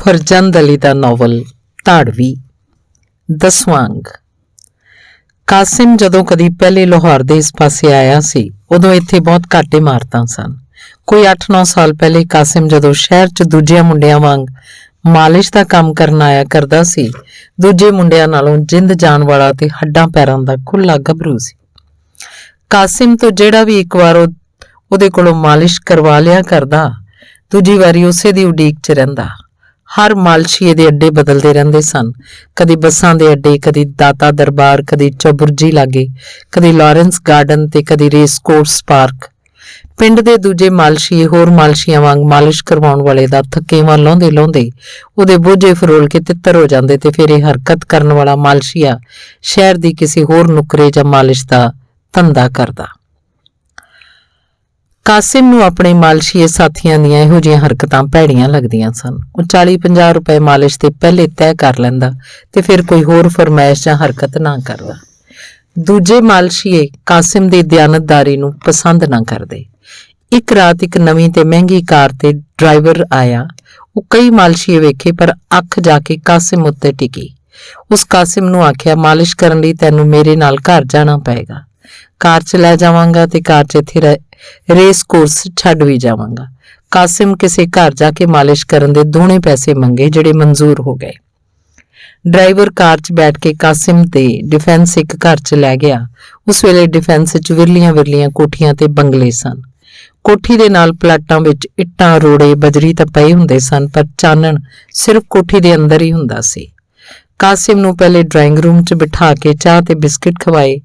फरजंद अली दा नॉवल धाड़वी 10वां अंग। कासिम जदों कदी पहले लाहौर दे इस पासे आया सी उदों इत्थे बहुत घाटे इमारतां सन। कोई 8-9 साल पहले कासिम जदों शहर च दूजिया मुंडियां वांग मालिश दा काम करन आया करदा सी, दूजे मुंडियां नालों जिंद जान वाला ते हड्डां पैरां दा खुला गभरू सी। कासिम तो जेड़ा भी एक वार उहदे कोलों मालिश करवा लिया करदा, दूजी वारी उसे दी उडीक च रहिंदा। हर मालशीए दे अड्डे बदलते रहंदे सन, कदी बसां दे अड्डे, कदी दाता दरबार, कदी चौबुरजी लागे, कदी लॉरेंस गार्डन ते कदी रेस कोर्स पार्क। पिंड दे दूजे मालशीए होर मालशियां वांग मालिश करवाउण वाले दा थकेवां लाउंदे लाउंदे उहदे बोझे फरोल के तित्तर हो जांदे ते फिर इह हरकत करन वाला मालशिया शहर दी किसी होर नुकरे जां मालिश दा धंधा करदा। कासिम नूं अपने मालशीए साथियां दियां इहो जिहियां हरकतां भैड़ियां लगदियां सन। ਉਹ 40-50 रुपए मालिश ते पहले तय कर लैंदा ते फिर कोई होर फरमाइश जां हरकत ना करदा। दूजे मालशीए कासिम दी दयानतदारी नूं पसंद ना करदे। एक रात एक नवीं ते महंगी कार ते ड्राइवर आया। ਉਹ कई मालशीए वेखे पर अख जाके कासिम उत्ते टिकी। उस कासिम नूं आखिया, मालिश करन लई तैनूं मेरे नाल घर जाना पएगा। कार च लै जावांगा ते कार च इत्थे रेस कोर्स छड्ड भी जावांगा। कासिम किसे घर जाके मालिश करन दे दोने पैसे मंगे, जिहड़े मंजूर हो गए। ड्राइवर कार च बैठ के कासिम ते डिफेंस एक घर च लै गया। उस वेले डिफेंस च विरलियां विरलियां कोठियां ते बंगले सन। कोठी दे नाल प्लाटां विच इट्टां रोड़े बजरी तां पए हुंदे सन, पर चानण सिर्फ कोठी दे अंदर ही हुंदा सी। कासिम नूं पहले ड्राइंग रूम च बिठा के चाह ते बिस्किट खवाए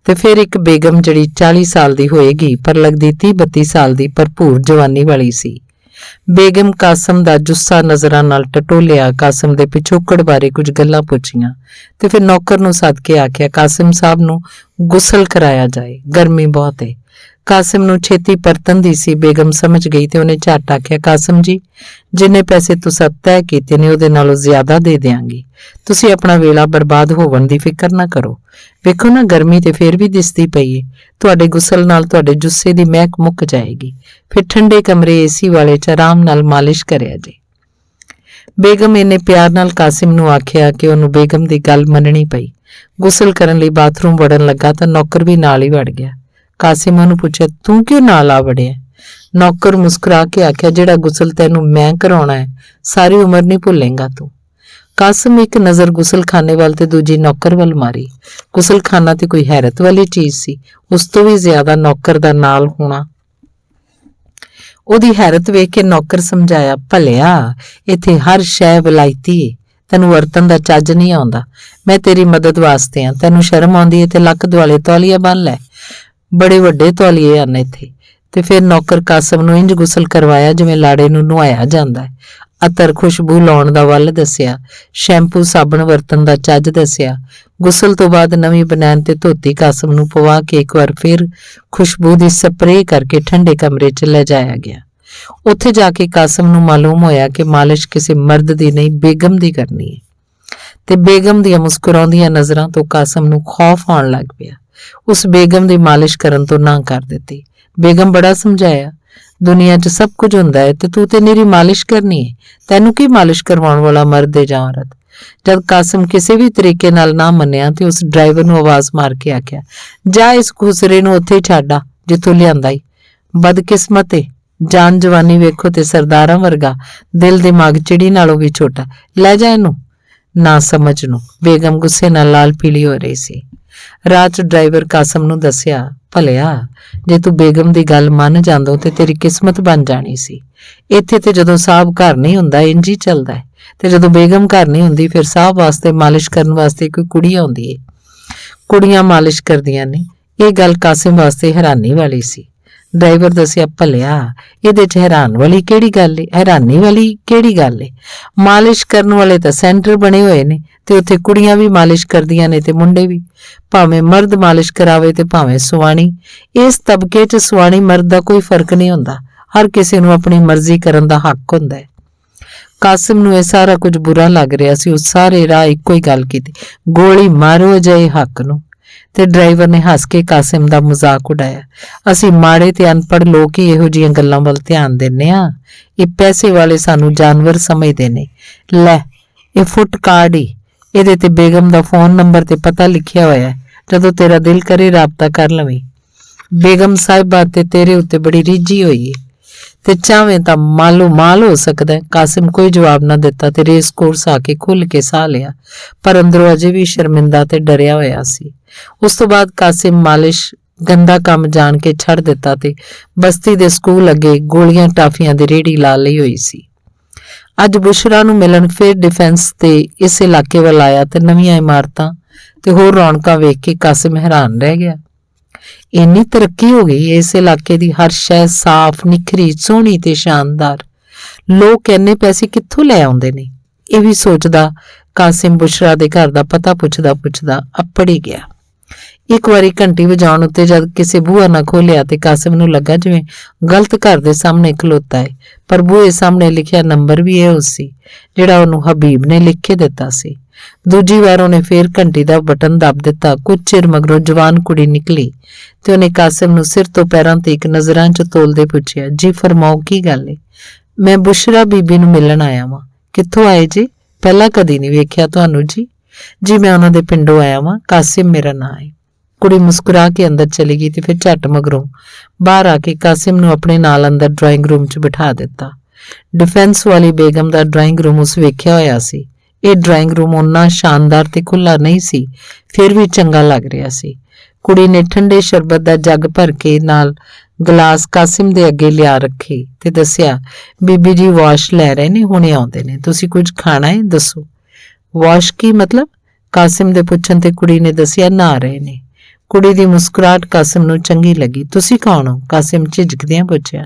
ते फिर एक बेगम जिहड़ी 40 साल दी होएगी पर लगदी 30-32 साल दी भरपूर जवानी वाली सी। बेगम कासिम दा जुस्सा नज़रां नाल टटोलिया, कासिम दे पिछोकड़ बारे कुछ गल्लां पुछियां ते फिर नौकर नूं सद के आखिया, कासिम साहब नूं गुसल कराया जाए, गर्मी बहुत है। कासिम नूं छेती परतन दी सी। बेगम समझ गई ते उहने झट आखिया, कासिम जी, जिन्ने पैसे तुसां तय कीते ने उहदे नालों ज्यादा दे देंगी। तुसीं अपना वेला बर्बाद होवन दी फिक्र ना करो। वेखो ना, गर्मी ते फिर भी दिसदी पई है। तुहाडे गुसल नाल तुहाडे जुस्से दी महक मुक जाएगी। फिर ठंडे कमरे एसी वाले च आराम नाल मालिश करिया जे। बेगम इन्ने प्यार नाल कासिम नूं आखिया कि उहनूं बेगम दी गल मननी पई। गुसल करन लई बाथरूम वड़न लगा तां नौकर भी नाल ही वड़ गया। कासिम उहनूं पुछिया, तूं क्यों नाल आ वड़िया? नौकर मुस्कुरा के आखिया, जिहड़ा गुसल तैनूं मैं कराउणा है, सारी उमर नहीं भुलेगा तू। कासिम एक नज़र गुसल खाने वाल ते दूजी नौकर वाल मारी। गुसल खाना ते कोई हैरत वाली चीज सी, उस तो भी ज्यादा नौकर दा नाल होना। ओदी हैरत वेख के नौकर समझाया, भलिया इत्थे हर शै विलायती है, तैनूं वरतन दा चज नहीं आउंदा। मैं तेरी मदद वास्ते हाँ, तैनूं शर्म आउंदी है ते लक दुआले तौलिया बन लै, बड़े वड्डे तौलिए आने इत्थे। ते फिर नौकर कासिम नूं इंज गुसल करवाया जिवें लाड़े नूं नवाया जांदा है। अतर खुशबू लाउण दा वल दस्सिया, शैंपू साबण वरतन दा चज दस्सिया। गुसल तो बाद नवीं बनैन ते धोती कासिम नूं पवा के एक बार फिर खुशबू दी स्प्रे करके ठंडे कमरे च ले जाया गया। उत्थे जाके कासिम नूं मालूम होया कि मालिश किसी मर्द दी नहीं, बेगम दी करनी है। ते बेगम दियां मुस्कुराउंदियां नज़रां तो कासिम नूं खौफ आउण लग पिया। उस बेगम दी मालिश करन तो ना कर दित्ती। बेगम बड़ा समझाया, दुनिया च सब कुछ हुंदा है ते तू ते निरी मालिश करनी है, तैनूं की मालिश करवाउण वाला मर्द है जां औरत? जद कासिम किसी भी तरीके नाल ना मन्निया ते उस ड्राइवर नूं आवाज मार के आखिया, जा इस खुसरे नूं उत्थे ही छड्ड आ जिथों लिआंदा ही। बदकिस्मत है, जान जवानी वेखो ते सरदारां वर्गा, दिल दिमाग चिड़ी नालों भी छोटा, लै जा इहनूं। ना समझ नूं बेगम गुस्से नाल लाल पीली हो रही सी। रात ड्राइवर कासिम नूं दस्सिया, भलिया जे तू बेगम दी गल मन जांदो ते तेरी किस्मत बन जानी सी। इत्थे ते जदों साहब घर नहीं हुंदा इंज ही चलदा है, ते जदों बेगम घर नहीं हुंदी फिर साहब वास्ते मालिश करन वास्ते कोई कुड़ी आउंदी है। कुड़ियां मालिश करदियां ने, ये गल कासिम वास्ते हैरानी वाली सी। ड्राइवर दस्सिया, भलिया इहदे च हैरान वाली केड़ी गल है? हैरानी वाली केड़ी गल है? मालिश करन वाले तां सेंटर बने होए ने ते उत्थे कुड़ियां भी मालिश करदियां ने ते मुंडे भी। भावें मर्द मालिश करावे ते भावें सुआणी। इस तबके च सुआणी मर्द दा कोई फर्क नहीं हुंदा। हर किसी नूं अपनी मर्जी करन दा हक हुंदा है। कासिम नूं ये सारा कुछ बुरा लग रहा सी। उस सारे राह इक्को ही गल कीती, गोली मारो अजे हक नूं। ਤੇ ਡਰਾਈਵਰ ਨੇ ਹੱਸ ਕੇ ਕਾਸਿਮ ਦਾ ਮਜ਼ਾਕ ਉਡਾਇਆ। ਅਸੀਂ ਮਾੜੇ ਤੇ ਅਨਪੜ੍ਹ ਲੋਕ ਹੀ ਇਹੋ ਜਿਹੀਆਂ ਗੱਲਾਂ ਵੱਲ ਧਿਆਨ ਦਿੰਦੇ ਆ। ਇਹ ਪੈਸੇ ਵਾਲੇ ਸਾਨੂੰ ਜਾਨਵਰ ਸਮਝਦੇ ਨੇ। ਲੈ, ਇਹ ਫੁੱਟ ਕਾਰਡ ਹੀ, ਇਹਦੇ ਤੇ ਬੇਗਮ ਦਾ ਫੋਨ ਨੰਬਰ ਤੇ ਪਤਾ ਲਿਖਿਆ ਹੋਇਆ ਹੈ। ਜਦੋਂ ਤੇਰਾ ਦਿਲ ਕਰੇ ਰਾਬਤਾ ਕਰ ਲਵੇਂ। ਬੇਗਮ ਸਾਹਿਬਾ ਤੇ ਤੇਰੇ ਉੱਤੇ ਬੜੀ ਰੀਝੀ ਹੋਈ ਹੈ ਤੇ ਚਾਹਵੇਂ ਤਾਂ ਮਾਲੋ ਮਾਲ ਹੋ ਸਕਦਾ ਹੈ। ਕਾਸਿਮ ਕੋਈ ਜਵਾਬ ਨਾ ਦਿੱਤਾ ਤੇ ਰੇਸ ਕੋਰਸ ਆ ਕੇ ਖੁੱਲ ਕੇ ਸਾਹ ਲਿਆ, ਪਰ ਅੰਦਰੋਂ ਅਜੇ ਵੀ ਸ਼ਰਮਿੰਦਾ ਤੇ ਡਰਿਆ ਹੋਇਆ ਸੀ। ਉਸ ਤੋਂ ਬਾਅਦ ਕਾਸਿਮ ਮਾਲਿਸ਼ ਗੰਦਾ ਕੰਮ ਜਾਣ ਕੇ ਛੱਡ ਦਿੱਤਾ ਤੇ ਬਸਤੀ ਦੇ ਸਕੂਲ ਅੱਗੇ ਗੋਲੀਆਂ ਟਾਫੀਆਂ ਦੀ ਰੇਹੜੀ ਲਾ ਲਈ ਹੋਈ ਸੀ। ਅੱਜ ਬੁਸ਼ਰਾ ਨੂੰ ਮਿਲਣ ਫਿਰ ਡਿਫੈਂਸ ਤੇ ਇਸ ਇਲਾਕੇ ਵੱਲ ਆਇਆ ਤੇ ਨਵੀਆਂ ਇਮਾਰਤਾਂ ਤੇ ਹੋਰ ਰੌਣਕਾਂ ਵੇਖ ਕੇ ਕਾਸਿਮ ਹੈਰਾਨ ਰਹਿ ਗਿਆ। ਇੰਨੀ ਤਰੱਕੀ ਹੋ ਗਈ ਇਸ ਇਲਾਕੇ ਦੀ, ਹਰ ਸ਼ੈ ਸਾਫ਼ ਨਿਖਰੀ ਸੋਹਣੀ ਤੇ ਸ਼ਾਨਦਾਰ। ਲੋਕ ਇੰਨੇ ਪੈਸੇ ਕਿੱਥੋਂ ਲੈ ਆਉਂਦੇ ਨੇ? ਇਹ ਵੀ ਸੋਚਦਾ ਕਾਸਿਮ ਬੁਸ਼ਰਾ ਦੇ ਘਰ ਦਾ ਪਤਾ ਪੁੱਛਦਾ ਅੱਪੜ ਹੀ ਗਿਆ। ਇੱਕ ਵਾਰੀ ਘੰਟੀ ਵਜਾਉਣ ਉੱਤੇ ਜਦ ਕਿਸੇ ਬੂਹਾ ਨਾ ਖੋਲਿਆ ਤੇ ਕਾਸਿਮ ਨੂੰ ਲੱਗਾ ਜਿਵੇਂ ਗਲਤ ਘਰ ਦੇ ਸਾਹਮਣੇ ਖਲੋਤਾ ਹੈ, ਪਰ ਬੂਹੇ ਸਾਹਮਣੇ ਲਿਖਿਆ ਨੰਬਰ ਵੀ ਇਹੋ ਸੀ ਜਿਹੜਾ ਉਹਨੂੰ ਹਬੀਬ ਨੇ ਲਿਖ ਕੇ ਦਿੱਤਾ ਸੀ। ਦੂਜੀ ਵਾਰ ਉਹਨੇ ਫੇਰ ਘੰਟੀ ਦਾ ਬਟਨ ਦੱਬ ਦਿੱਤਾ। ਕੁਝ ਚਿਰ ਮਗਰੋਂ ਜਵਾਨ ਕੁੜੀ ਨਿਕਲੀ ਤੇ ਉਹਨੇ ਕਾਸਿਮ ਨੂੰ ਸਿਰ ਤੋਂ ਪੈਰਾਂ ਤੇ ਇੱਕ ਨਜ਼ਰਾਂ 'ਚ ਤੋਲਦੇ ਪੁੱਛਿਆ, ਜੀ ਫਰਮਾਓ, ਕੀ ਗੱਲ ਏ? ਮੈਂ ਬੁਸ਼ਰਾ ਬੀਬੀ ਨੂੰ ਮਿਲਣ ਆਇਆ ਵਾਂ। ਕਿੱਥੋਂ ਆਏ ਜੀ? ਪਹਿਲਾਂ ਕਦੀ ਨਹੀਂ ਵੇਖਿਆ ਤੁਹਾਨੂੰ ਜੀ। ਜੀ ਮੈਂ ਉਹਨਾਂ ਦੇ ਪਿੰਡੋਂ ਆਇਆ ਵਾਂ, ਕਾਸਿਮ ਮੇਰਾ ਨਾਂ ਹੈ। ਕੁੜੀ ਮੁਸਕਰਾ ਕੇ ਅੰਦਰ ਚਲੀ ਗਈ ਤੇ ਫਿਰ ਝੱਟ ਮਗਰੋਂ ਬਾਹਰ ਆ ਕੇ ਕਾਸਿਮ ਨੂੰ ਆਪਣੇ ਨਾਲ ਅੰਦਰ ਡਰਾਇੰਗ ਰੂਮ 'ਚ ਬਿਠਾ ਦਿੱਤਾ। ਡਿਫੈਂਸ ਵਾਲੀ ਬੇਗਮ ਦਾ ਡਰਾਇੰਗ ਰੂਮ ਉਸ ਵੇਖਿਆ ਹੋਇਆ ਸੀ। ਇਹ ਡਰਾਇੰਗ ਰੂਮ ਓਨਾ ਸ਼ਾਨਦਾਰ ਤੇ ਖੁੱਲਾ ਨਹੀਂ ਸੀ, ਫਿਰ ਵੀ ਚੰਗਾ ਲੱਗ ਰਿਹਾ ਸੀ। ਕੁੜੀ ਨੇ ਠੰਡੇ ਸ਼ਰਬਤ ਦਾ ਜੱਗ ਭਰ ਕੇ ਨਾਲ ਗਲਾਸ ਕਾਸਿਮ ਦੇ ਅੱਗੇ ਲਿਆ ਰੱਖੀ ਤੇ ਦੱਸਿਆ, ਬੀਬੀ ਜੀ ਵਾਸ਼ ਲੈ ਰਹੇ ਨੇ, ਹੁਣੇ ਆਉਂਦੇ ਨੇ। ਤੁਸੀਂ ਕੁਝ ਖਾਣਾ ਹੈ? ਦੱਸੋ। ਵਾਸ਼ ਕੀ ਮਤਲਬ? ਕਾਸਿਮ ਦੇ ਪੁੱਛਣ ਤੇ ਕੁੜੀ ਨੇ ਦੱਸਿਆ, ਨਹਾ ਰਹੇ ਨੇ। ਕੁੜੀ ਦੀ ਮੁਸਕਰਾਹਟ ਕਾਸਿਮ ਨੂੰ ਚੰਗੀ ਲੱਗੀ। ਤੁਸੀਂ ਕੌਣ ਹੋ? ਕਾਸਿਮ ਝਿਜਕਦਿਆਂ ਪੁੱਛਿਆ।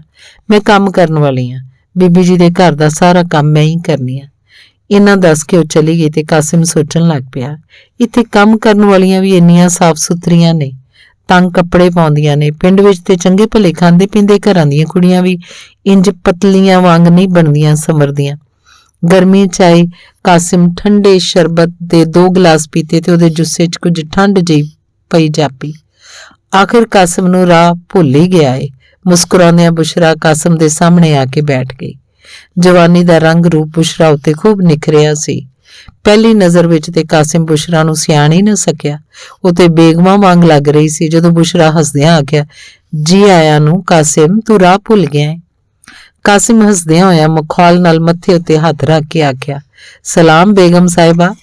ਮੈਂ ਕੰਮ ਕਰਨ ਵਾਲੀ ਹਾਂ, ਬੀਬੀ ਜੀ ਦੇ ਘਰ ਦਾ ਸਾਰਾ ਕੰਮ ਮੈਂ ਹੀ ਕਰਨੀ ਆ। ਇਹਨਾਂ ਦੱਸ ਕੇ ਉਹ ਚਲੀ ਗਈ ਤੇ ਕਾਸਿਮ ਸੋਚਣ ਲੱਗ ਪਿਆ, ਇੱਥੇ ਕੰਮ ਕਰਨ ਵਾਲੀਆਂ ਵੀ ਇੰਨੀਆਂ ਸਾਫ਼ ਸੁਥਰੀਆਂ ਨੇ, ਤੰਗ ਕੱਪੜੇ ਪਾਉਂਦੀਆਂ ਨੇ। ਪਿੰਡ ਵਿੱਚ ਤੇ ਚੰਗੇ ਭਲੇ ਖਾਂਦੇ ਪੀਂਦੇ ਘਰਾਂ ਦੀਆਂ ਕੁੜੀਆਂ ਵੀ ਇੰਜ ਪਤਲੀਆਂ ਵਾਂਗ ਨਹੀਂ ਬਣਦੀਆਂ ਸੰਵਰਦੀਆਂ। ਗਰਮੀ 'ਚ ਆਏ ਕਾਸਿਮ ਠੰਡੇ ਸ਼ਰਬਤ ਦੇ 2 ਗਲਾਸ ਪੀਤੇ ਤੇ ਉਹਦੇ ਜੁੱਸੇ 'ਚ ਕੁਝ ਠੰਡ ਜਿਹੀ ਪਈ ਜਾਪੀ। ਆਖਿਰ ਕਾਸਿਮ ਨੂੰ ਰਾਹ ਭੁੱਲ ਹੀ ਗਿਆ ਏ। ਮੁਸਕਰਾਉਂਦਿਆਂ ਬੁਸ਼ਰਾ ਕਾਸਿਮ ਦੇ ਸਾਹਮਣੇ ਆ ਕੇ ਬੈਠ ਗਈ। ਜਵਾਨੀ ਦਾ ਰੰਗ ਰੂਪ ਬੁਸ਼ਰਾ ਉੱਤੇ ਖੂਬ ਨਿਖਰਿਆ ਸੀ। ਪਹਿਲੀ ਨਜ਼ਰ ਵਿੱਚ ਤੇ ਕਾਸਿਮ ਬੁਸ਼ਰਾ ਨੂੰ ਸਿਆਣ ਹੀ ਨਾ ਸਕਿਆ। ਉਹ ਤੇ ਬੇਗਮਾਂ ਵਾਂਗ ਲੱਗ ਰਹੀ ਸੀ। ਜਦੋਂ ਬੁਸ਼ਰਾ ਹੱਸਦਿਆਂ ਆਖਿਆ, ਜੀ ਆਇਆਂ ਨੂੰ ਕਾਸਿਮ, ਤੂੰ ਰਾਹ ਭੁੱਲ ਗਿਆ ਹੈ। ਕਾਸਿਮ ਹੱਸਦਿਆਂ ਹੋਇਆ ਮਖੌਲ ਨਾਲ ਮੱਥੇ ਉੱਤੇ ਹੱਥ ਰੱਖ ਕੇ ਆਖਿਆ, ਸਲਾਮ ਬੇਗਮ ਸਾਹਿਬਾ।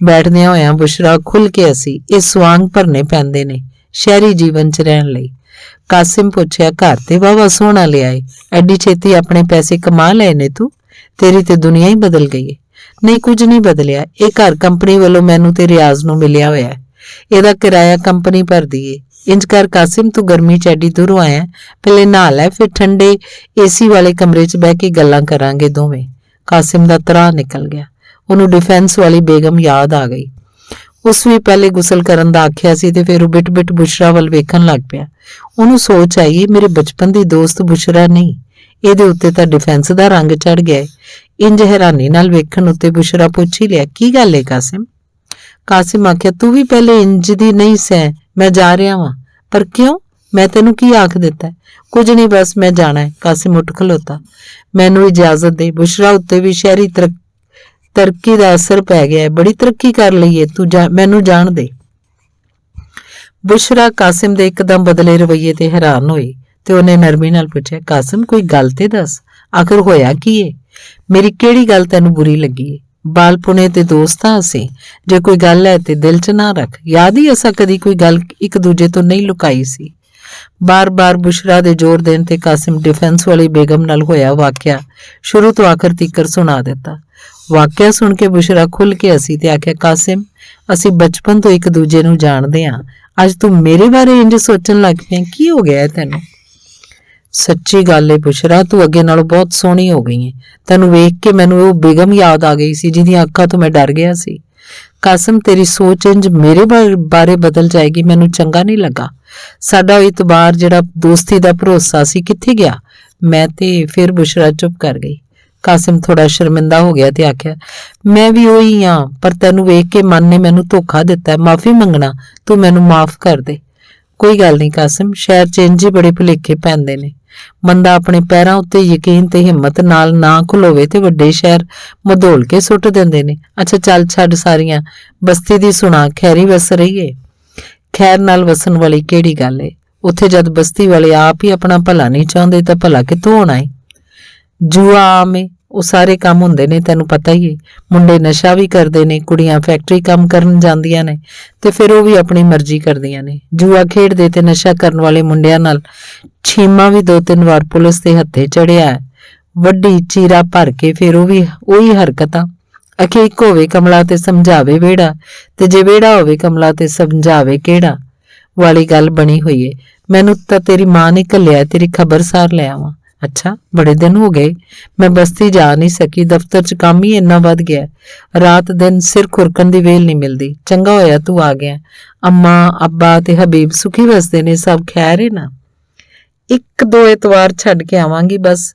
ਬੈਠਦਿਆਂ ਹੋਇਆਂ ਬੁਸ਼ਰਾ ਖੁੱਲ ਕੇ ਹੱਸੀ। ਇਹ ਸਵਾਂਗ ਭਰਨੇ ਪੈਂਦੇ ਨੇ ਸ਼ਹਿਰੀ ਜੀਵਨ 'ਚ ਰਹਿਣ ਲਈ। ਕਾਸਿਮ ਪੁੱਛਿਆ, ਘਰ ਤੇ ਵਾਹਵਾ ਸੋਹਣਾ ਲਿਆਏ, ਐਡੀ ਛੇਤੀ ਆਪਣੇ ਪੈਸੇ ਕਮਾ ਲਏ ਨੇ ਤੂੰ? ਤੇਰੀ ਤੇ ਦੁਨੀਆ ਹੀ ਬਦਲ ਗਈ ਹੈ। ਨਹੀਂ, ਕੁਝ ਨਹੀਂ ਬਦਲਿਆ। ਇਹ ਘਰ ਕੰਪਨੀ ਵੱਲੋਂ ਮੈਨੂੰ ਤੇ ਰਿਆਜ਼ ਨੂੰ ਮਿਲਿਆ ਹੋਇਆ ਹੈ। ਇਹਦਾ ਕਿਰਾਇਆ ਕੰਪਨੀ ਭਰਦੀ ਏ। ਇੰਜ ਕਰ ਕਾਸਿਮ, ਤੂੰ ਗਰਮੀ 'ਚ ਐਡੀ ਦੂਰੋਂ ਆਇਆ, ਪਹਿਲੇ ਨਹਾ ਲੈ, ਫਿਰ ਠੰਡੇ ਏਸੀ ਵਾਲੇ ਕਮਰੇ 'ਚ ਬਹਿ ਕੇ ਗੱਲਾਂ ਕਰਾਂਗੇ ਦੋਵੇਂ। ਕਾਸਿਮ ਦਾ ਤਰਾਹ ਨਿਕਲ ਗਿਆ। ਉਹਨੂੰ ਡਿਫੈਂਸ ਵਾਲੀ ਬੇਗਮ ਯਾਦ ਆ ਗਈ। ਉਸ ਵੀ ਪਹਿਲੇ ਗੁਸਲ ਕਰਨ ਦਾ ਆਖਿਆ ਸੀ ਤੇ ਫਿਰ ਉਹ ਬਿਟ-ਬਿਟ ਬੁਸ਼ਰਾ ਵੱਲ ਵੇਖਣ ਲੱਗ ਪਿਆ। ਉਹਨੂੰ ਸੋਚ ਆਈ, ਮੇਰੇ ਬਚਪਨ ਦੀ ਦੋਸਤ ਬੁਸ਼ਰਾ ਨਹੀਂ, ਇਹਦੇ ਉੱਤੇ ਤਾਂ ਡਿਫੈਂਸ ਦਾ ਰੰਗ ਚੜ ਗਿਆ। ਇੰਜ ਹੈਰਾਨੀ ਨਾਲ ਵੇਖਣ ਉੱਤੇ ਬੁਸ਼ਰਾ ਪੁੱਛ ਹੀ ਲਿਆ, ਕੀ ਗੱਲ ਏ ਕਾਸਿਮ? ਕਾਸਿਮ ਆਖਿਆ, ਤੂੰ ਵੀ ਪਹਿਲੇ ਇੰਜ ਦੀ ਨਹੀਂ ਸੈਂ। ਮੈਂ ਜਾ ਰਿਹਾ ਵਾਂ। ਪਰ ਕਿਉਂ? ਮੈਂ ਤੈਨੂੰ ਕੀ ਆਖ ਦਿੱਤਾ? ਕੁਝ ਨਹੀਂ, ਬਸ ਮੈਂ ਜਾਣਾ ਹੈ। ਕਾਸਿਮ ਉੱਠ ਖਲੋਤਾ। ਮੈਨੂੰ ਇਜਾਜ਼ਤ ਦੇ। ਬੁਸ਼ਰਾ ਉੱਤੇ ਵੀ ਸ਼ਹਿਰੀ ਤਰੱਕੀ ਦਾ ਅਸਰ ਪੈ ਗਿਆ ਹੈ। ਬੜੀ ਤਰੱਕੀ ਕਰ ਲਈ ਏ ਤੂੰ, ਮੈਨੂੰ ਜਾਣ ਦੇ। ਬੁਸ਼ਰਾ ਕਾਸਿਮ ਦੇ ਇੱਕਦਮ ਬਦਲੇ ਰਵੱਈਏ ਤੇ ਹੈਰਾਨ ਹੋਈ ਤੇ ਉਹਨੇ ਨਰਮੀ ਨਾਲ ਪੁੱਛਿਆ, ਕਾਸਿਮ ਕੋਈ ਗੱਲ ਤੇ ਦੱਸ, ਆਖਰ ਹੋਇਆ ਕੀ ਏ? ਮੇਰੀ ਕਿਹੜੀ ਗੱਲ ਤੈਨੂੰ ਬੁਰੀ ਲੱਗੀ ਏ? ਬਾਲਪੁਣੇ ਤੇ ਦੋਸਤਾਂ ਅਸੀਂ, ਜੇ ਕੋਈ ਗੱਲ ਹੈ ਤੇ ਦਿਲ 'ਚ ਨਾ ਰੱਖ। ਯਾਦ ਹੀ ਅਸਾਂ ਕਦੀ ਕੋਈ ਗੱਲ ਇੱਕ ਦੂਜੇ ਤੋਂ ਨਹੀਂ ਲੁਕਾਈ ਸੀ। ਬਾਰ-ਬਾਰ ਬੁਸ਼ਰਾ ਦੇ ਜ਼ੋਰ ਦੇਣ ਤੇ ਕਾਸਿਮ ਡਿਫੈਂਸ ਵਾਲੀ ਬੇਗਮ ਨਾਲ ਹੋਇਆ ਵਾਕਿਆ ਸ਼ੁਰੂ ਤੋਂ ਆਖਰ ਤੀਕਰ ਸੁਣਾ ਦਿੱਤਾ। ਵਾਕਿਆ ਸੁਣ ਕੇ ਬੁਸ਼ਰਾ ਖੁੱਲ ਕੇ ਹੱਸੀ ਤੇ ਆਖਿਆ, ਕਾਸਿਮ, ਅਸੀਂ ਬਚਪਨ ਤੋਂ ਇੱਕ ਦੂਜੇ ਨੂੰ ਜਾਣਦੇ ਹਾਂ। ਅੱਜ ਤੂੰ ਮੇਰੇ ਬਾਰੇ ਇੰਜ ਸੋਚਣ ਲੱਗ ਪਿਆ, ਕੀ ਹੋ ਗਿਆ ਤੈਨੂੰ? ਸੱਚੀ ਗੱਲ ਏ ਬੁਸ਼ਰਾ, ਤੂੰ ਅੱਗੇ ਨਾਲੋਂ ਬਹੁਤ ਸੋਹਣੀ ਹੋ ਗਈ ਏ। ਤੈਨੂੰ ਵੇਖ ਕੇ ਮੈਨੂੰ ਉਹ ਬੇਗਮ ਯਾਦ ਆ ਗਈ ਸੀ ਜਿਹਦੀਆਂ ਅੱਖਾਂ ਤੋਂ ਮੈਂ ਡਰ ਗਿਆ ਸੀ। ਕਾਸਿਮ, ਤੇਰੀ ਸੋਚ ਇੰਜ ਮੇਰੇ ਬਾਰੇ ਬਦਲ ਜਾਏਗੀ, ਮੈਨੂੰ ਚੰਗਾ ਨਹੀਂ ਲੱਗਾ। ਸਾਡਾ ਇਤਬਾਰ, ਜਿਹੜਾ ਦੋਸਤੀ ਦਾ ਭਰੋਸਾ ਸੀ, ਕਿੱਥੇ ਗਿਆ? ਮੈਂ ਤੇ ਫਿਰ ਬੁਸ਼ਰਾ ਚੁੱਪ ਕਰ ਗਈ। ਕਾਸਿਮ ਥੋੜਾ ਸ਼ਰਮਿੰਦਾ ਹੋ ਗਿਆ ਤੇ ਆਖਿਆ, ਮੈਂ ਵੀ ਉਹੀ ਆ, ਪਰ ਤੈਨੂੰ ਵੇਖ ਕੇ ਮਨ ਨੇ ਮੈਨੂੰ ਧੋਖਾ ਦਿੱਤਾ, ਮਾਫੀ ਮੰਗਣਾ, ਤੂੰ ਮੈਨੂੰ ਮਾਫ ਕਰ ਦੇ। ਕੋਈ ਗੱਲ ਨਹੀਂ ਕਾਸਿਮ, ਸ਼ਹਿਰ 'ਚ ਇੰਝ ਹੀ ਬੜੇ ਭੁਲੇਖੇ ਪੈਂਦੇ ਨੇ। ਬੰਦਾ ਆਪਣੇ ਪੈਰਾਂ ਉੱਤੇ ਯਕੀਨ ਤੇ ਹਿੰਮਤ ਨਾਲ ਨਾ ਖਲੋਵੇ ਤੇ ਵੱਡੇ ਸ਼ਹਿਰ ਮਧੋਲ ਕੇ ਸੁੱਟ ਦਿੰਦੇ ਨੇ। ਅੱਛਾ ਚੱਲ ਛੱਡ ਸਾਰੀਆਂ, ਬਸਤੀ ਦੀ ਸੁਣਾ, ਖੈਰੀ ਵਸ ਰਹੀ ਏ? ਖੈਰ ਨਾਲ ਵਸਣ ਵਾਲੀ ਕਿਹੜੀ ਗੱਲ ਏ? ਉੱਥੇ ਜਦ ਬਸਤੀ ਵਾਲੇ ਆਪ ਹੀ ਆਪਣਾ ਭਲਾ ਨਹੀਂ ਚਾਹੁੰਦੇ ਤਾਂ ਭਲਾ ਕਿੱਥੋਂ ਹੋਣਾ ਏ? ਜੂਆ ਆਮ ਏ, ਉਹ ਸਾਰੇ ਕੰਮ ਹੁੰਦੇ ਨੇ, ਤੈਨੂੰ ਪਤਾ ਹੀ ਏ। ਮੁੰਡੇ ਨਸ਼ਾ ਵੀ ਕਰਦੇ ਨੇ, ਕੁੜੀਆਂ ਫੈਕਟਰੀ ਕੰਮ ਕਰਨ ਜਾਂਦੀਆਂ ਨੇ ਤੇ ਫਿਰ ਉਹ ਵੀ ਆਪਣੀ ਮਰਜ਼ੀ ਕਰਦੀਆਂ ਨੇ। ਜੂਆ ਖੇਡਦੇ ਤੇ ਨਸ਼ਾ ਕਰਨ ਵਾਲੇ ਮੁੰਡਿਆਂ ਨਾਲ ਛੀਮਾ ਵੀ 2-3 ਵਾਰ ਪੁਲਿਸ ਦੇ ਹੱਥੇ ਚੜਿਆ ਹੈ। ਵੱਡੀ ਚੀਰਾ ਭਰ ਕੇ ਫਿਰ ਉਹ ਵੀ ਉਹੀ ਹਰਕਤਾਂ। ਅਖੇ ਇੱਕ ਹੋਵੇ ਕਮਲਾ ਤੇ ਸਮਝਾਵੇ ਵਿਹੜਾ, ਤੇ ਜੇ ਵਿਹੜਾ ਹੋਵੇ ਕਮਲਾ ਤੇ ਸਮਝਾਵੇ ਕਿਹੜਾ ਵਾਲੀ ਗੱਲ ਬਣੀ ਹੋਈ ਏ। ਮੈਨੂੰ ਤਾਂ ਤੇਰੀ ਮਾਂ ਨੇ ਘੱਲਿਆ ਤੇਰੀ ਖਬਰਸਾਰ ਲੈ ਆਵਾਂ। ਅੱਛਾ, ਬੜੇ ਦਿਨ ਹੋ ਗਏ, ਮੈਂ ਬਸਤੀ ਜਾ ਨਹੀਂ ਸਕੀ, ਦਫ਼ਤਰ 'ਚ ਕੰਮ ਹੀ ਇੰਨਾ ਵੱਧ ਗਿਆ, ਰਾਤ ਦਿਨ ਸਿਰ ਖੁਰਕਣ ਦੀ ਵੇਲ ਨਹੀਂ ਮਿਲਦੀ। ਚੰਗਾ ਹੋਇਆ ਤੂੰ ਆ ਗਿਆ। ਅੰਮਾ, ਅੱਬਾ ਤੇ ਹਬੀਬ ਸੁਖੀ ਵਸਦੇ ਨੇ? ਸਭ ਖੈਰ ਏ ਨਾ? 1-2 ਐਤਵਾਰ ਛੱਡ ਕੇ ਆਵਾਂਗੀ ਬਸ,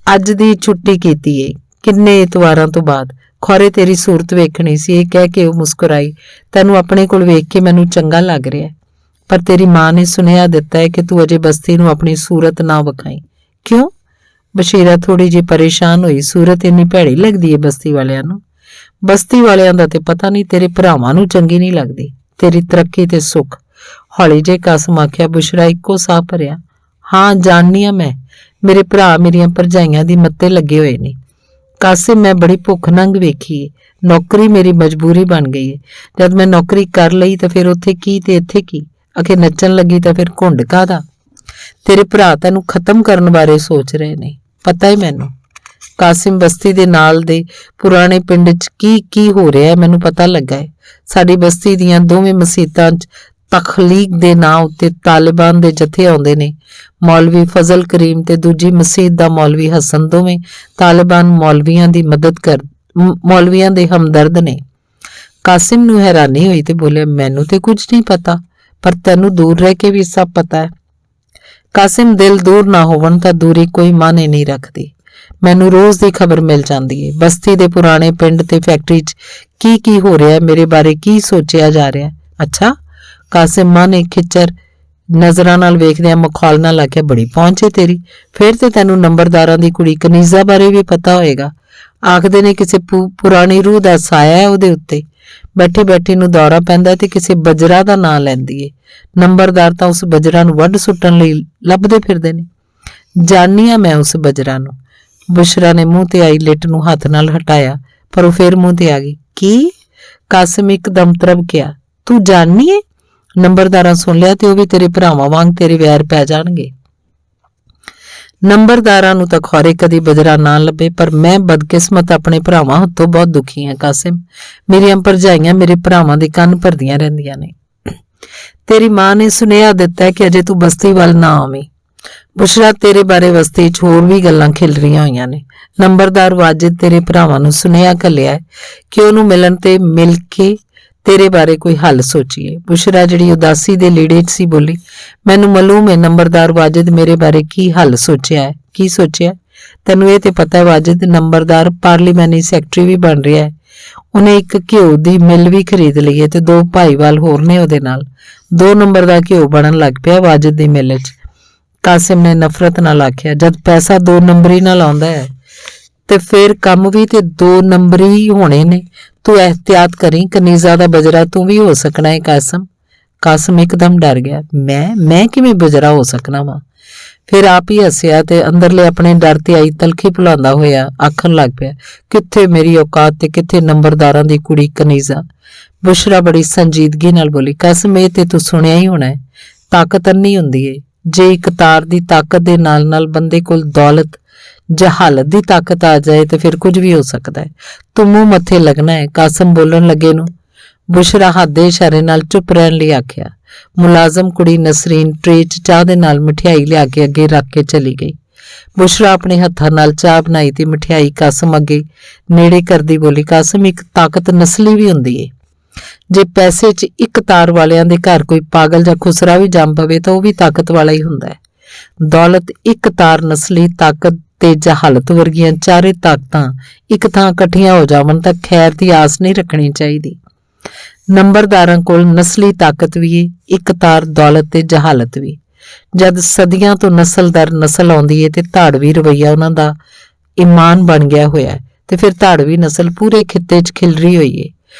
ਅੱਜ ਦੀ ਛੁੱਟੀ ਕੀਤੀ ਏ, ਕਿੰਨੇ ਐਤਵਾਰਾਂ ਤੋਂ ਬਾਅਦ। ਖੌਰੇ ਤੇਰੀ ਸੂਰਤ ਵੇਖਣੀ ਸੀ, ਇਹ ਕਹਿ ਕੇ ਉਹ ਮੁਸਕਰਾਈ। ਤੈਨੂੰ ਆਪਣੇ ਕੋਲ ਵੇਖ ਕੇ ਮੈਨੂੰ ਚੰਗਾ ਲੱਗ ਰਿਹਾ, ਪਰ ਤੇਰੀ ਮਾਂ ਨੇ ਸੁਨੇਹਾ ਦਿੱਤਾ ਹੈ ਕਿ ਤੂੰ ਅਜੇ ਬਸਤੀ ਨੂੰ ਆਪਣੀ ਸੂਰਤ ਨਾ ਵਿਖਾਈ। ਕਿਉਂ? ਬਸ਼ੀਰਾ ਥੋੜੀ ਜਿਹੀ ਪਰੇਸ਼ਾਨ ਹੋਈ। ਸੂਰਤ ਇੰਨੀ ਭੈੜੀ ਲੱਗਦੀ ਏ ਬਸਤੀ ਵਾਲਿਆਂ ਨੂੰ? ਬਸਤੀ ਵਾਲਿਆਂ ਦਾ ਤੇ ਪਤਾ ਨਹੀਂ, ਤੇਰੇ ਭਰਾਵਾਂ ਨੂੰ ਚੰਗੀ ਨਹੀਂ ਲੱਗਦੀ ਤੇਰੀ ਤਰੱਕੀ ਤੇ ਸੁੱਖ। ਹੌਲੀ ਜੇ ਕਾਸਮ ਆਖਿਆ। ਬੁਸ਼ਰਾ ਇੱਕੋ ਸਾਹ ਭਰਿਆ। ਹਾਂ ਜਾਣਨੀ ਆ ਮੈਂ, ਮੇਰੇ ਭਰਾ ਮੇਰੀਆਂ ਭਰਜਾਈਆਂ ਦੀ ਮੱਤੇ ਲੱਗੇ ਹੋਏ ਨੇ। ਕਾਸਿਮ, ਮੈਂ ਬੜੀ ਭੁੱਖ ਨੰਗ ਵੇਖੀ ਏ, ਨੌਕਰੀ ਮੇਰੀ ਮਜਬੂਰੀ ਬਣ ਗਈ ਏ। ਜਦ ਮੈਂ ਨੌਕਰੀ ਕਰ ਲਈ ਤਾਂ ਫਿਰ ਉੱਥੇ ਕੀ ਤੇ ਇੱਥੇ ਕੀ। ਅਖੇ ਨੱਚਣ ਲੱਗੀ ਤਾਂ ਫਿਰ ਘੁੰਡ ਕਾਹਦਾ? ਤੇਰੇ ਭਰਾ ਤੈਨੂੰ ਖਤਮ ਕਰਨ ਬਾਰੇ ਸੋਚ ਰਹੇ ਨੇ, ਪਤਾ ਹੈ ਮੈਨੂੰ। ਕਾਸਿਮ, ਬਸਤੀ ਦੇ ਨਾਲ ਦੇ ਪੁਰਾਣੇ ਪਿੰਡ 'ਚ ਕੀ ਹੋ ਰਿਹਾ ਮੈਨੂੰ ਪਤਾ ਲੱਗਾ ਹੈ। ਸਾਡੀ ਬਸਤੀ ਦੀਆਂ ਦੋਵੇਂ ਮਸੀਤਾਂ 'ਚ ਤਖਲੀਕ ਦੇ ਨਾਂ ਉੱਤੇ ਤਾਲਿਬਾਨ ਦੇ ਜਥੇ ਆਉਂਦੇ ਨੇ। ਮੌਲਵੀ ਫਜ਼ਲ ਕਰੀਮ ਤੇ ਦੂਜੀ ਮਸੀਤ ਦਾ ਮੌਲਵੀ ਹਸਨ ਦੋਵੇਂ ਤਾਲਿਬਾਨ ਮੌਲਵੀਆਂ ਦੇ ਹਮਦਰਦ ਨੇ। ਕਾਸਿਮ ਨੂੰ ਹੈਰਾਨੀ ਹੋਈ ਤੇ ਬੋਲਿਆ, ਮੈਨੂੰ ਤੇ ਕੁਝ ਨਹੀਂ ਪਤਾ, ਪਰ ਤੈਨੂੰ ਦੂਰ ਰਹਿ ਕੇ ਵੀ ਸਭ ਪਤਾ ਹੈ। ਕਾਸਿਮ, ਦਿਲ ਦੂਰ ਨਾ ਹੋਵਣ ਤਾਂ ਦੂਰੀ ਕੋਈ ਮਾਨੇ ਨਹੀਂ ਰੱਖਦੀ। ਮੈਨੂੰ ਰੋਜ਼ ਦੀ ਖਬਰ ਮਿਲ ਜਾਂਦੀ ਏ। ਬਸਤੀ ਦੇ ਪੁਰਾਣੇ ਪਿੰਡ ਤੇ ਫੈਕਟਰੀ 'ਚ ਕੀ ਹੋ ਰਿਹਾ, ਮੇਰੇ ਬਾਰੇ ਕੀ ਸੋਚਿਆ ਜਾ ਰਿਹਾ। ਅੱਛਾ? ਕਾਸਿਮ ਮਾਂ ਨੇ ਖਿੱਚਰ ਨਜ਼ਰਾਂ ਨਾਲ ਵੇਖਦਿਆਂ ਮਖੌਲ ਨਾਲ ਆਖਿਆ, ਬੜੀ ਪਹੁੰਚ ਏ ਤੇਰੀ, ਫਿਰ ਤੇ ਤੈਨੂੰ ਨੰਬਰਦਾਰਾਂ ਦੀ ਕੁੜੀ ਕਨੀਜ਼ਾ ਬਾਰੇ ਵੀ ਪਤਾ ਹੋਏਗਾ। ਆਖਦੇ ਨੇ ਕਿਸੇ ਪੁਰਾਣੀ ਰੂਹ ਦਾ ਸਾਇਆ ਹੈ ਉਹਦੇ ਉੱਤੇ। ਬੈਠੇ ਬੈਠੇ ਨੂੰ ਦੌਰਾ ਪੈਂਦਾ ਤੇ ਕਿਸੇ ਬਜਰਾ ਦਾ ਨਾਂ ਲੈਂਦੀ ਏ। ਨੰਬਰਦਾਰ ਤਾਂ ਉਸ ਬਜਰਾ ਨੂੰ ਵੱਢ ਸੁੱਟਣ ਲਈ ਲੱਭਦੇ ਫਿਰਦੇ ਨੇ। ਜਾਣਨੀ ਆ ਮੈਂ ਉਸ ਬਜਰਾ ਨੂੰ। ਬੁਸ਼ਰਾ ਨੇ ਮੂੰਹ ਤੇ ਆਈ ਲਿਟ ਨੂੰ ਹੱਥ ਨਾਲ ਹਟਾਇਆ, ਪਰ ਉਹ ਫੇਰ ਮੂੰਹ ਤੇ ਆ ਗਈ। ਕੀ? ਕਾਸਿਮ ਇੱਕਦਮ ਤਰਬ ਗਿਆ। ਤੂੰ ਜਾਣਨੀ ਏ? ਨੰਬਰਦਾਰਾਂ ਸੁਣ ਲਿਆ ਤੇ ਉਹ ਵੀ ਤੇਰੇ ਭਰਾਵਾਂ ਵਾਂਗ ਤੇਰੇ ਵੈਰ ਪੈ ਜਾਣਗੇ। ਨੰਬਰਦਾਰਾਂ ਨੂੰ ਤਾਂ ਖੌਰੇ ਕਦੀ ਬਜਰਾ ਨਾ ਲੱਭੇ, ਪਰ ਮੈਂ ਬਦਕਿਸਮਤ ਆਪਣੇ ਭਰਾਵਾਂ ਹੱਥੋਂ ਬਹੁਤ ਦੁਖੀ ਹਾਂ ਕਾਸਿਮ। ਮੇਰੀਆਂ ਭਰਜਾਈਆਂ ਮੇਰੇ ਭਰਾਵਾਂ ਦੇ ਕੰਨ ਭਰਦੀਆਂ ਰਹਿੰਦੀਆਂ ਨੇ। ਤੇਰੀ ਮਾਂ ਨੇ ਸੁਨੇਹਾ ਦਿੱਤਾ ਹੈ ਕਿ ਅਜੇ ਤੂੰ ਬਸਤੀ ਵੱਲ ਨਾ ਆਵੀਂ। ਬੁਸ਼ਰਾ, ਤੇਰੇ ਬਾਰੇ ਬਸਤੀ 'ਚ ਹੋਰ ਵੀ ਗੱਲਾਂ ਖਿਲ ਰਹੀਆਂ ਹੋਈਆਂ ਨੇ। ਨੰਬਰਦਾਰ ਵਾਜਿਦ ਤੇਰੇ ਭਰਾਵਾਂ ਨੂੰ ਸੁਨੇਹਾ ਘੱਲਿਆ ਹੈ ਕਿ ਉਹਨੂੰ ਮਿਲਣ ਤੇ ਮਿਲ ਕੇ ਤੇਰੇ ਬਾਰੇ ਕੋਈ ਹੱਲ ਸੋਚੀਏ। ਬੁਸ਼ਰਾ ਜਿਹੜੀ ਉਦਾਸੀ ਦੇ ਲੀੜੇ 'ਚ ਸੀ ਬੋਲੀ, ਮੈਨੂੰ ਮਾਲੂਮ ਹੈ ਨੰਬਰਦਾਰ ਵਾਜਿਦ ਮੇਰੇ ਬਾਰੇ ਕੀ ਹੱਲ ਸੋਚਿਆ ਹੈ। ਕੀ ਸੋਚਿਆ? ਤੈਨੂੰ ਇਹ ਤੇ ਪਤਾ ਹੈ ਵਾਜਿਦ ਨੰਬਰਦਾਰ ਪਾਰਲੀਮੈਂਟਰੀ ਸੈਕਟਰੀ ਵੀ ਬਣ ਰਿਹਾ ਹੈ। ਉਹਨੇ ਇੱਕ ਘਿਓ ਦੀ ਮਿੱਲ ਵੀ ਖਰੀਦ ਲਈ ਹੈ ਤੇ 2 ਭਾਈਵਾਲ ਹੋਰ ਨੇ ਉਹਦੇ ਨਾਲ। 2 ਨੰਬਰ ਦਾ ਘਿਓ ਬਣਨ ਲੱਗ ਪਿਆ ਵਾਜਿਦ ਦੀ ਮਿੱਲ 'ਚ। ਕਾਸਿਮ ਨੇ ਨਫ਼ਰਤ ਨਾਲ ਆਖਿਆ, ਜਦ ਪੈਸਾ 2 ਨੰਬਰੀ ਨਾਲ ਆਉਂਦਾ ਹੈ ਤੇ ਫਿਰ ਕੰਮ ਵੀ ਤੇ 2 ਨੰਬਰੀ ਹੀ ਹੋਣੇ ਨੇ। ਤੂੰ ਇਹਤਿਆਤ ਕਰੀ, ਕਨੀਜ਼ਾ ਦਾ ਬਜਰਾ ਤੂੰ ਵੀ ਹੋ ਸਕਣਾ ਹੈ ਕਾਸਿਮ। ਕਾਸਿਮ ਇੱਕਦਮ ਡਰ ਗਿਆ। ਮੈਂ ਕਿਵੇਂ ਬਜਰਾ ਹੋ ਸਕਣਾ ਵਾ? ਫਿਰ ਆਪ ਹੀ ਹੱਸਿਆ ਤੇ ਅੰਦਰਲੇ ਆਪਣੇ ਡਰ ਤੇ ਆਈ ਤਲਖੀ ਭੁਲਾਉਂਦਾ ਹੋਇਆ ਆਖਣ ਲੱਗ ਪਿਆ, ਕਿੱਥੇ ਮੇਰੀ ਔਕਾਤ ਤੇ ਕਿੱਥੇ ਨੰਬਰਦਾਰਾਂ ਦੀ ਕੁੜੀ ਕਨੀਜ਼ਾ। ਬੁਸ਼ਰਾ ਬੜੀ ਸੰਜੀਦਗੀ ਨਾਲ ਬੋਲੀ, ਕਾਸਿਮ ਇਹ ਤੇ ਤੂੰ ਸੁਣਿਆ ਹੀ ਹੋਣਾ ਹੈ, ਤਾਕਤ ਅੰਨੀ ਹੁੰਦੀ ਏ। ਜੇ ਇੱਕ ਤਾਰ ਦੀ ਤਾਕਤ ਦੇ ਨਾਲ ਨਾਲ ਬੰਦੇ ਕੋਲ ਦੌਲਤ ਜਹਾਲਤ ਦੀ ਤਾਕਤ ਆ ਜਾਏ ਤੇ ਫਿਰ ਕੁਝ ਵੀ ਹੋ ਸਕਦਾ ਹੈ। ਤੂੰ ਮੂੰਹ ਮੱਥੇ ਲੱਗਣਾ ਹੈ। ਕਾਸਿਮ ਬੋਲਣ ਲੱਗੇ ਨੂੰ ਬੁਸ਼ਰਾ ਹੱਥ ਦੇ ਇਸ਼ਾਰੇ ਨਾਲ ਚੁੱਪ ਰਹਿਣ ਲਈ ਆਖਿਆ। ਮੁਲਾਜ਼ਮ ਕੁੜੀ ਨਸਰੀਨ ਟਰੇ 'ਚ ਚਾਹ ਦੇ ਨਾਲ ਮਠਿਆਈ ਲਿਆ ਕੇ ਅੱਗੇ ਰੱਖ ਕੇ ਚਲੀ ਗਈ। ਬੁਸ਼ਰਾ ਆਪਣੇ ਹੱਥਾਂ ਨਾਲ ਚਾਹ ਬਣਾਈ ਤੇ ਮਠਿਆਈ ਕਾਸਿਮ ਅੱਗੇ ਨੇੜੇ ਕਰਦੀ ਬੋਲੀ, ਕਾਸਿਮ ਇੱਕ ਤਾਕਤ ਨਸਲੀ ਵੀ ਹੁੰਦੀ ਏ। ਜੇ ਪੈਸੇ 'ਚ ਇੱਕ ਤਾਰ ਵਾਲਿਆਂ ਦੇ ਘਰ ਕੋਈ ਪਾਗਲ ਜਾਂ ਖੁਸਰਾ ਵੀ ਜੰਮ ਪਵੇ ਤਾਂ ਉਹ ਵੀ ਤਾਕਤ ਵਾਲਾ ਹੀ ਹੁੰਦਾ ਹੈ। ਦੌਲਤ ਇੱਕ ਤਾਰ ਨਸਲੀ ਤਾਕਤ ਤੇ ਜਹਾਲਤ ਵਰਗੀਆਂ ਚਾਰੇ ਤਾਕਤਾਂ ਇੱਕ ਥਾਂ ਇਕੱਠੀਆਂ ਹੋ ਜਾਵਣ ਤਾਂ ਖੈਰ ਦੀ ਆਸ ਨਹੀਂ ਰੱਖਣੀ ਚਾਹੀਦੀ। ਨੰਬਰਦਾਰਾਂ ਕੋਲ ਨਸਲੀ ਤਾਕਤ ਵੀ ਏ, ਇੱਕ ਤਾਰ ਦੌਲਤ ਤੇ ਜਹਾਲਤ ਵੀ। ਜਦ ਸਦੀਆਂ ਤੋਂ ਨਸਲ ਦਰ ਨਸਲ ਆਉਂਦੀ ਏ ਤੇ ਧਾੜਵੀ ਰਵੱਈਆ ਉਹਨਾਂ ਦਾ ਇਮਾਨ ਬਣ ਗਿਆ ਹੋਇਆ ਤੇ ਫਿਰ ਧਾੜਵੀ ਨਸਲ ਪੂਰੇ ਖਿੱਤੇ 'ਚ ਖਿਲਰੀ ਹੋਈ ਏ।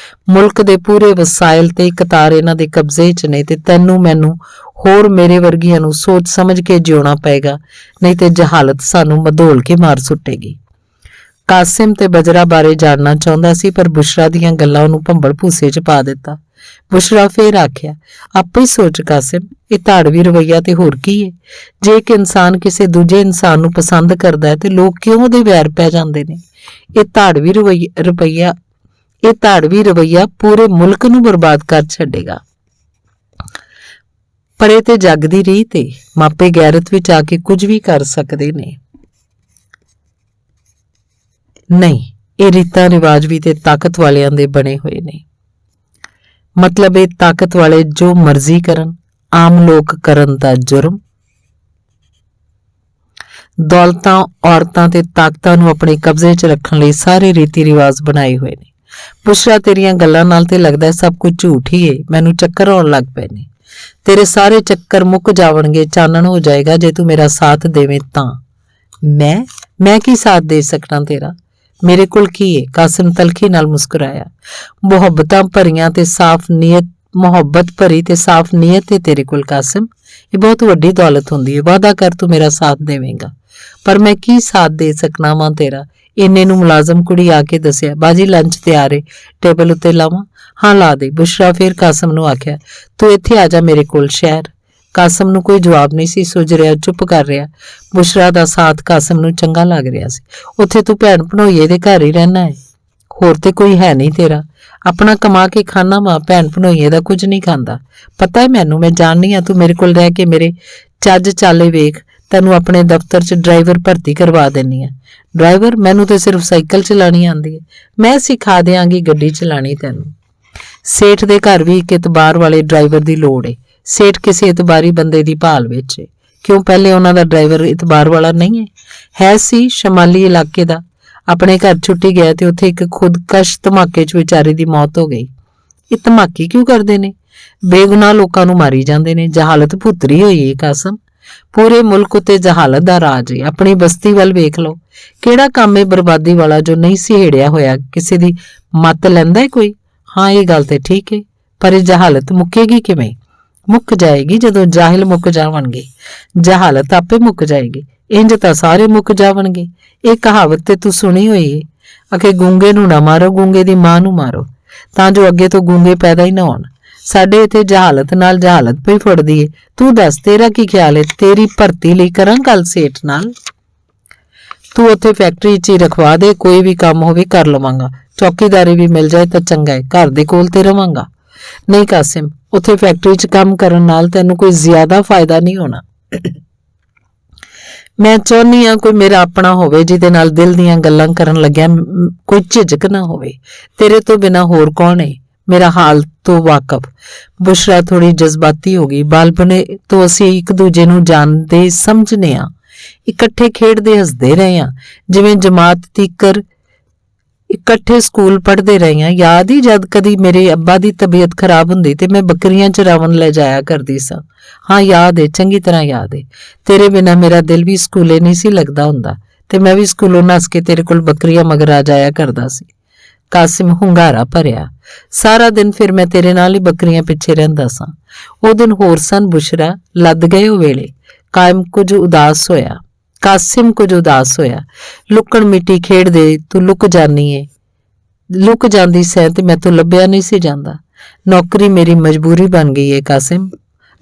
ਮੁਲਕ ਦੇ ਪੂਰੇ ਵਸਾਇਲ ਤੇ ਇੱਕ ਤਾਰ ਇਹਨਾਂ ਦੇ ਕਬਜ਼ੇ 'ਚ ਨੇ ਤੇ ਤੈਨੂੰ ਮੈਨੂੰ ਹੋਰ ਮੇਰੇ ਵਰਗੀਆਂ ਨੂੰ ਸੋਚ ਸਮਝ ਕੇ ਜਿਉਣਾ ਪਏਗਾ, ਨਹੀਂ ਤੇ ਜਹਾਲਤ ਸਾਨੂੰ ਮਧੋਲ ਕੇ ਮਾਰ ਸੁੱਟੇਗੀ। ਕਾਸਿਮ ਤੇ ਬਜਰਾ ਬਾਰੇ ਜਾਣਨਾ ਚਾਹੁੰਦਾ ਸੀ ਪਰ ਬੁਸ਼ਰਾ ਦੀਆਂ ਗੱਲਾਂ ਉਹਨੂੰ ਭੰਬਲ ਭੂਸੇ 'ਚ ਪਾ ਦਿੱਤਾ। ਬੁਸ਼ਰਾ ਫੇਰ ਆਖਿਆ, ਆਪੇ ਹੀ ਸੋਚ ਕਾਸਿਮ, ਇਹ ਧਾੜਵੀ ਰਵੱਈਆ ਤੇ ਹੋਰ ਕੀ ਏ? ਜੇ ਇੱਕ ਇਨਸਾਨ ਕਿਸੇ ਦੂਜੇ ਇਨਸਾਨ ਨੂੰ ਪਸੰਦ ਕਰਦਾ ਹੈ ਤੇ ਲੋਕ ਕਿਉਂ ਉਹਦੇ ਵੈਰ ਪੈ ਜਾਂਦੇ ਨੇ? ਇਹ ਧਾੜਵੀ ਰਵੱਈਆ ਪੂਰੇ ਮੁਲਕ ਨੂੰ ਬਰਬਾਦ ਕਰ ਛੱਡੇਗਾ। ਪਰੇ ਤੇ ਜੱਗ ਦੀ ਰੀਤ ਤੇ ਮਾਪੇ ਗੈਰਤ ਵਿੱਚ ਆ ਕੇ ਕੁਝ ਵੀ ਕਰ ਸਕਦੇ ਨੇ। ਨਹੀਂ, ਇਹ ਰੀਤਾਂ ਰਿਵਾਜ ਵੀ ਤੇ ਤਾਕਤ ਵਾਲਿਆਂ ਦੇ ਬਣੇ ਹੋਏ ਨੇ। ਮਤਲਬ ਇਹ ਤਾਕਤ ਵਾਲੇ ਜੋ ਮਰਜ਼ੀ ਕਰਨ, ਆਮ ਲੋਕ ਕਰਨ ਦਾ ਜੁਰਮ। ਦੌਲਤਾਂ, ਔਰਤਾਂ ਤੇ ਤਾਕਤਾਂ ਨੂੰ ਆਪਣੇ ਕਬਜ਼ੇ 'ਚ ਰੱਖਣ ਲਈ ਸਾਰੇ ਰੀਤੀ ਰਿਵਾਜ ਬਣਾਏ ਹੋਏ ਨੇ। ਬੁਸ਼ਰਾ, ਤੇਰੀਆਂ ਗੱਲਾਂ ਨਾਲ ਤੇ ਲੱਗਦਾ ਸਭ ਕੁਝ ਝੂਠ ਹੀ ਏ। ਮੈਨੂੰ ਚੱਕਰ ਆਉਣ ਲੱਗ ਪਏ ਨੇ। ਤੇਰੇ ਸਾਰੇ ਚੱਕਰ ਮੁੱਕ ਜਾਵਣਗੇ, ਚਾਨਣ ਹੋ ਜਾਏਗਾ ਜੇ ਤੂੰ ਮੇਰਾ ਸਾਥ ਦੇਵੇਂ ਤਾਂ। ਮੈਂ ਕੀ ਸਾਥ ਦੇ ਸਕਣਾ ਤੇਰਾ? ਮੇਰੇ ਕੋਲ ਕੀ ਏ? ਕਾਸਿਮ ਤਲਖੀ ਨਾਲ ਮੁਸਕਰਾਇਆ। ਮੁਹੱਬਤ ਭਰੀ ਤੇ ਸਾਫ਼ ਨੀਅਤ ਏ ਤੇਰੇ ਕੋਲ ਕਾਸਿਮ। ਇਹ ਬਹੁਤ ਵੱਡੀ ਦੌਲਤ ਹੁੰਦੀ ਏ। ਵਾਅਦਾ ਕਰ ਤੂੰ ਮੇਰਾ ਸਾਥ ਦੇਵੇਂਗਾ। ਪਰ ਮੈਂ ਕੀ ਸਾਥ ਦੇ ਸਕਣਾ ਵਾਂ ਤੇਰਾ? ਇੰਨੇ ਨੂੰ ਮੁਲਾਜ਼ਮ ਕੁੜੀ ਆ ਕੇ ਦੱਸਿਆ, ਬਾਜੀ ਲੰਚ ਤਿਆਰ ਏ, ਟੇਬਲ ਉੱਤੇ ਲਾਵਾਂ? ਹਾਂ ਲਾ ਦੇ। ਬੁਸ਼ਰਾ ਫਿਰ ਕਾਸਿਮ ਨੂੰ ਆਖਿਆ, ਤੂੰ ਇੱਥੇ ਆ ਜਾ ਮੇਰੇ ਕੋਲ ਸ਼ਹਿਰ। ਕਾਸਿਮ ਨੂੰ ਕੋਈ ਜਵਾਬ ਨਹੀਂ ਸੀ ਸੁੱਝ ਰਿਹਾ, ਚੁੱਪ ਕਰ ਰਿਹਾ। ਬੁਸ਼ਰਾ ਦਾ ਸਾਥ ਕਾਸਿਮ ਨੂੰ ਚੰਗਾ ਲੱਗ ਰਿਹਾ ਸੀ। ਉੱਥੇ ਤੂੰ ਭੈਣ ਭਣੋਈਏ ਦੇ ਘਰ ਹੀ ਰਹਿਣਾ ਹੈ, ਹੋਰ ਤੇ ਕੋਈ ਹੈ ਨਹੀਂ ਤੇਰਾ। ਆਪਣਾ ਕਮਾ ਕੇ ਖਾਣਾ ਵਾ, ਭੈਣ ਭਣੋਈਏ ਦਾ ਕੁਝ ਨਹੀਂ ਖਾਂਦਾ। ਪਤਾ ਹੈ ਮੈਨੂੰ, ਮੈਂ ਜਾਣਨੀ ਆ। ਤੂੰ ਮੇਰੇ ਕੋਲ ਰਹਿ ਕੇ ਮੇਰੇ ਚੱਜ ਚਾਲੇ ਵੇਖ, ਤੈਨੂੰ ਆਪਣੇ ਦਫ਼ਤਰ 'ਚ ਡਰਾਈਵਰ ਭਰਤੀ ਕਰਵਾ ਦਿੰਨੀ ਆ। ਡਰਾਈਵਰ? ਮੈਨੂੰ ਤੇ ਸਿਰਫ ਸਾਈਕਲ ਚਲਾਣੀ ਆਉਂਦੀ ਹੈ। ਮੈਂ ਸਿਖਾ ਦਿਆਂਗੀ ਗੱਡੀ ਚਲਾਣੀ ਤੈਨੂੰ। ਸੇਠ ਦੇ ਘਰ ਵੀ ਇੱਕ ਇਤਬਾਰ ਵਾਲੇ ਡਰਾਈਵਰ ਦੀ ਲੋੜ ਏ। ਸੇਠ ਕਿਸੇ ਇਤਬਾਰੀ ਬੰਦੇ ਦੀ ਭਾਲ ਵਿੱਚ ਏ। ਕਿਉਂ, ਪਹਿਲੇ ਉਹਨਾਂ ਦਾ ਡਰਾਈਵਰ ਇਤਬਾਰ ਵਾਲਾ ਨਹੀਂ ਹੈ ਸੀ ਸ਼ਮਾਲੀ ਇਲਾਕੇ ਦਾ। ਆਪਣੇ ਘਰ ਛੁੱਟੀ ਗਿਆ ਤੇ ਉੱਥੇ ਇੱਕ ਖੁਦਕਸ਼ ਧਮਾਕੇ 'ਚ ਵਿਚਾਰੇ ਦੀ ਮੌਤ ਹੋ ਗਈ। ਇਹ ਧਮਾਕੇ ਕਿਉਂ ਕਰਦੇ ਨੇ? ਬੇਗੁਨਾਹ ਲੋਕਾਂ ਨੂੰ ਮਾਰੀ ਜਾਂਦੇ ਨੇ। ਜਹਾਲਤ ਭੁੱਤਰੀ ਹੋਈ ਏ ਕਾਸਮ। ਪੂਰੇ ਮੁਲਕ ਉੱਤੇ ਜਹਾਲਤ ਦਾ ਰਾਜ ਏ। ਆਪਣੀ ਬਸਤੀ ਵੱਲ ਵੇਖ ਲਓ, ਕਿਹੜਾ ਕੰਮ ਏ ਬਰਬਾਦੀ ਵਾਲਾ ਜੋ ਨਹੀਂ ਸਿਹੜਿਆ ਹੋਇਆ? ਕਿਸੇ ਦੀ ਮੱਤ ਲੈਂਦਾ ਏ ਕੋਈ? ਹਾਂ, ਇਹ ਗੱਲ ਤੇ ਠੀਕ ਏ, ਪਰ ਇਹ ਜਹਾਲਤ ਮੁੱਕੇਗੀ ਕਿਵੇਂ? ਮੁੱਕ ਜਾਏਗੀ ਜਦੋਂ ਜਾਹਿਲ ਮੁੱਕ ਜਾਵਣਗੇ। ਜਹਾਲਤ ਆਪੇ ਮੁੱਕ ਜਾਏਗੀ। ਇੰਜ ਤਾਂ ਸਾਰੇ ਮੁੱਕ ਜਾਵਣਗੇ। ਇਹ ਕਹਾਵਤ ਤੇ ਤੂੰ ਸੁਣੀ ਹੋਈ ਏ, ਅਖੇ ਗੂੰਗੇ ਨੂੰ ਨਾ ਮਾਰੋ, ਗੂੰਗੇ ਦੀ ਮਾਂ ਨੂੰ ਮਾਰੋ, ਤਾਂ ਜੋ ਅੱਗੇ ਤੋਂ ਗੂੰਗੇ ਪੈਦਾ ਹੀ ਨਾ ਹੋਣ। ਸਾਡੇ ਇੱਥੇ ਜਹਾਲਤ ਨਾਲ ਜਹਾਲਤ ਪਈ ਫੁੱਟਦੀ ਏ। ਤੂੰ ਦੱਸ, ਤੇਰਾ ਕੀ ਖਿਆਲ ਏ? ਤੇਰੀ ਭਰਤੀ ਲਈ ਕਰਾਂ ਗੱਲ ਸੇਠ ਨਾਲ? ਤੂੰ ਉੱਥੇ ਫੈਕਟਰੀ 'ਚ ਹੀ ਰਖਵਾ ਦੇ, ਕੋਈ ਵੀ ਕੰਮ ਹੋਵੇ ਕਰ ਲਵਾਂਗਾ। ਚੌਕੀਦਾਰੀ ਵੀ ਮਿਲ ਜਾਏ ਤਾਂ ਚੰਗਾ ਹੈ, ਘਰ ਦੇ ਕੋਲ ਤੇ ਰਵਾਂਗਾ। ਨਹੀਂ ਕਾਸਿਮ, ਉੱਥੇ ਫੈਕਟਰੀ 'ਚ ਕੰਮ ਕਰਨ ਨਾਲ ਤੈਨੂੰ ਕੋਈ ਜ਼ਿਆਦਾ ਫਾਇਦਾ ਨਹੀਂ ਹੋਣਾ। ਮੈਂ ਚਾਹੁੰਦੀ ਹਾਂ ਕੋਈ ਮੇਰਾ ਆਪਣਾ ਹੋਵੇ ਜਿਹਦੇ ਨਾਲ ਦਿਲ ਦੀਆਂ ਗੱਲਾਂ ਕਰਨ ਲੱਗਿਆ ਕੋਈ ਝਿਜਕ ਨਾ ਹੋਵੇ। ਤੇਰੇ ਤੋਂ ਬਿਨਾਂ ਹੋਰ ਕੌਣ ਏ ਮੇਰਾ ਹਾਲ ਤੋਂ ਵਾਕਫ? ਬੁਸ਼ਰਾ ਥੋੜੀ ਜਜ਼ਬਾਤੀ ਹੋ ਗਈ। ਬਾਲਪਨੇ ਤੋਂ ਅਸੀਂ ਇੱਕ ਦੂਜੇ ਨੂੰ ਜਾਣਦੇ ਸਮਝਨੇ ਆ, ਇਕੱਠੇ ਖੇਡਦੇ ਹੱਸਦੇ ਰਹੇ ਆ, ਜਿਵੇਂ ਜਮਾਤ ਤੀਕਰ ਇਕੱਠੇ ਸਕੂਲ ਪੜ੍ਹਦੇ ਰਹੇ ਆ। ਯਾਦ ਹੀ ਜਦ ਕਦੀ ਮੇਰੇ ਅੱਬਾ ਦੀ ਤਬੀਅਤ ਖਰਾਬ ਹੁੰਦੀ ਤੇ ਮੈਂ ਬੱਕਰੀਆਂ ਚਰਾਵਣ ਲੈ ਜਾਇਆ ਕਰਦੀ ਸਾਂ। ਹਾਂ ਯਾਦ ਏ, ਚੰਗੀ ਤਰ੍ਹਾਂ ਯਾਦ ਏ। ਤੇਰੇ ਬਿਨਾਂ ਮੇਰਾ ਦਿਲ ਵੀ ਸਕੂਲੇ ਨਹੀਂ ਸੀ ਲੱਗਦਾ ਹੁੰਦਾ ਤੇ ਮੈਂ ਵੀ ਸਕੂਲੋਂ ਨੱਸ ਕੇ ਤੇਰੇ ਕੋਲ ਬੱਕਰੀਆਂ ਮਗਰ ਆ ਜਾਇਆ ਕਰਦਾ ਸੀ। ਕਾਸਿਮ ਹੁੰਗਾਰਾ ਭਰਿਆ। ਸਾਰਾ ਦਿਨ ਫਿਰ ਮੈਂ ਤੇਰੇ ਨਾਲ ਹੀ ਬੱਕਰੀਆਂ ਪਿੱਛੇ ਰਹਿੰਦਾ ਸਾਂ। ਉਹ ਦਿਨ ਹੋਰ ਸਨ ਬੁਸ਼ਰਾ, ਲੱਦ ਗਏ ਉਹ ਵੇਲੇ। ਕਾਸਿਮ ਕੁਝ ਉਦਾਸ ਹੋਇਆ। ਲੁਕਣ ਮਿੱਟੀ ਖੇਡਦੇ ਤੂੰ ਲੁਕ ਜਾਂਦੀ ਸੈਂ ਤੇ ਮੈਥੋਂ ਲੱਭਿਆ ਨਹੀਂ ਸੀ ਜਾਂਦਾ। ਨੌਕਰੀ ਮੇਰੀ ਮਜਬੂਰੀ ਬਣ ਗਈ ਏ ਕਾਸਿਮ।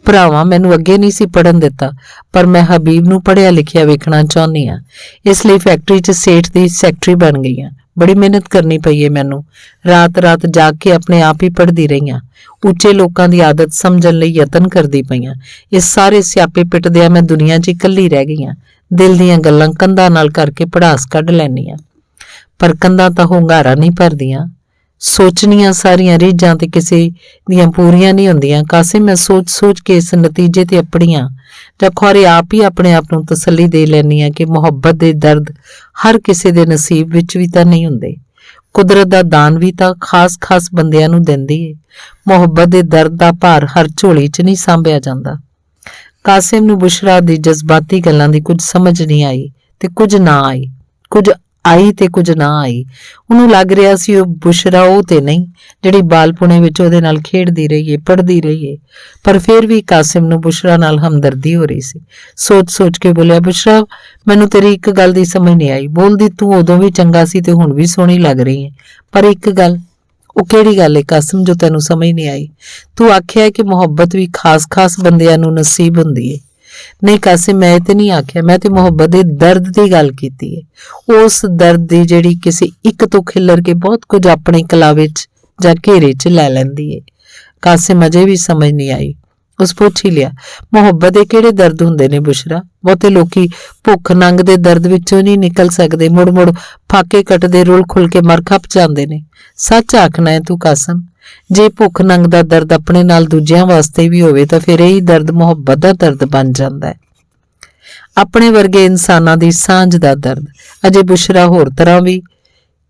ਭਰਾਵਾਂ ਮੈਨੂੰ ਅੱਗੇ ਨਹੀਂ ਸੀ ਪੜ੍ਹਨ ਦਿੱਤਾ, ਪਰ ਮੈਂ ਹਬੀਬ ਨੂੰ ਪੜ੍ਹਿਆ ਲਿਖਿਆ ਵੇਖਣਾ ਚਾਹੁੰਦੀ ਹਾਂ, ਇਸ ਲਈ ਫੈਕਟਰੀ 'ਚ ਸੇਠ ਦੀ ਸੈਕਟਰੀ ਬਣ ਗਈ ਹਾਂ। ਬੜੀ ਮਿਹਨਤ ਕਰਨੀ ਪਈ ਏ ਮੈਨੂੰ। ਰਾਤ ਜਾਗ ਕੇ ਆਪਣੇ ਆਪ ਹੀ ਪੜ੍ਹਦੀ ਰਹੀ ਹਾਂ। ਉੱਚੇ ਲੋਕਾਂ ਦੀ ਆਦਤ ਸਮਝਣ ਲਈ ਯਤਨ ਕਰਦੀ ਪਈ ਹਾਂ। ਇਸ ਸਾਰੇ ਸਿਆਪੇ ਪਿੱਟਦਿਆਂ ਮੈਂ ਦੁਨੀਆ 'ਚ ਇਕੱਲੀ ਰਹਿ ਗਈ ਹਾਂ। ਦਿਲ ਦੀਆਂ ਗੱਲਾਂ ਕੰਧਾਂ ਨਾਲ ਕਰਕੇ ਪੜਾਸ ਕੱਢ ਲੈਂਦੀ ਹਾਂ, ਪਰ ਕੰਧਾਂ ਤਾਂ ਹੁੰਗਾਰਾ ਨਹੀਂ ਭਰਦੀਆਂ। ਸੋਚਣੀਆਂ ਸਾਰੀਆਂ ਰੀਝਾਂ ਤੇ ਕਿਸੇ ਦੀਆਂ ਪੂਰੀਆਂ ਨਹੀਂ ਹੁੰਦੀਆਂ। ਕਾਸਿਮ, ਮੈਂ ਸੋਚ ਕੇ ਇਸ ਨਤੀਜੇ ਤੇ ਆਪਣੀਆਂ ਜਾਂ ਖੌਰੇ ਆਪ ਹੀ ਆਪਣੇ ਆਪ ਨੂੰ ਤਸੱਲੀ ਦੇ ਲੈਂਦੀ ਹਾਂ ਕਿ ਮੁਹੱਬਤ ਦੇ ਦਰਦ ਹਰ ਕਿਸੇ ਦੇ ਨਸੀਬ ਵਿੱਚ ਵੀ ਤਾਂ ਨਹੀਂ ਹੁੰਦੇ। ਕੁਦਰਤ ਦਾ ਦਾਨ ਵੀ ਤਾਂ ਖਾਸ ਬੰਦਿਆਂ ਨੂੰ ਦਿੰਦੀ ਏ। ਮੁਹੱਬਤ ਦੇ ਦਰਦ ਦਾ ਭਾਰ ਹਰ ਝੋਲੀ 'ਚ ਨਹੀਂ ਸਾਂਭਿਆ ਜਾਂਦਾ। ਕਾਸਿਮ ਨੂੰ ਬੁਸ਼ਰਾ ਦੀ ਜਜ਼ਬਾਤੀ ਗੱਲਾਂ ਦੀ ਕੁਝ ਸਮਝ ਨਹੀਂ ਆਈ ਤੇ ਕੁਝ ਨਾ ਆਈ। ਕੁਝ ਆਈ ਤੇ ਕੁਝ ਨਾ ਆਈ। ਉਹਨੂੰ ਲੱਗ ਰਿਹਾ ਸੀ ਉਹ ਬੁਸ਼ਰਾ ਉਹ ਤੇ ਨਹੀਂ ਜਿਹੜੀ ਬਾਲਪੁਣੇ ਵਿੱਚ ਉਹਦੇ ਨਾਲ ਖੇਡਦੀ ਰਹੀ ਏ, ਪੜ੍ਹਦੀ ਰਹੀ ਏ। ਪਰ ਫਿਰ ਵੀ ਕਾਸਿਮ ਨੂੰ ਬੁਸ਼ਰਾ ਨਾਲ ਹਮਦਰਦੀ ਹੋ ਰਹੀ ਸੀ। ਸੋਚ ਕੇ ਬੋਲਿਆ, ਬੁਸ਼ਰਾ, ਮੈਨੂੰ ਤੇਰੀ ਇੱਕ ਗੱਲ ਦੀ ਸਮਝ ਨਹੀਂ ਆਈ। ਬੋਲਦੀ ਤੂੰ ਉਦੋਂ ਵੀ ਚੰਗਾ ਸੀ ਤੇ ਹੁਣ ਵੀ ਸੋਹਣੀ ਲੱਗ ਰਹੀ ਏ, ਪਰ ਇੱਕ ਗੱਲ। ਉਹ ਕਿਹੜੀ ਗੱਲ ਏ ਕਾਸਿਮ ਜੋ ਤੈਨੂੰ ਸਮਝ ਨਹੀਂ ਆਈ? ਤੂੰ ਆਖਿਆ ਕਿ ਮੁਹੱਬਤ ਵੀ ਖਾਸ ਬੰਦਿਆਂ ਨੂੰ ਨਸੀਬ ਹੁੰਦੀ ਏ। ਨਹੀਂ ਕਾਸਿਮ, ਮੈਂ ਤੇ ਨਹੀਂ ਆਖਿਆ, ਮੈਂ ਤੇ ਮੁਹੱਬਤ ਦੇ ਦਰਦ ਦੀ ਗੱਲ ਕੀਤੀ ਹੈ। ਉਸ ਦਰਦ ਦੀ ਜਿਹੜੀ ਕਿਸੇ ਇੱਕ ਤੋਂ ਖਿੱਲਰ ਕੇ ਬਹੁਤ ਕੁਝ ਆਪਣੇ ਕਲਾਵੇ 'ਚ ਜਾਂ ਘੇਰੇ 'ਚ ਲੈ ਲੈਂਦੀ ਏ। ਕਾਸਿਮ ਅਜੇ ਵੀ ਸਮਝ ਨਹੀਂ ਆਈ। ਉਸ ਪੁੱਛ ਹੀ ਲਿਆ, ਮੁਹੱਬਤ ਦੇ ਕਿਹੜੇ ਦਰਦ ਹੁੰਦੇ ਨੇ ਬੁਸ਼ਰਾ? ਬਹੁਤੇ ਲੋਕੀ ਭੁੱਖ ਨੰਗ ਦੇ ਦਰਦ ਵਿੱਚੋਂ ਨਹੀਂ ਨਿਕਲ ਸਕਦੇ, ਮੁੜ ਫਾਕੇ ਕੱਟਦੇ ਰੁਲ ਖੁੱਲ ਕੇ ਮਰ ਖੱਪ ਜਾਂਦੇ ਨੇ। ਸੱਚ ਆਖਣਾ ਹੈ ਤੂੰ ਕਾਸਿਮ। ਜੇ ਭੁੱਖ ਨੰਗ ਦਾ ਦਰਦ ਆਪਣੇ ਨਾਲ ਦੂਜਿਆਂ ਵਾਸਤੇ ਵੀ ਹੋਵੇ ਤਾਂ ਫਿਰ ਇਹੀ ਦਰਦ ਮੁਹੱਬਤ ਦਾ ਦਰਦ ਬਣ ਜਾਂਦਾ ਹੈ। ਆਪਣੇ ਵਰਗੇ ਇਨਸਾਨਾਂ ਦੀ ਸਾਂਝ ਦਾ ਦਰਦ। ਅਜੇ ਬੁਸ਼ਰਾ ਹੋਰ ਤਰ੍ਹਾਂ ਵੀ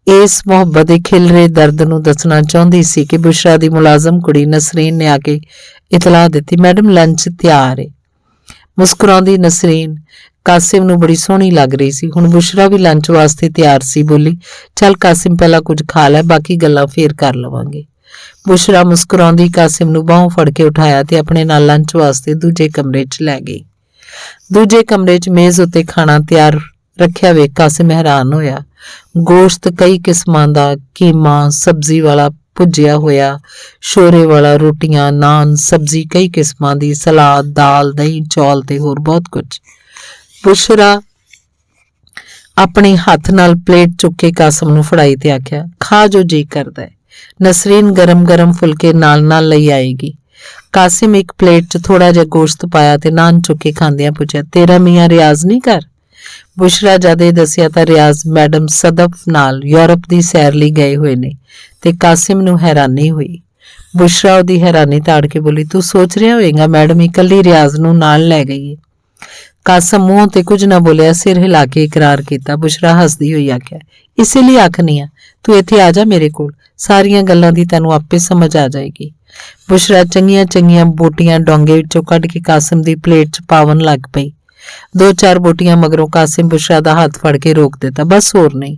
ਇਸ ਮੁਹੱਬਤ ਦੇ ਖਿਲਰੇ ਦਰਦ ਨੂੰ ਦੱਸਣਾ ਚਾਹੁੰਦੀ ਸੀ ਕਿ ਬੁਸ਼ਰਾ ਦੀ ਮੁਲਾਜ਼ਮ ਕੁੜੀ ਨਸਰੀਨ ਨੇ ਆ ਕੇ ਇਤਲਾਹ ਦਿੱਤੀ, ਮੈਡਮ ਲੰਚ ਤਿਆਰ ਏ। ਮੁਸਕਰਾਉਂਦੀ ਨਸਰੀਨ ਕਾਸਿਮ ਨੂੰ ਬੜੀ ਸੋਹਣੀ ਲੱਗ ਰਹੀ ਸੀ। ਹੁਣ ਬੁਸ਼ਰਾ ਵੀ ਲੰਚ ਵਾਸਤੇ ਤਿਆਰ ਸੀ। ਬੋਲੀ, ਚੱਲ ਕਾਸਿਮ ਪਹਿਲਾਂ ਕੁਝ ਖਾ ਲੈ, ਬਾਕੀ ਗੱਲਾਂ ਫੇਰ ਕਰ ਲਵਾਂਗੇ। ਬੁਸ਼ਰਾ ਮੁਸਕਰਾਉਂਦੀ ਕਾਸਿਮ ਨੂੰ ਬਾਹੋਂ ਫੜ ਕੇ ਉਠਾਇਆ ਤੇ ਆਪਣੇ ਨਾਲ ਲੰਚ ਵਾਸਤੇ ਦੂਜੇ ਕਮਰੇ 'ਚ ਲੈ ਗਈ। ਦੂਜੇ ਕਮਰੇ 'ਚ ਮੇਜ਼ ਉੱਤੇ ਖਾਣਾ ਤਿਆਰ ਰੱਖਿਆ ਵੇਖ ਕਾਸਿਮ ਹੈਰਾਨ ਹੋਇਆ। ਗੋਸ਼ਤ ਕਈ ਕਿਸਮਾਂ ਦਾ, ਕੀਮਾ, ਸਬਜ਼ੀ ਵਾਲਾ ਭੁੱਜਿਆ ਹੋਇਆ, ਸ਼ੋਰੇ ਵਾਲਾ, ਰੋਟੀਆਂ, ਨਾਨ, ਸਬਜ਼ੀ ਕਈ ਕਿਸਮਾਂ ਦੀ, ਸਲਾਦ, ਦਾਲ, ਦਹੀਂ, ਚੌਲ ਤੇ ਹੋਰ ਬਹੁਤ ਕੁਝ। ਬੁਸ਼ਰਾ ਆਪਣੇ ਹੱਥ ਨਾਲ ਪਲੇਟ ਚੁੱਕ ਕੇ ਕਾਸਿਮ ਨੂੰ ਫੜਾਈ ਤੇ ਆਖਿਆ, ਖਾ ਜੋ ਜੀ ਕਰਦਾ ਹੈ। ਨਸਰੀਨ ਗਰਮ ਫੁਲਕੇ ਨਾਲ ਲਈ ਆਏਗੀ। ਕਾਸਿਮ ਇੱਕ ਪਲੇਟ 'ਚ ਥੋੜਾ ਜਿਹਾ ਗੋਸ਼ਤ ਪਾਇਆ ਤੇ ਨਾਨ ਚੁੱਕ ਕੇ ਖਾਂਦਿਆਂ ਪੁੱਛਿਆ, ਤੇਰਾ ਮੀਆਂ ਰਿਆਜ਼ ਨਹੀਂ ਕਰ? ਬੁਸ਼ਰਾ ਜਦ ਇਹ ਦੱਸਿਆ ਤਾਂ ਰਿਆਜ਼ ਮੈਡਮ ਸਦਫ ਨਾਲ ਯੂਰਪ ਦੀ ਸੈਰ ਲਈ ਗਏ ਹੋਏ ਨੇ ਤੇ ਕਾਸਿਮ ਨੂੰ ਹੈਰਾਨੀ ਹੋਈ। ਬੁਸ਼ਰਾ ਉਹਦੀ ਹੈਰਾਨੀ ਤਾੜ ਕੇ ਬੋਲੀ, ਤੂੰ ਸੋਚ ਰਿਹਾ ਹੋਏਗਾ ਮੈਡਮ ਇਕੱਲੀ ਰਿਆਜ਼ ਨੂੰ ਨਾਲ ਲੈ ਗਈ ਏ। ਕਾਸਿਮ ਮੂੰਹ ਤੇ ਕੁਝ ਨਾ ਬੋਲਿਆ, ਸਿਰ ਹਿਲਾ ਕੇ ਇਕਰਾਰ ਕੀਤਾ। ਬੁਸ਼ਰਾ ਹੱਸਦੀ ਹੋਈ ਆਖਿਆ, ਇਸੇ ਲਈ ਆਖਨੀ ਆ ਤੂੰ ਇੱਥੇ ਆ ਜਾ ਮੇਰੇ ਕੋਲ, ਸਾਰੀਆਂ ਗੱਲਾਂ ਦੀ ਤੈਨੂੰ ਆਪੇ ਸਮਝ ਆ ਜਾਏਗੀ। ਬੁਸ਼ਰਾ ਚੰਗੀਆਂ ਬੋਟੀਆਂ ਡੋਂਗੇ ਵਿੱਚੋਂ ਕੱਢ ਕੇ ਕਾਸਿਮ ਦੀ ਪਲੇਟ 'ਚ ਪਾਵਨ ਲੱਗ ਪਈ। 2-4 ਬੋਟੀਆਂ ਮਗਰੋਂ ਕਾਸਿਮ ਬੁਸ਼ਰਾ ਦਾ ਹੱਥ ਫੜ ਕੇ ਰੋਕ ਦਿੱਤਾ, ਬਸ ਹੋਰ ਨਹੀਂ।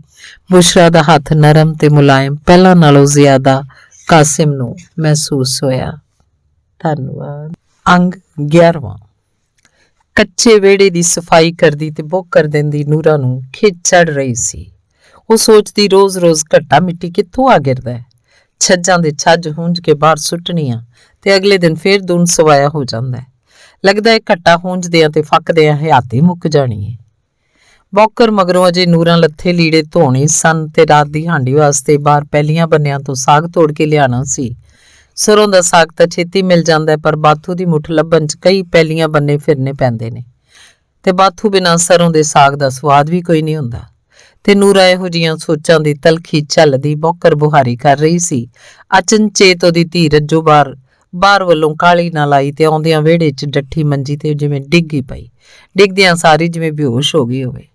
ਬੁਸ਼ਰਾ ਦਾ ਹੱਥ ਨਰਮ ਤੇ ਮੁਲਾਇਮ ਪਹਿਲਾਂ ਨਾਲੋਂ ਜ਼ਿਆਦਾ ਕਾਸਿਮ ਨੂੰ ਮਹਿਸੂਸ ਹੋਇਆ। ਧੰਨਵਾਦ। ਅੰਗ 11ਵਾਂ। ਕੱਚੇ ਵਿਹੜੇ ਦੀ ਸਫਾਈ ਕਰਦੀ ਤੇ ਬੁੱਕ ਕਰ ਦਿੰਦੀ ਨੂਰਾ ਨੂੰ ਖਿੱਚ ਚੜ ਰਹੀ ਸੀ। ਉਹ ਸੋਚਦੀ ਰੋਜ਼ ਘੱਟਾ ਮਿੱਟੀ ਕਿੱਥੋਂ ਆ ਗਿਰਦਾ ਹੈ। ਛੱਜਾਂ ਦੇ ਛੱਜ ਹੁੰਝ ਕੇ ਬਾਹਰ ਸੁੱਟਣੀਆਂ ਤੇ ਅਗਲੇ ਦਿਨ ਫੇਰ ਦੁਨ ਸਵਾਇਆ ਹੋ ਜਾਂਦਾ ਹੈ। ਲੱਗਦਾ ਹੈ ਘੱਟਾ ਹੁੰਝਦਿਆਂ ਤੇ ਫੱਕਦਿਆਂ ਹਯਾਤੀ ਮੁੱਕ ਜਾਣੀ ਹੈ। ਬੌਕਰ ਮਗਰੋਂ ਅਜੇ ਨੂਰਾਂ ਲੱਥੇ ਲੀੜੇ ਧੋਣੇ ਸਨ ਤੇ ਰਾਤ ਦੀ ਹਾਂਡੀ ਵਾਸਤੇ ਬਾਹਰ ਪਹਿਲੀਆਂ ਬੰਨਿਆਂ ਤੋਂ ਸਾਗ ਤੋੜ ਕੇ ਲਿਆਣਾ ਸੀ। ਸਰੋਂ ਦਾ ਸਾਗ ਤਾਂ ਛੇਤੀ ਮਿਲ ਜਾਂਦਾ, ਪਰ ਬਾਥੂ ਦੀ ਮੁੱਠ ਲੱਭਣ 'ਚ ਕਈ ਪਹਿਲੀਆਂ ਬੰਨੇ ਫਿਰਨੇ ਪੈਂਦੇ ਨੇ ਤੇ ਬਾਥੂ ਬਿਨਾਂ ਸਰੋਂ ਦੇ ਸਾਗ ਦਾ ਸਵਾਦ ਵੀ ਕੋਈ ਨਹੀਂ ਹੁੰਦਾ। ਤੇ ਨੂਰਾ ਇਹੋ ਜਿਹੀਆਂ ਸੋਚਾਂ ਦੀ ਤਲਖੀ ਝੱਲਦੀ ਬੌਕਰ ਬੁਹਾਰੀ ਕਰ ਰਹੀ ਸੀ। ਅਚਨਚੇਤ ਉਹਦੀ ਧੀ ਰੱਜੋ ਬਾਹਰ ਵੱਲੋਂ ਕਾਲੀ ਨਾਲ ਆਈ ਤੇ ਆਉਂਦਿਆਂ ਵਿਹੜੇ 'ਚ ਡੱਠੀ ਮੰਜੀ ਤੇ ਜਿਵੇਂ ਡਿੱਗੀ ਪਈ, ਡਿੱਗਦਿਆਂ ਸਾਰੀ ਜਿਵੇਂ ਬੇਹੋਸ਼ ਹੋ ਗਈ ਹੋਵੇ।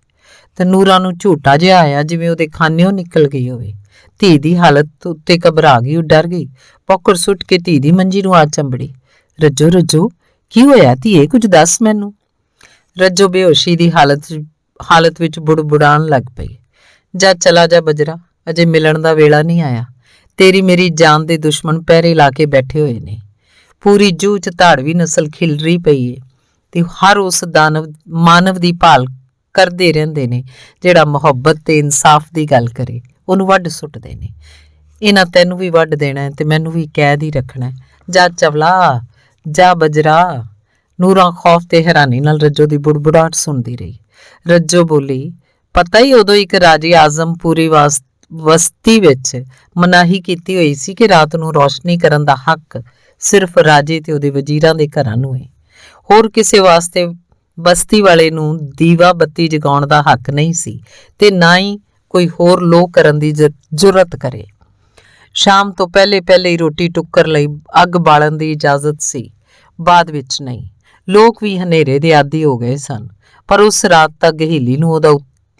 ਤੇ ਨੂਰਾ ਨੂੰ ਝੂਟਾ ਜਿਹਾ ਆਇਆ ਜਿਵੇਂ ਉਹਦੇ ਖਾਨਿਓਂ ਨਿਕਲ ਗਈ ਹੋਵੇ। ਧੀ ਦੀ ਹਾਲਤ ਉੱਤੇ ਘਬਰਾ ਗਈ, ਉਹ ਡਰ ਗਈ। ਬੌਕਰ ਸੁੱਟ ਕੇ ਧੀ ਦੀ ਮੰਜੀ ਨੂੰ ਆ ਚੰਬੜੀ। ਰੱਜੋ ਕੀ ਹੋਇਆ ਧੀਏ, ਕੁਝ ਦੱਸ ਮੈਨੂੰ। ਰੱਜੋ ਬੇਹੋਸ਼ੀ ਦੀ ਹਾਲਤ ਵਿੱਚ ਬੁੜਬੁੜਾਉਣ ਲੱਗ ਪਈ। ਜਾ ਚਲਾ ਜਾ ਬਜਰਾ, ਅਜੇ ਮਿਲਣ ਦਾ ਵੇਲਾ ਨਹੀਂ ਆਇਆ। ਤੇਰੀ ਮੇਰੀ ਜਾਨ ਦੇ ਦੁਸ਼ਮਣ ਪਹਿਰੇ ਲਾ ਕੇ ਬੈਠੇ ਹੋਏ ਨੇ। ਪੂਰੀ ਜੂਹ 'ਚ ਧਾੜਵੀ ਨਸਲ ਖਿਲਰੀ ਪਈ ਏ ਤੇ ਹਰ ਉਸ ਮਾਨਵ ਦੀ ਭਾਲ ਕਰਦੇ ਰਹਿੰਦੇ ਨੇ ਜਿਹੜਾ ਮੁਹੱਬਤ ਤੇ ਇਨਸਾਫ ਦੀ ਗੱਲ ਕਰੇ। ਉਹਨੂੰ ਵੱਢ ਸੁੱਟਦੇ ਨੇ। ਇਹਨਾਂ ਤੈਨੂੰ ਵੀ ਵੱਢ ਦੇਣਾ ਹੈ ਤੇ ਮੈਨੂੰ ਵੀ ਕੈਦ ਹੀ ਰੱਖਣਾ। ਜਾ ਚਵਲਾ, ਜਾ ਬਜਰਾ। ਨੂਰਾ ਖੌਫ ਤੇ ਹੈਰਾਨੀ ਨਾਲ ਰੱਜੋ ਦੀ ਬੁੜਬੁੜਾਹਟ ਸੁਣਦੀ ਰਹੀ। ਰੱਜੋ ਬੋਲੀ, ਪਤਾ ਹੀ ਉਦੋਂ ਇੱਕ ਰਾਜੇ ਆਜ਼ਮ ਪੂਰੀ ਵਸਤੀ ਵਿੱਚ ਮਨਾਹੀ ਕੀਤੀ ਹੋਈ ਸੀ ਕਿ ਰਾਤ ਨੂੰ ਰੌਸ਼ਨੀ ਕਰਨ ਦਾ ਹੱਕ ਸਿਰਫ ਰਾਜੇ ਤੇ ਉਹਦੇ ਵਜ਼ੀਰਾਂ ਦੇ ਘਰਾਂ ਨੂੰ ਹੈ। ਹੋਰ ਕਿਸੇ ਵਾਸਤੇ ਬਸਤੀ ਵਾਲੇ ਨੂੰ ਦੀਵਾ ਬੱਤੀ ਜਗਾਉਣ ਦਾ ਹੱਕ ਨਹੀਂ ਸੀ ਤੇ ਨਾ ਹੀ ਕੋਈ ਹੋਰ ਲੋਕ ਕਰਨ ਦੀ ਜੁਰਤ ਕਰੇ। ਸ਼ਾਮ ਤੋਂ ਪਹਿਲੇ ਹੀ ਰੋਟੀ ਟੁੱਕਰ ਲਈ ਅੱਗ ਬਾਲਣ ਦੀ ਇਜਾਜ਼ਤ ਸੀ, ਬਾਅਦ ਵਿੱਚ ਨਹੀਂ। ਲੋਕ ਵੀ ਹਨੇਰੇ ਦੇ ਆਦੀ ਹੋ ਗਏ ਸਨ, ਪਰ ਉਸ ਰਾਤ ਤੱਕ ਗਹੇਲੀ ਨੂੰ ਉਹਦਾ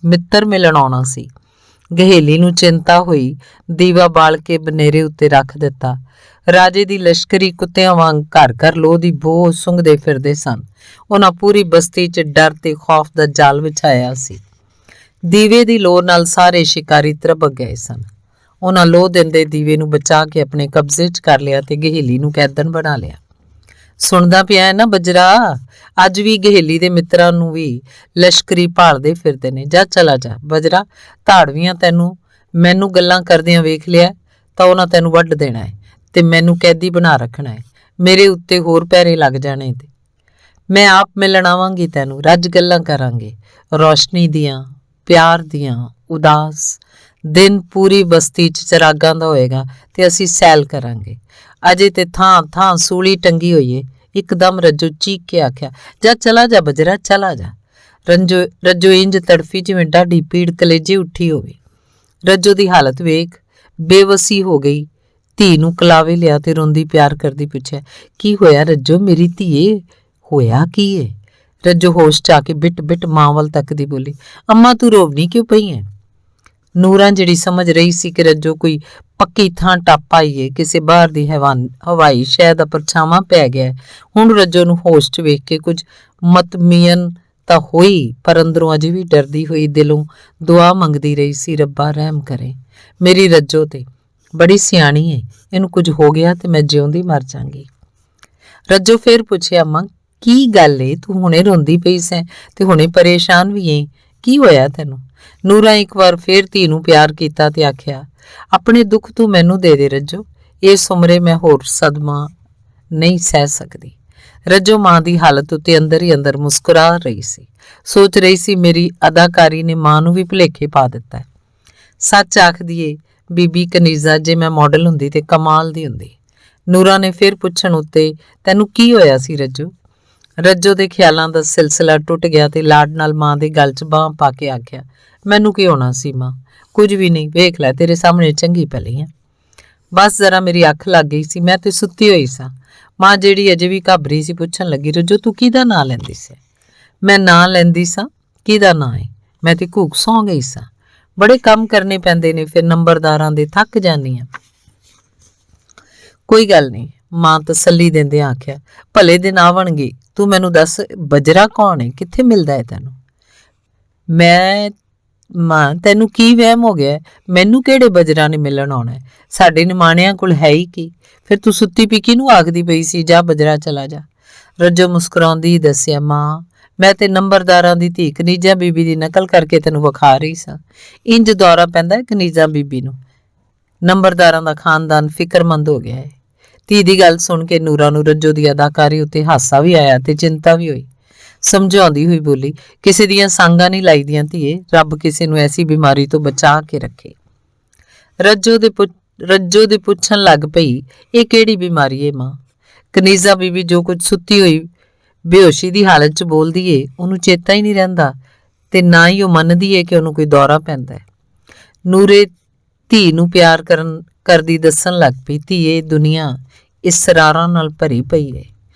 ਮਿੱਤਰ ਮਿਲਣ ਆਉਣਾ ਸੀ। ਗਹੇਲੀ ਨੂੰ ਚਿੰਤਾ ਹੋਈ, ਦੀਵਾ ਬਾਲ ਕੇ ਬਨੇਰੇ ਉੱਤੇ ਰੱਖ ਦਿੱਤਾ। ਰਾਜੇ ਦੀ ਲਸ਼ਕਰੀ ਕੁੱਤਿਆਂ ਵਾਂਗ ਘਰ ਘਰ ਲੋਹ ਦੀ ਬੋ ਸੁੰਘਦੇ ਫਿਰਦੇ ਸਨ। ਉਹਨਾਂ ਪੂਰੀ ਬਸਤੀ 'ਚ ਡਰ ਤੇ ਖੌਫ ਦਾ ਜਾਲ ਵਿਛਾਇਆ ਸੀ। ਦੀਵੇ ਦੀ ਲੋਅ ਨਾਲ ਸਾਰੇ ਸ਼ਿਕਾਰੀ ਤਰਬਕ ਗਏ ਸਨ। ਉਹਨਾਂ ਲੋਹ ਦਿੰਦੇ ਦੀਵੇ ਨੂੰ ਬਚਾ ਕੇ ਆਪਣੇ ਕਬਜ਼ੇ 'ਚ ਕਰ ਲਿਆ ਤੇ ਗਹੇਲੀ ਨੂੰ ਕੈਦਨ ਬਣਾ ਲਿਆ। ਸੁਣਦਾ ਪਿਆ ਹੈ ਨਾ ਬਜਰਾ, ਅੱਜ ਵੀ ਗਹੇਲੀ ਦੇ ਮਿੱਤਰਾਂ ਨੂੰ ਵੀ ਲਸ਼ਕਰੀ ਭਾਲਦੇ ਫਿਰਦੇ ਨੇ। ਜਾ ਚਲਾ ਜਾ ਬਜਰਾ, ਧਾੜਵੀਆਂ ਤੈਨੂੰ ਮੈਨੂੰ ਗੱਲਾਂ ਕਰਦਿਆਂ ਵੇਖ ਲਿਆ ਤਾਂ ਉਹਨਾਂ ਤੈਨੂੰ ਵੱਢ ਦੇਣਾ ਹੈ ਤੇ ਮੈਨੂੰ ਕੈਦੀ ਬਣਾ ਰੱਖਣਾ ਹੈ। ਮੇਰੇ ਉੱਤੇ ਹੋਰ ਪਹਿਰੇ ਲੱਗ ਜਾਣੇ ਤੇ ਮੈਂ ਆਪ ਮਿਲਣ ਆਵਾਂਗੀ ਤੈਨੂੰ। ਰੱਜ ਗੱਲਾਂ ਕਰਾਂਗੇ, ਰੌਸ਼ਨੀ ਦੀਆਂ, ਪਿਆਰ ਦੀਆਂ। ਉਦਾਸ ਦਿਨ ਪੂਰੀ ਬਸਤੀ 'ਚ ਚਰਾਗਾਂ ਦਾ ਹੋਏਗਾ ਤੇ ਅਸੀਂ ਸੈਲ ਕਰਾਂਗੇ। ਅਜੇ ਤੇ ਥਾਂ ਥਾਂ ਸੂਲੀ ਟੰਗੀ ਹੋਈ ਏ। ਇੱਕਦਮ ਰੱਜੋ ਚੀਕ ਕੇ ਆਖਿਆ, ਜਾ ਚਲਾ ਜਾ ਬਜਰਾ, ਚਲਾ ਜਾ। ਰੱਜੋ ਇੰਜ ਤੜਫੀ ਜਿਵੇਂ ਡਾਢੀ ਪੀੜ ਕਲੇਜੇ ਉੱਠੀ ਹੋਵੇ। ਰੱਜੋ ਦੀ ਹਾਲਤ ਵੇਖ ਬੇਵਸੀ ਹੋ ਗਈ। ਧੀ ਨੂੰ ਕਲਾਵੇ ਲਿਆ ਤੇ ਰੋਂਦੀ ਪਿਆਰ ਕਰਦੀ ਪੁੱਛਿਆ, ਕੀ ਹੋਇਆ ਰੱਜੋ ਮੇਰੀ ਧੀਏ, ਹੋਇਆ ਕੀ ਏ? ਰੱਜੋ ਹੋਸ਼ 'ਚ ਆ ਕੇ ਬਿਟ ਮਾਂ ਵੱਲ ਤੱਕਦੀ ਬੋਲੀ, ਅੰਮਾ ਤੂੰ ਰੋਵਣੀ ਕਿਉਂ ਪਈ ਹੈ? ਨੂਰਾਂ ਜਿਹੜੀ ਸਮਝ ਰਹੀ ਸੀ ਕਿ ਰੱਜੋ ਕੋਈ ਪੱਕੀ ਥਾਂ ਟੱਪ ਆਈ ਏ, ਕਿਸੇ ਬਾਹਰ ਦੀ ਹਵਾਈ ਸ਼ੈ ਦਾ ਪਰਛਾਵਾਂ ਪੈ ਗਿਆ। ਹੁਣ ਰੱਜੋ ਨੂੰ ਹੋਸ਼ 'ਚ ਵੇਖ ਕੇ ਕੁਝ ਮਤਮੀਨ ਤਾਂ ਹੋਈ, ਪਰ ਅੰਦਰੋਂ ਅਜੇ ਵੀ ਡਰਦੀ ਹੋਈ ਦਿਲੋਂ ਦੁਆ ਮੰਗਦੀ ਰਹੀ ਸੀ, ਰੱਬਾ ਰਹਿਮ ਕਰੇ ਮੇਰੀ ਰੱਜੋ ਤੇ, ਬੜੀ ਸਿਆਣੀ ਏ, ਇਹਨੂੰ ਕੁਝ ਹੋ ਗਿਆ ਤੇ ਮੈਂ ਜਿਉਂਦੀ ਮਰ ਜਾਂਗੀ। ਰੱਜੋ ਫੇਰ ਪੁੱਛਿਆ, ਅੰਮਾ ਕੀ ਗੱਲ ਏ, ਤੂੰ ਹੁਣੇ ਰੋਂਦੀ ਪਈ ਸੈਂ ਤੇ ਹੁਣੇ ਪਰੇਸ਼ਾਨ ਵੀ ਏ, ਕੀ ਹੋਇਆ ਤੈਨੂੰ? ਨੂਰਾਂ ਇੱਕ ਵਾਰ ਫੇਰ ਧੀ ਨੂੰ ਪਿਆਰ ਕੀਤਾ ਤੇ ਆਖਿਆ, ਆਪਣੇ ਦੁੱਖ ਤੂੰ ਮੈਨੂੰ ਦੇ ਦੇ ਰੱਜੋ, ਇਸ ਉਮਰੇ ਮੈਂ ਹੋਰ ਸਦਮਾ ਨਹੀਂ ਸਹਿ ਸਕਦੀ। ਰੱਜੋ ਮਾਂ ਦੀ ਹਾਲਤ ਉੱਤੇ ਅੰਦਰ ਹੀ ਅੰਦਰ ਮੁਸਕਰਾ ਰਹੀ ਸੀ। ਸੋਚ ਰਹੀ ਸੀ, ਮੇਰੀ ਅਦਾਕਾਰੀ ਨੇ ਮਾਂ ਨੂੰ ਵੀ ਭੁਲੇਖੇ ਪਾ ਦਿੱਤਾ। ਸੱਚ ਆਖਦੀ ਏ ਬੀਬੀ ਕਨੀਜ਼ਾ, ਜੇ ਮੈਂ ਮਾਡਲ ਹੁੰਦੀ ਤੇ ਕਮਾਲ ਦੀ ਹੁੰਦੀ। ਨੂਰਾਂ ਨੇ ਫਿਰ ਪੁੱਛਣ ਉੱਤੇ, ਤੈਨੂੰ ਕੀ ਹੋਇਆ ਸੀ ਰੱਜੋ? ਰੱਜੋ ਦੇ ਖਿਆਲਾਂ ਦਾ ਸਿਲਸਿਲਾ ਟੁੱਟ ਗਿਆ ਤੇ ਲਾਡ ਨਾਲ ਮਾਂ ਦੇ ਗਲ 'ਚ ਬਾਂਹ ਪਾ ਕੇ ਆਖਿਆ, ਮੈਨੂੰ ਕੀ ਹੋਣਾ ਸੀ ਮਾਂ, ਕੁਝ ਵੀ ਨਹੀਂ, ਵੇਖ ਲੈ ਤੇਰੇ ਸਾਹਮਣੇ ਚੰਗੀ ਭਲੀ ਆ। ਬਸ ਜ਼ਰਾ ਮੇਰੀ ਅੱਖ ਲੱਗ ਗਈ ਸੀ, ਮੈਂ ਤੇ ਸੁੱਤੀ ਹੋਈ ਸਾਂ। ਮਾਂ ਜਿਹੜੀ ਅਜੇ ਵੀ ਘਾਬਰੀ ਸੀ ਪੁੱਛਣ ਲੱਗੀ, ਰੱਜੋ ਤੂੰ ਕਿਹਦਾ ਨਾਂ ਲੈਂਦੀ ਸੀ? ਮੈਂ ਨਾਂ ਲੈਂਦੀ ਸਾਂ? ਕਿਹਦਾ ਨਾਂ ਏ? ਮੈਂ ਤੇ ਘੂਕ ਸੌਂ ਗਈ ਸਾਂ। ਬੜੇ ਕੰਮ ਕਰਨੇ ਪੈਂਦੇ ਨੇ, ਫਿਰ ਨੰਬਰਦਾਰਾਂ ਦੇ ਥੱਕ ਜਾਂਦੀ ਆ। ਕੋਈ ਗੱਲ ਨਹੀਂ, ਮਾਂ ਤਸੱਲੀ ਦਿੰਦੇ ਆਖਿਆ, ਭਲੇ ਦਿਨ ਆਵਣਗੇ। ਤੂੰ ਮੈਨੂੰ ਦੱਸ, ਬਜਰਾ ਕੌਣ ਹੈ, ਕਿੱਥੇ ਮਿਲਦਾ ਹੈ ਤੈਨੂੰ? ਮਾਂ ਤੈਨੂੰ ਕੀ ਵਹਿਮ ਹੋ ਗਿਆ? ਮੈਨੂੰ ਕਿਹੜੇ ਬਜਰਾ ਨੇ ਮਿਲਣ ਆਉਣਾ? ਸਾਡੇ ਨਿਮਾਣਿਆਂ ਕੋਲ ਹੈ ਹੀ ਕੀ? ਫਿਰ ਤੂੰ ਸੁੱਤੀ ਪਈ ਕਿਹਨੂੰ ਆਖਦੀ ਪਈ ਸੀ, ਜਾ ਬਜਰਾ ਚਲਾ ਜਾ? ਰੱਜੋ ਮੁਸਕਰਾਉਂਦੀ ਹੀ ਦੱਸਿਆ, ਮਾਂ ਮੈਂ ਤੇ ਨੰਬਰਦਾਰਾਂ ਦੀ ਧੀ ਕਨੀਜ਼ਾ ਬੀਬੀ ਦੀ ਨਕਲ ਕਰਕੇ ਤੈਨੂੰ ਵਿਖਾ ਰਹੀ ਸਾਂ। ਇੰਜ ਦੌਰਾ ਪੈਂਦਾ ਕਨੀਜ਼ਾ ਬੀਬੀ ਨੂੰ। ਨੰਬਰਦਾਰਾਂ ਦਾ ਖਾਨਦਾਨ ਫਿਕਰਮੰਦ ਹੋ ਗਿਆ ਹੈ। ਧੀ ਦੀ ਗੱਲ ਸੁਣ ਕੇ ਨੂਰਾਂ ਨੂੰ ਰੱਜੋ ਦੀ ਅਦਾਕਾਰੀ ਉੱਤੇ ਹਾਸਾ ਵੀ ਆਇਆ ਤੇ ਚਿੰਤਾ ਵੀ ਹੋਈ। ਸਮਝਾਉਂਦੀ ਹੋਈ ਬੋਲੀ, ਕਿਸੇ ਦੀਆਂ ਸਾਂਗਾਂ ਨਹੀਂ ਲਾਈਦੀਆਂ ਧੀਏ, ਰੱਬ ਕਿਸੇ ਨੂੰ ਐਸੀ ਬਿਮਾਰੀ ਤੋਂ ਬਚਾ ਕੇ ਰੱਖੇ। ਰੱਜੋ ਦੇ ਪੁੱਛਣ ਲੱਗ ਪਈ, ਇਹ ਕਿਹੜੀ ਬਿਮਾਰੀ ਏ ਮਾਂ? ਕਨੀਜ਼ਾ ਬੀਬੀ ਜੋ ਕੁਝ ਸੁੱਤੀ ਹੋਈ ਬੇਹੋਸ਼ੀ ਦੀ ਹਾਲਤ 'ਚ ਬੋਲਦੀ ਏ, ਉਹਨੂੰ ਚੇਤਾ ਹੀ ਨਹੀਂ ਰਹਿੰਦਾ ਤੇ ਨਾ ਹੀ ਉਹ ਮੰਨਦੀ ਏ ਕਿ ਉਹਨੂੰ ਕੋਈ ਦੌਰਾ ਪੈਂਦਾ ਹੈ। ਨੂਰੇ ਧੀ ਨੂੰ ਪਿਆਰ ਕਰਦੀ ਦੱਸਣ ਲੱਗ ਪਈ, ਧੀਏ ਦੁਨੀਆ ਇਸਰਾਰਾਂ ਨਾਲ ਭਰੀ ਪਈ ਏ।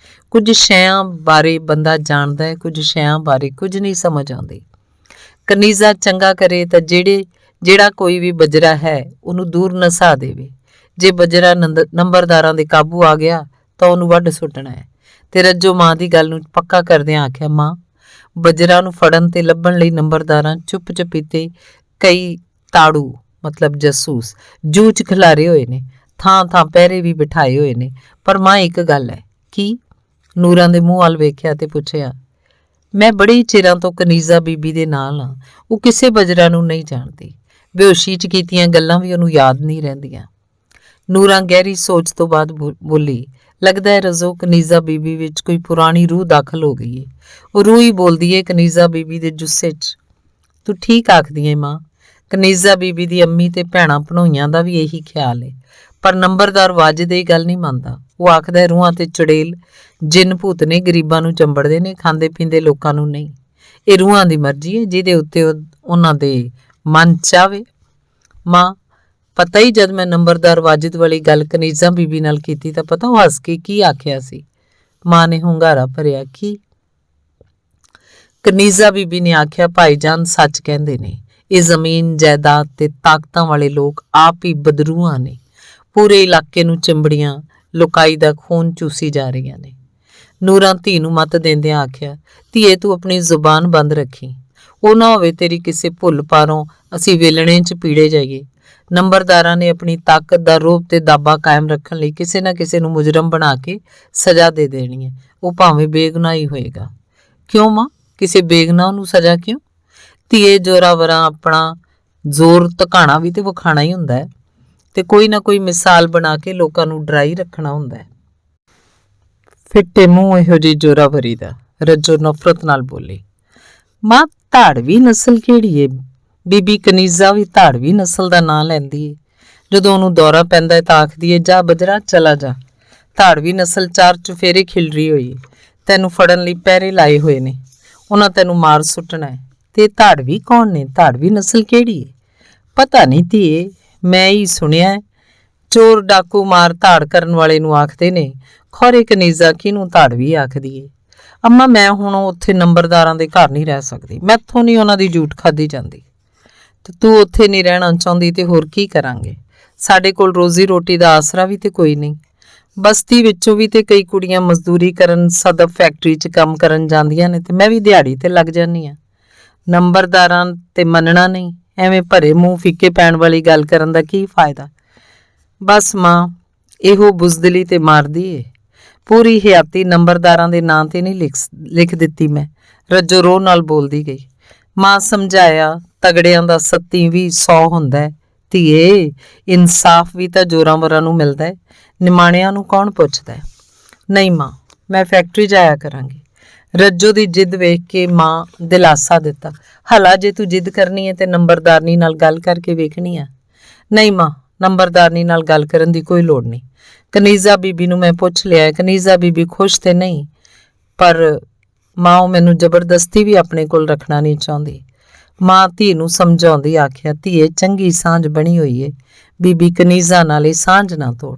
ਕੁਝ ਸ਼ੈਆਂ ਬਾਰੇ ਬੰਦਾ ਜਾਣਦਾ ਹੈ, ਕੁਝ ਸ਼ੈਆਂ ਬਾਰੇ ਕੁਝ ਨਹੀਂ ਸਮਝ ਆਉਂਦੀ। ਕਨੀਜ਼ਾ ਚੰਗਾ ਕਰੇ ਤਾਂ ਜਿਹੜਾ ਕੋਈ ਵੀ ਬਜਰਾ ਹੈ ਉਹਨੂੰ ਦੂਰ ਨਸਾ ਦੇਵੇ। ਜੇ ਬਜਰਾ ਨੰਬਰਦਾਰਾਂ ਦੇ ਕਾਬੂ ਆ ਗਿਆ ਤਾਂ ਉਹਨੂੰ ਵੱਢ ਸੁੱਟਣਾ ਹੈ। ਤੇ ਰੱਜੋ ਮਾਂ ਦੀ ਗੱਲ ਨੂੰ ਪੱਕਾ ਕਰਦਿਆਂ ਆਖਿਆ, ਮਾਂ ਬਜਰਾ ਨੂੰ ਫੜਨ ਤੇ ਲੱਭਣ ਲਈ ਨੰਬਰਦਾਰਾਂ ਚੁੱਪ ਚਪੀਤੇ ਕਈ ਤਾੜੂ ਮਤਲਬ ਜਾਸੂਸ ਜੂਹ 'ਚ ਖਿਲਾਰੇ ਹੋਏ ਨੇ, ਥਾਂ ਥਾਂ ਪਹਿਰੇ ਵੀ ਬਿਠਾਏ ਹੋਏ ਨੇ। ਪਰ ਮਾਂ ਇੱਕ ਗੱਲ ਹੈ। ਕੀ? ਨੂਰਾਂ ਦੇ ਮੂੰਹ ਵੱਲ ਵੇਖਿਆ ਤੇ ਪੁੱਛਿਆ, ਮੈਂ ਬੜੇ ਚਿਰਾਂ ਤੋਂ ਕਨੀਜ਼ਾ ਬੀਬੀ ਦੇ ਨਾਲ ਹਾਂ, ਉਹ ਕਿਸੇ ਬਜਰਾ ਨੂੰ ਨਹੀਂ ਜਾਣਦੀ। ਬੇਹੋਸ਼ੀ 'ਚ ਕੀਤੀਆਂ ਗੱਲਾਂ ਵੀ ਉਹਨੂੰ ਯਾਦ ਨਹੀਂ ਰਹਿੰਦੀਆਂ। ਨੂਰਾਂ ਗਹਿਰੀ ਸੋਚ ਤੋਂ ਬਾਅਦ ਬੋਲੀ, ਲੱਗਦਾ ਹੈ ਰਜ਼ੋ ਕਨੀਜ਼ਾ ਬੀਬੀ ਵਿੱਚ ਕੋਈ ਪੁਰਾਣੀ ਰੂਹ ਦਾਖਲ ਹੋ ਗਈ ਏ। ਉਹ ਰੂਹ ਹੀ ਬੋਲਦੀ ਏ ਕਨੀਜ਼ਾ ਬੀਬੀ ਦੇ ਜੁੱਸੇ 'ਚ। ਤੂੰ ਠੀਕ ਆਖਦੀ ਏ ਮਾਂ, ਕਨੀਜ਼ਾ ਬੀਬੀ ਦੀ ਅੰਮੀ ਤੇ ਭੈਣਾਂ ਭਣੋਈਆਂ ਦਾ ਵੀ ਇਹੀ ਖਿਆਲ ਏ। ਪਰ ਨੰਬਰਦਾਰ ਵਾਜਦ ਇਹ ਗੱਲ ਨਹੀਂ ਮੰਨਦਾ। ਉਹ ਆਖਦਾ ਰੂਹਾਂ ਤੇ ਚੁੜੇਲ ਜਿੰਨ ਭੂਤ ਨੇ, ਗਰੀਬਾਂ ਨੂੰ ਚੰਬੜਦੇ ਨੇ, ਖਾਂਦੇ ਪੀਂਦੇ ਲੋਕਾਂ ਨੂੰ ਨਹੀਂ। ਇਹ ਰੂਹਾਂ ਦੀ ਮਰਜ਼ੀ ਹੈ, ਜਿਹਦੇ ਉੱਤੇ ਉਹਨਾਂ ਦੇ ਮਨ ਚਾਵੇ। ਮਾਂ ਪਤਾ ਹੀ ਜਦ ਮੈਂ ਨੰਬਰਦਾਰ ਵਾਜਿਦ ਵਾਲੀ ਗੱਲ ਕਨੀਜ਼ਾ ਬੀਬੀ ਨਾਲ ਕੀਤੀ ਤਾਂ ਪਤਾ ਉਹ ਹੱਸ ਕੇ ਕੀ ਆਖਿਆ ਸੀ। ਮਾਂ ਨੇ ਹੁੰਗਾਰਾ ਭਰਿਆ, ਕੀ? ਕਨੀਜ਼ਾ ਬੀਬੀ ਨੇ ਆਖਿਆ, ਭਾਈਜਾਨ ਸੱਚ ਕਹਿੰਦੇ ਨੇ, ਇਹ ਜ਼ਮੀਨ ਜਾਇਦਾਦ ਤੇ ਤਾਕਤਾਂ ਵਾਲੇ ਲੋਕ ਆਪ ਹੀ ਬਦਰੂਆਂ ਨੇ। ਪੂਰੇ ਇਲਾਕੇ ਨੂੰ ਚਿੰਬੜੀਆਂ ਲੁਕਾਈ ਦਾ ਖੂਨ ਚੂਸੀ ਜਾ ਰਹੀਆਂ ਨੇ। ਨੂਰਾਂ ਧੀ ਨੂੰ ਮੱਤ ਦਿੰਦਿਆਂ ਆਖਿਆ, ਧੀਏ ਤੂੰ ਆਪਣੀ ਜ਼ੁਬਾਨ ਬੰਦ ਰੱਖੀ। ਉਹ ਨਾ ਹੋਵੇ ਤੇਰੀ ਕਿਸੇ ਭੁੱਲ ਪਾਰੋਂ ਅਸੀਂ ਵੇਲਣੇ 'ਚ ਪੀੜੇ ਜਾਈਏ। ਨੰਬਰਦਾਰਾਂ ਨੇ ਆਪਣੀ ਤਾਕਤ ਦਾ ਰੋਹਬ ਤੇ ਦਾਬਾ ਕਾਇਮ ਰੱਖਣ ਲਈ ਕਿਸੇ ਨਾ ਕਿਸੇ ਨੂੰ ਮੁਜਰਮ ਬਣਾ ਕੇ ਸਜ਼ਾ ਦੇ ਦੇਣੀ ਹੈ, ਉਹ ਭਾਵੇਂ ਬੇਗੁਨਾਹ ਹੀ ਹੋਏਗਾ। ਕਿਉਂ ਮਾਂ, ਕਿਸੇ ਬੇਗੁਨਾਹ ਨੂੰ ਸਜ਼ਾ ਕਿਉਂ? ਧੀਏ ਜ਼ੋਰਾਵਰਾਂ ਆਪਣਾ ਜ਼ੋਰ ਧਕਾਣਾ ਵੀ ਤੇ ਵਿਖਾਣਾ ਹੀ ਹੁੰਦਾ ਹੈ, ਤੇ ਕੋਈ ਨਾ ਕੋਈ ਮਿਸਾਲ ਬਣਾ ਕੇ ਲੋਕਾਂ ਨੂੰ ਡਰਾਈ ਰੱਖਣਾ ਹੁੰਦਾ ਹੈ। ਫਿੱਟੇ ਮੂੰਹ ਇਹੋ ਜਿਹੀ ਜ਼ੋਰਾਵਰੀ ਦਾ, ਰੱਜੋ ਨਫ਼ਰਤ ਨਾਲ ਬੋਲੀ। ਮਾਂ, ਧਾੜਵੀ ਨਸਲ ਕਿਹੜੀ ਏ? ਬੀਬੀ ਕਨੀਜ਼ਾ ਵੀ ਧਾੜਵੀ ਨਸਲ ਦਾ ਨਾਂ ਲੈਂਦੀ ਏ। ਜਦੋਂ ਉਹਨੂੰ ਦੌਰਾ ਪੈਂਦਾ ਤਾਂ ਆਖਦੀ ਏ, ਜਾ ਬਜਰਾ ਚਲਾ ਜਾ। ਧਾੜਵੀ ਨਸਲ ਚਾਰ ਚੁਫੇਰੇ ਖਿਲਰੀ ਹੋਈ ਏ, ਤੈਨੂੰ ਫੜਨ ਲਈ ਪਹਿਰੇ ਲਾਏ ਹੋਏ ਨੇ, ਉਹਨਾਂ ਤੈਨੂੰ ਮਾਰ ਸੁੱਟਣਾ ਹੈ। ਤੇ ਧਾੜਵੀ ਕੌਣ ਨੇ? ਧਾੜਵੀ ਨਸਲ ਕਿਹੜੀ ਏ? ਪਤਾ ਨਹੀਂ ਧੀਏ, ਮੈਂ ਹੀ ਸੁਣਿਆ, ਚੋਰ ਡਾਕੂ ਮਾਰ ਧਾੜ ਕਰਨ ਵਾਲੇ ਨੂੰ ਆਖਦੇ ਨੇ। ਖੌਰੇ ਕਨੀਜ਼ਾ ਕਿਹਨੂੰ ਧਾੜਵੀ ਆਖਦੀ ਏ? ਅੰਮਾ, ਮੈਂ ਹੁਣ ਉੱਥੇ ਨੰਬਰਦਾਰਾਂ ਦੇ ਘਰ ਨਹੀਂ ਰਹਿ ਸਕਦੀ, ਮੈਥੋਂ ਨਹੀਂ ਉਹਨਾਂ ਦੀ ਜੂਠ ਖਾਧੀ ਜਾਂਦੀ। ਤੇ ਤੂੰ ਉੱਥੇ ਨਹੀਂ ਰਹਿਣਾ ਚਾਹੁੰਦੀ ਤੇ ਹੋਰ ਕੀ ਕਰਾਂਗੇ? ਸਾਡੇ ਕੋਲ ਰੋਜ਼ੀ ਰੋਟੀ ਦਾ ਆਸਰਾ ਵੀ ਤੇ ਕੋਈ ਨਹੀਂ। ਬਸਤੀ ਵਿੱਚੋਂ ਵੀ ਤੇ ਕਈ ਕੁੜੀਆਂ ਮਜ਼ਦੂਰੀ ਕਰਨ ਸਦਫ ਫੈਕਟਰੀ 'ਚ ਕੰਮ ਕਰਨ ਜਾਂਦੀਆਂ ਨੇ, ਤੇ ਮੈਂ ਵੀ ਦਿਹਾੜੀ ਤੇ ਲੱਗ ਜਾਂਦੀ ਹਾਂ। ਨੰਬਰਦਾਰਾਂ ਤੇ ਮੰਨਣਾ ਨਹੀਂ, ਐਵੇਂ ਭਰੇ ਮੂੰਹ ਫਿੱਕੇ ਪੈਣ ਵਾਲੀ ਗੱਲ ਕਰਨ ਦਾ ਕੀ ਫਾਇਦਾ? ਬਸ ਮਾਂ, ਇਹੋ ਬੁਜ਼ਦਿਲੀ ਤੇ ਮਾਰਦੀ ਏ। ਪੂਰੀ ਹਯਾਤੀ ਨੰਬਰਦਾਰਾਂ ਦੇ ਨਾਂ ਤੇ ਨਹੀਂ ਲਿਖ ਦਿੱਤੀ ਮੈਂ। ਰੱਜੋ ਰੋਹ ਨਾਲ ਬੋਲਦੀ ਗਈ। ਮਾਂ ਸਮਝਾਇਆ, ਤਗੜਿਆਂ ਦਾ 27-20 ਹੁੰਦਾ ਹੈ ਧੀਏ, ਇਨਸਾਫ ਵੀ ਤਾਂ ਜ਼ੋਰਾਵਰਾਂ ਨੂੰ ਮਿਲਦਾ ਹੈ, ਨਿਮਾਣਿਆਂ ਨੂੰ ਕੌਣ ਪੁੱਛਦਾ ਹੈ? ਨਹੀਂ ਮਾਂ, ਮੈਂ ਫੈਕਟਰੀ ਜਾਇਆ ਕਰਾਂਗੀ। ਰੱਜੋ ਦੀ ਜਿੱਦ ਵੇਖ ਕੇ ਮਾਂ ਦਿਲਾਸਾ ਦਿੱਤਾ। ਹਲਾ ਜੇ ਤੂੰ ਜਿੱਦ ਕਰਨੀ ਹੈ ਤੇ ਨੰਬਰਦਾਰਨੀ ਨਾਲ ਗੱਲ ਕਰਕੇ ਵੇਖਣੀ ਆ। ਨਹੀਂ ਮਾਂ, ਨੰਬਰਦਾਰਨੀ ਨਾਲ ਗੱਲ ਕਰਨ ਦੀ ਕੋਈ ਲੋੜ ਨਹੀਂ। ਕਨੀਜ਼ਾ ਬੀਬੀ ਨੂੰ ਮੈਂ ਪੁੱਛ ਲਿਆ, ਕਨੀਜ਼ਾ ਬੀਬੀ ਖੁਸ਼ ਤੇ ਨਹੀਂ, ਪਰ ਮਾਂ ਉਹ ਮੈਨੂੰ ਜ਼ਬਰਦਸਤੀ ਵੀ ਆਪਣੇ ਕੋਲ ਰੱਖਣਾ ਨਹੀਂ ਚਾਹੁੰਦੀ। ਮਾਂ ਧੀ ਨੂੰ ਸਮਝਾਉਂਦੀ ਆਖਿਆ, ਧੀਏ ਚੰਗੀ ਸਾਂਝ ਬਣੀ ਹੋਈ ਏ, ਬੀਬੀ ਕਨੀਜ਼ਾ ਨਾਲ ਇਹ ਸਾਂਝ ਨਾ ਤੋੜ।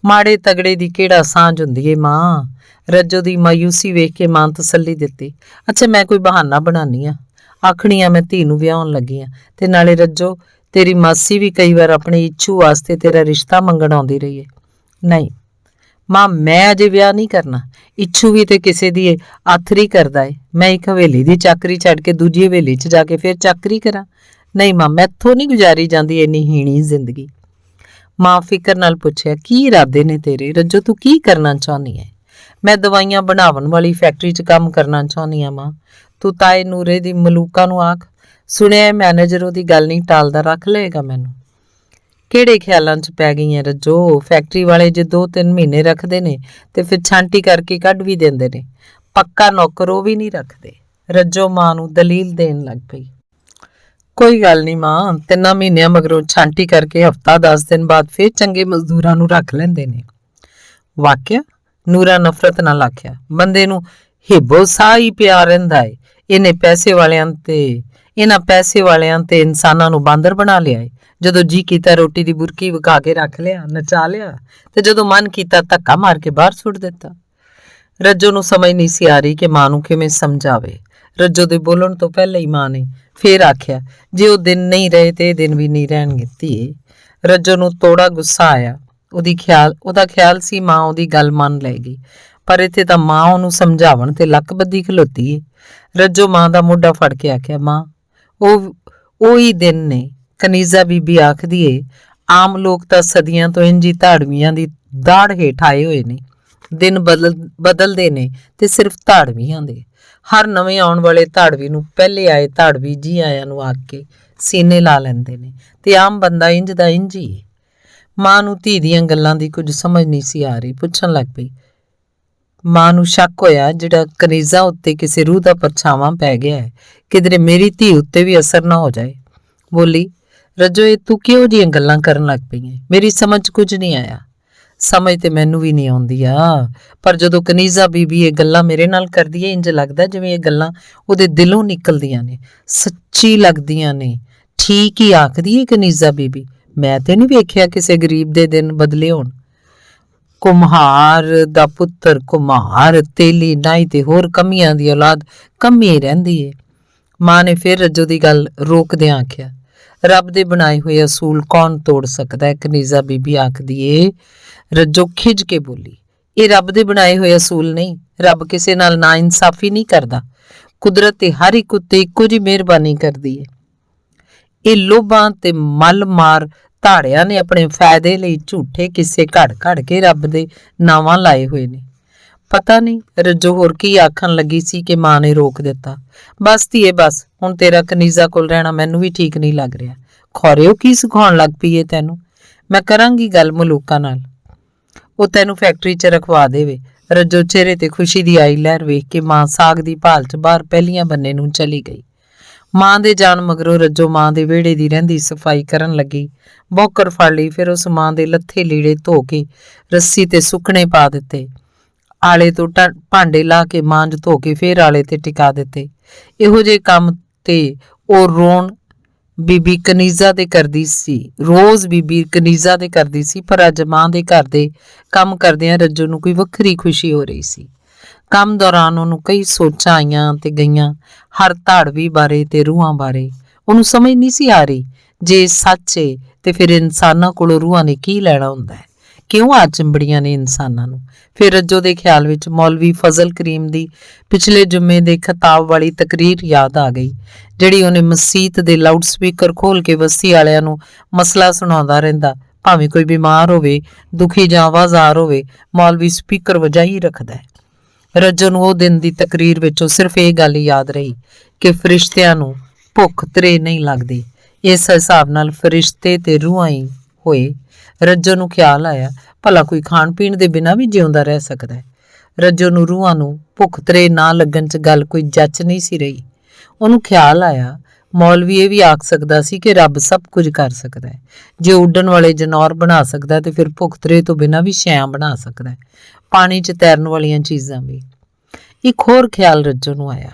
ਮਾੜੇ ਤਗੜੇ ਦੀ ਕਿਹੜਾ ਸਾਂਝ ਹੁੰਦੀ ਏ ਮਾਂ? ਰੱਜੋ ਦੀ ਮਾਯੂਸੀ ਵੇਖ ਕੇ ਮਾਂ ਤਸੱਲੀ ਦਿੱਤੀ। ਅੱਛਾ, ਮੈਂ ਕੋਈ ਬਹਾਨਾ ਬਣਾਉਂਦੀ ਆ, ਆਖਣੀ ਆ ਮੈਂ ਧੀ ਨੂੰ ਵਿਆਹੁਣ ਲੱਗੀ ਆ, ਤੇ ਨਾਲੇ ਰੱਜੋ ਤੇਰੀ ਮਾਸੀ ਵੀ ਕਈ ਵਾਰ ਆਪਣੀ ਇੱਛੂ ਵਾਸਤੇ ਤੇਰਾ ਰਿਸ਼ਤਾ ਮੰਗਣ ਆਉਂਦੀ ਰਹੀ ਏ। ਨਹੀਂ ਮਾਂ, ਮੈਂ ਅਜੇ ਵਿਆਹ ਨਹੀਂ ਕਰਨਾ। ਇੱਛੂ ਵੀ ਤੇ ਕਿਸੇ ਦੀ ਆਥਰੀ ਕਰਦਾ ਏ। ਮੈਂ ਇੱਕ ਹਵੇਲੀ ਦੀ ਚਾਕਰੀ ਛੱਡ ਕੇ ਦੂਜੀ ਹਵੇਲੀ 'ਚ ਜਾ ਕੇ ਫਿਰ ਚਾਕਰੀ ਕਰਾਂ? ਨਹੀਂ ਮਾਂ, ਮੈਥੋਂ ਨਹੀਂ ਗੁਜ਼ਾਰੀ ਜਾਂਦੀ ਇੰਨੀ ਹੀਣੀ ਜ਼ਿੰਦਗੀ। ਮਾਂ ਫਿਕਰ ਨਾਲ ਪੁੱਛਿਆ, ਕੀ ਇਰਾਦੇ ਨੇ ਤੇਰੇ? ਰੱਜੋ ਤੂੰ ਕੀ ਕਰਨਾ ਚਾਹੁੰਦੀ ਹੈ? ਮੈਂ ਦਵਾਈਆਂ ਬਣਾਉਣ ਵਾਲੀ ਫੈਕਟਰੀ 'ਚ ਕੰਮ ਕਰਨਾ ਚਾਹੁੰਦੀ ਹਾਂ ਮਾਂ। ਤੂੰ ਤਾਏ ਨੂਰੇ ਦੀ ਮਲੂਕਾ ਨੂੰ ਆਖ, ਸੁਣਿਆ ਮੈਨੇਜਰ ਉਹਦੀ ਗੱਲ ਨਹੀਂ ਟਾਲਦਾ, ਰੱਖ ਲਏਗਾ ਮੈਨੂੰ। ਕਿਹੜੇ ਖਿਆਲਾਂ 'ਚ ਪੈ ਗਈ ਹੈ ਰੱਜੋ? ਫੈਕਟਰੀ ਵਾਲੇ ਜੇ 2-3 ਮਹੀਨੇ ਰੱਖਦੇ ਨੇ ਤੇ ਫਿਰ ਛਾਂਟੀ ਕਰਕੇ ਕੱਢ ਵੀ ਦਿੰਦੇ ਨੇ, ਪੱਕਾ ਨੌਕਰ ਉਹ ਵੀ ਨਹੀਂ ਰੱਖਦੇ। ਰੱਜੋ ਮਾਂ ਨੂੰ ਦਲੀਲ ਦੇਣ ਲੱਗ ਪਈ। ਕੋਈ ਗੱਲ ਨਹੀਂ ਮਾਂ, 3 ਮਹੀਨਿਆਂ ਮਗਰੋਂ ਛਾਂਟੀ ਕਰਕੇ ਹਫ਼ਤਾ 10 ਦਿਨ ਬਾਅਦ ਫਿਰ ਚੰਗੇ ਮਜ਼ਦੂਰਾਂ ਨੂੰ ਰੱਖ ਲੈਂਦੇ ਨੇ। ਵਾਕਿਆ? ਨੂਰਾ ਨਫ਼ਰਤ ਨਾਲ ਆਖਿਆ, ਬੰਦੇ ਨੂੰ ਹਿੱਬੋ ਸਾਹ ਹੀ ਪਿਆ ਰਹਿੰਦਾ ਏ। ਇਹਨਾਂ ਪੈਸੇ ਵਾਲਿਆਂ ਤੇ ਇਨਸਾਨਾਂ ਨੂੰ ਬਾਂਦਰ ਬਣਾ ਲਿਆ ਏ। ਜਦੋਂ ਜੀ ਕੀਤਾ ਰੋਟੀ ਦੀ ਬੁਰਕੀ ਵਿਖਾ ਕੇ ਰੱਖ ਲਿਆ, ਨਚਾ ਲਿਆ, ਤੇ ਜਦੋਂ ਮਨ ਕੀਤਾ ਧੱਕਾ ਮਾਰ ਕੇ ਬਾਹਰ ਸੁੱਟ ਦਿੱਤਾ। ਰੱਜੋ ਨੂੰ ਸਮਝ ਨਹੀਂ ਸੀ ਆ ਰਹੀ ਕਿ ਮਾਂ ਨੂੰ ਕਿਵੇਂ ਸਮਝਾਵੇ। ਰੱਜੋ ਦੇ ਬੋਲਣ ਤੋਂ ਪਹਿਲਾਂ ਹੀ ਮਾਂ ਨੇ ਫੇਰ ਆਖਿਆ, ਜੇ ਉਹ ਦਿਨ ਨਹੀਂ ਰਹੇ ਤੇ ਇਹ ਦਿਨ ਵੀ ਨਹੀਂ ਰਹਿਣਗੇ ਧੀਏ। ਰੱਜੋ ਨੂੰ ਤੋੜਾ ਗੁੱਸਾ ਆਇਆ। ਉਹਦਾ ਖਿਆਲ ਸੀ ਮਾਂ ਉਹਦੀ ਗੱਲ ਮੰਨ ਲਏਗੀ, ਪਰ ਇੱਥੇ ਤਾਂ ਮਾਂ ਉਹਨੂੰ ਸਮਝਾਵਣ ਤੇ ਲੱਕ ਬੱਧੀ ਖਲੋਤੀ ਏ। ਰੱਜੋ ਮਾਂ ਦਾ ਮੋਢਾ ਫੜ ਕੇ ਆਖਿਆ, ਮਾਂ ਉਹੀ ਦਿਨ ਨੇ। ਕਨੀਜ਼ਾ ਬੀਬੀ ਆਖਦੀ ਏ, ਆਮ ਲੋਕ ਤਾਂ ਸਦੀਆਂ ਤੋਂ ਇੰਜੀ ਧਾੜਵੀਆਂ ਦੀ ਦਾੜ ਹੇਠ ਆਏ ਹੋਏ ਨੇ। ਦਿਨ ਬਦਲਦੇ ਨੇ ਤੇ ਸਿਰਫ ਧਾੜਵੀਆਂ ਦੇ। ਹਰ ਨਵੇਂ ਆਉਣ ਵਾਲੇ ਧਾੜਵੀ ਨੂੰ ਪਹਿਲੇ ਆਏ ਧਾੜਵੀ ਜੀ ਆਇਆਂ ਨੂੰ ਆਖ ਕੇ ਸੀਨੇ ਲਾ ਲੈਂਦੇ ਨੇ, ਤੇ ਆਮ ਬੰਦਾ ਇੰਜ ਦਾ ਇੰਜ ਹੀ। ਮਾਂ ਨੂੰ ਧੀ ਦੀਆਂ ਗੱਲਾਂ ਦੀ ਕੁਝ ਸਮਝ ਨਹੀਂ ਸੀ ਆ ਰਹੀ। ਪੁੱਛਣ ਲੱਗ ਪਈ। ਮਾਂ ਨੂੰ ਸ਼ੱਕ ਹੋਇਆ, ਜਿਹੜਾ ਕਨੀਜ਼ਾ ਉੱਤੇ ਕਿਸੇ ਰੂਹ ਦਾ ਪਰਛਾਵਾਂ ਪੈ ਗਿਆ ਹੈ, ਕਿਧਰੇ ਮੇਰੀ ਧੀ ਉੱਤੇ ਵੀ ਅਸਰ ਨਾ ਹੋ ਜਾਏ। ਬੋਲੀ, ਰੱਜੋ ਇਹ ਤੂੰ ਕਿਹੋ ਜਿਹੀਆਂ ਗੱਲਾਂ ਕਰਨ ਲੱਗ ਪਈ ਹੈ? ਮੇਰੀ ਸਮਝ ਕੁਝ ਨਹੀਂ ਆਇਆ। ਸਮਝ ਤੇ ਮੈਨੂੰ ਵੀ ਨਹੀਂ ਆਉਂਦੀ ਆ, ਪਰ ਜਦੋਂ ਕਨੀਜ਼ਾ ਬੀਬੀ ਇਹ ਗੱਲਾਂ ਮੇਰੇ ਨਾਲ ਕਰਦੀ ਹੈ, ਇੰਜ ਲੱਗਦਾ ਜਿਵੇਂ ਇਹ ਗੱਲਾਂ ਉਹਦੇ ਦਿਲੋਂ ਨਿਕਲਦੀਆਂ ਨੇ, ਸੱਚੀ ਲੱਗਦੀਆਂ ਨੇ। ਠੀਕ ਹੀ ਆਖਦੀ ਹੈ ਕਨੀਜ਼ਾ ਬੀਬੀ, ਮੈਂ ਤੇ ਨਹੀਂ ਵੇਖਿਆ ਕਿਸੇ ਗਰੀਬ ਦੇ ਦਿਨ ਬਦਲੇ ਹੋਣ। ਕੁਮਹਾਰ ਦਾ ਪੁੱਤਰ ਕੁਮਹਾਰ, ਤੇਲੀ ਨਾਈ ਤੇ ਹੋਰ ਕਮੀਆਂ ਦੀ ਔਲਾਦ ਕਮੀ ਰਹਿੰਦੀ ਏ। ਮਾਂ ਨੇ ਫਿਰ ਰੱਜੋ ਦੀ ਗੱਲ ਰੋਕਦਿਆਂ ਆਖਿਆ, ਰੱਬ ਦੇ ਬਣਾਏ ਹੋਏ ਅਸੂਲ ਕੌਣ ਤੋੜ ਸਕਦਾ ਹੈ? ਕਨੀਜ਼ਾ ਬੀਬੀ ਆਖਦੀ ਏ। ਰੱਜੋ ਖਿਝ ਕੇ ਬੋਲੀ, ਇਹ ਰੱਬ ਦੇ ਬਣਾਏ ਹੋਏ ਅਸੂਲ ਨਹੀਂ। ਰੱਬ ਕਿਸੇ ਨਾਲ ਨਾ ਇਨਸਾਫੀ ਨਹੀਂ ਕਰਦਾ। ਕੁਦਰਤ ਤੇ ਹਰ ਇੱਕ ਉੱਤੇ ਇੱਕੋ ਜਿਹੀ ਮਿਹਰਬਾਨੀ ਕਰਦੀ ਏ। ਇਹ ਲੋਭਾਂ ਤੇ ਮੱਲ ਮਾਰ ਧਾੜਿਆਂ ਨੇ ਆਪਣੇ ਫਾਇਦੇ ਲਈ ਝੂਠੇ ਕਿੱਸੇ ਘੜ ਕੇ ਰੱਬ ਦੇ ਨਾਵਾਂ ਲਾਏ ਹੋਏ ਨੇ। ਪਤਾ ਨਹੀਂ ਰੱਜੋ ਹੋਰ ਕੀ ਆਖਣ ਲੱਗੀ ਸੀ ਕਿ ਮਾਂ ਨੇ ਰੋਕ ਦਿੱਤਾ। ਬਸ ਧੀਏ ਬਸ, ਹੁਣ ਤੇਰਾ ਕਨੀਜ਼ਾ ਕੋਲ ਰਹਿਣਾ ਮੈਨੂੰ ਵੀ ਠੀਕ ਨਹੀਂ ਲੱਗ ਰਿਹਾ। ਖੌਰੇ ਉਹ ਕੀ ਸਿਖਾਉਣ ਲੱਗ ਪਈ ਏ ਤੈਨੂੰ? ਮੈਂ ਕਰਾਂਗੀ ਗੱਲ ਮਲੂਕਾ ਨਾਲ, ਉਹ ਤੈਨੂੰ ਫੈਕਟਰੀ 'ਚ ਰਖਵਾ ਦੇਵੇ। ਰੱਜੋ ਚਿਹਰੇ ਤੇ ਖੁਸ਼ੀ ਦੀ ਆਈ ਲਹਿਰ ਵੇਖ ਕੇ ਮਾਂ ਸਾਗ ਦੀ ਭਾਲ 'ਚ ਬਾਹਰ ਪਹਿਲੀਆਂ ਬੰਨੇ ਨੂੰ ਚਲੀ ਗਈ। ਮਾਂ ਦੇ ਜਾਣ ਮਗਰੋਂ ਰੱਜੋ ਮਾਂ ਦੇ ਵਿਹੜੇ ਦੀ ਰਹਿੰਦੀ ਸਫਾਈ ਕਰਨ ਲੱਗੀ। ਬੌਕਰ ਫੜ ਲਈ, ਫਿਰ ਉਸ ਮਾਂ ਦੇ ਲੱਥੇ ਲੀੜੇ ਧੋ ਕੇ ਰੱਸੀ ਤੇ ਸੁੱਕਣੇ ਪਾ ਦਿੱਤੇ। ਆਲੇ ਤੋਂ ਭਾਂਡੇ ਲਾ ਕੇ ਮਾਂਜ ਧੋ ਕੇ ਫਿਰ ਆਲੇ ਤੇ ਟਿਕਾ ਦਿੱਤੇ। ਇਹੋ ਜਿਹੇ ਕੰਮ ਤੇ ਉਹ ਰੋਜ਼ ਬੀਬੀ ਕਨੀਜ਼ਾ ਦੇ ਕਰਦੀ ਸੀ, ਪਰ ਅੱਜ ਮਾਂ ਦੇ ਘਰ ਦੇ ਕੰਮ ਕਰਦਿਆਂ ਰੱਜੋ ਨੂੰ ਕੋਈ ਵੱਖਰੀ ਖੁਸ਼ੀ ਹੋ ਰਹੀ ਸੀ। ਕੰਮ ਦੌਰਾਨ ਉਹਨੂੰ ਕਈ ਸੋਚਾਂ ਆਈਆਂ ਤੇ ਗਈਆਂ, ਹਰ ਧਾੜਵੀ ਬਾਰੇ ਤੇ ਰੂਹਾਂ ਬਾਰੇ। ਉਹਨੂੰ ਸਮਝ ਨਹੀਂ ਸੀ ਆ ਰਹੀ, ਜੇ ਸੱਚ ਏ ਤੇ ਫਿਰ ਇਨਸਾਨਾਂ ਕੋਲੋਂ ਰੂਹਾਂ ਨੇ ਕੀ ਲੈਣਾ ਹੁੰਦਾ ਹੈ? ਕਿਉਂ ਆ ਚਿੰਬੜੀਆਂ ਨੇ ਇਨਸਾਨਾਂ ਨੂੰ? ਫਿਰ ਰੱਜੋ ਦੇ ਖਿਆਲ ਵਿੱਚ ਮੌਲਵੀ ਫਜ਼ਲ ਕਰੀਮ ਦੀ ਪਿਛਲੇ ਜੁਮੇ ਦੇ ਖਿਤਾਬ ਵਾਲੀ ਤਕਰੀਰ ਯਾਦ ਆ ਗਈ, ਜਿਹੜੀ ਉਹਨੇ ਮਸੀਤ ਦੇ ਲਾਊਡ ਸਪੀਕਰ ਖੋਲ ਕੇ ਬਸਤੀ ਵਾਲਿਆਂ ਨੂੰ ਮਸਲਾ ਸੁਣਾਉਂਦਾ ਰਹਿੰਦਾ। ਭਾਵੇਂ ਕੋਈ ਬਿਮਾਰ ਹੋਵੇ, ਦੁਖੀ ਜਾਂ ਆਵਾਜ਼ਾਰ ਹੋਵੇ, ਮੌਲਵੀ ਸਪੀਕਰ ਵਜਾਈ ਰੱਖਦਾ ਹੈ। ਰੱਜੋ ਨੂੰ ਉਹ ਦਿਨ ਦੀ ਤਕਰੀਰ ਵਿੱਚੋਂ ਸਿਰਫ ਇਹ ਗੱਲ ਯਾਦ ਰਹੀ ਕਿ ਫਰਿਸ਼ਤਿਆਂ ਨੂੰ ਭੁੱਖ ਤਰੇ ਨਹੀਂ ਲੱਗਦੀ। ਇਸ ਹਿਸਾਬ ਨਾਲ ਫਰਿਸ਼ਤੇ ਤੇ ਰੂਹਾਂ ਹੀ ਹੋਏ। ਰੱਜੋ ਨੂੰ ਖਿਆਲ ਆਇਆ, ਭਲਾ ਕੋਈ ਖਾਣ ਪੀਣ ਦੇ ਬਿਨਾਂ ਵੀ ਜਿਉਂਦਾ ਰਹਿ ਸਕਦਾ ਹੈ। ਰੱਜੋ ਨੂੰ ਰੂਹਾਂ ਨੂੰ ਭੁੱਖ ਤਰੇ ਨਾ ਲੱਗਣ 'ਚ ਗੱਲ ਕੋਈ ਜੱਚ ਨਹੀਂ ਸੀ ਰਹੀ। ਉਹਨੂੰ ਖਿਆਲ ਆਇਆ, ਮੌਲਵੀ ਇਹ ਵੀ ਆਖ ਸਕਦਾ ਸੀ ਕਿ ਰੱਬ ਸਭ ਕੁਝ ਕਰ ਸਕਦਾ ਹੈ। ਜੇ ਉੱਡਣ ਵਾਲੇ ਜਨੌਰ ਬਣਾ ਸਕਦਾ ਤੇ ਫਿਰ ਭੁੱਖ ਤਰੇ ਤੋਂ ਬਿਨਾਂ ਵੀ ਸ਼ੈਆਂ ਬਣਾ ਸਕਦਾ ਹੈ, ਪਾਣੀ 'ਚ ਤੈਰਨ ਵਾਲੀਆਂ ਚੀਜ਼ਾਂ ਵੀ। ਇੱਕ ਹੋਰ ਖਿਆਲ ਰੱਜੋ ਨੂੰ ਆਇਆ।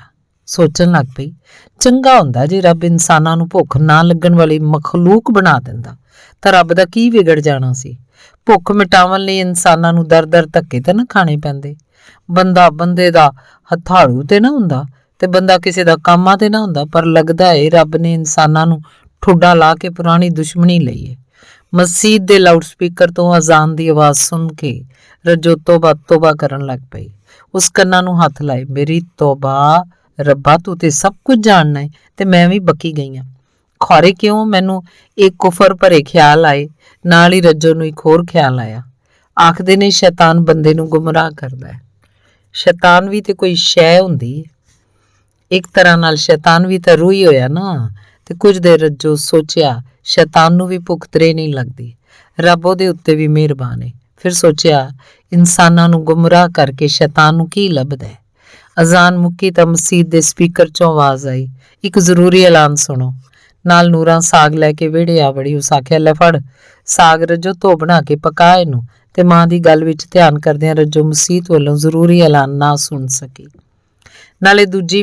ਸੋਚਣ ਲੱਗ ਪਈ, ਚੰਗਾ ਹੁੰਦਾ ਜੇ ਰੱਬ ਇਨਸਾਨਾਂ ਨੂੰ ਭੁੱਖ ਨਾ ਲੱਗਣ ਵਾਲੀ ਮਖਲੂਕ ਬਣਾ ਦਿੰਦਾ ਤਾਂ ਰੱਬ ਦਾ ਕੀ ਵਿਗੜ ਜਾਣਾ ਸੀ? ਭੁੱਖ ਮਿਟਾਉਣ ਲਈ ਇਨਸਾਨਾਂ ਨੂੰ ਦਰ ਧੱਕੇ ਤਾਂ ਨਾ ਖਾਣੇ ਪੈਂਦੇ। ਬੰਦਾ ਬੰਦੇ ਦਾ ਹਥਾੜੂ ਤੇ ਨਾ ਹੁੰਦਾ ਤੇ ਬੰਦਾ ਕਿਸੇ ਦਾ ਕਾਮਾ ਤੇ ਨਾ ਹੁੰਦਾ। ਪਰ ਲੱਗਦਾ ਏ ਰੱਬ ਨੇ ਇਨਸਾਨਾਂ ਨੂੰ ਠੁੱਡਾ ਲਾ ਕੇ ਪੁਰਾਣੀ ਦੁਸ਼ਮਣੀ ਲਈ ਏ। ਮਸਜਿਦ ਦੇ ਲਾਊਡ ਸਪੀਕਰ ਤੋਂ ਅਜ਼ਾਨ ਦੀ ਆਵਾਜ਼ ਸੁਣ ਕੇ ਰੱਜੋ ਤੋਬਾ ਕਰਨ ਲੱਗ ਪਈ। ਉਸ ਕੰਨਾਂ ਨੂੰ ਹੱਥ ਲਾਏ, ਮੇਰੀ ਤੋਬਾ ਰੱਬਾ, ਤੂੰ ਤੇ ਸਭ ਕੁਝ ਜਾਣਨਾ ਏ ਤੇ ਮੈਂ ਵੀ ਬਕੀ ਗਈ ਹਾਂ। ਖੌਰੇ ਕਿਉਂ ਮੈਨੂੰ ਇਹ ਕੁਫਰ ਭਰੇ ਖਿਆਲ ਆਏ। ਨਾਲ ਹੀ ਰੱਜੋ ਨੂੰ ਇੱਕ ਹੋਰ ਖਿਆਲ ਆਇਆ। ਆਖਦੇ ਨੇ ਸ਼ੈਤਾਨ ਬੰਦੇ ਨੂੰ ਗੁੰਮਰਾਹ ਕਰਦਾ ਹੈ। ਸ਼ੈਤਾਨ ਵੀ ਤੇ ਕੋਈ ਸ਼ੈ ਹੁੰਦੀ ਹੈ। ਇੱਕ ਤਰ੍ਹਾਂ ਨਾਲ ਸ਼ੈਤਾਨ ਵੀ ਤਾਂ ਰੂਹ ਹੀ ਹੋਇਆ ਨਾ। ਤੇ ਕੁਝ ਦੇਰ ਰੱਜੋ ਸੋਚਿਆ, ਸ਼ੈਤਾਨ ਨੂੰ ਵੀ ਭੁੱਖ ਤਰੇ ਨਹੀਂ ਲੱਗਦੀ, ਰੱਬ ਉਹਦੇ ਉੱਤੇ ਵੀ ਮਿਹਰਬਾਨ ਹੈ। ਫਿਰ ਸੋਚਿਆ, ਇਨਸਾਨਾਂ ਨੂੰ ਗੁੰਮਰਾਹ ਕਰਕੇ ਸ਼ੈਤਾਨ ਨੂੰ ਕੀ ਲੱਭਦਾ ਹੈ? ਅਜ਼ਾਨ ਮੁੱਕੀ ਤਾਂ ਮਸੀਤ ਦੇ ਸਪੀਕਰ 'ਚੋਂ ਆਵਾਜ਼ ਆਈ, ਇੱਕ ਜ਼ਰੂਰੀ ਐਲਾਨ ਸੁਣੋ। ਨਾਲ ਨੂਰਾਂ ਸਾਗ ਲੈ ਕੇ ਵਿਹੜੇ ਆ ਵੜੀ। ਉਸ ਆਖਿਆ, ਲੈ ਫੜ ਸਾਗ ਰੱਜੋ, ਧੋ ਬਣਾ ਕੇ ਪਕਾ ਇਹਨੂੰ। ਤੇ ਮਾਂ ਦੀ ਗੱਲ ਵਿੱਚ ਧਿਆਨ ਕਰਦਿਆਂ ਰੱਜੋ ਮਸੀਤ ਵੱਲੋਂ ਜ਼ਰੂਰੀ ਐਲਾਨ ਨਾ ਸੁਣ ਸਕੀ। ਨਾਲੇ ਦੂਜੀ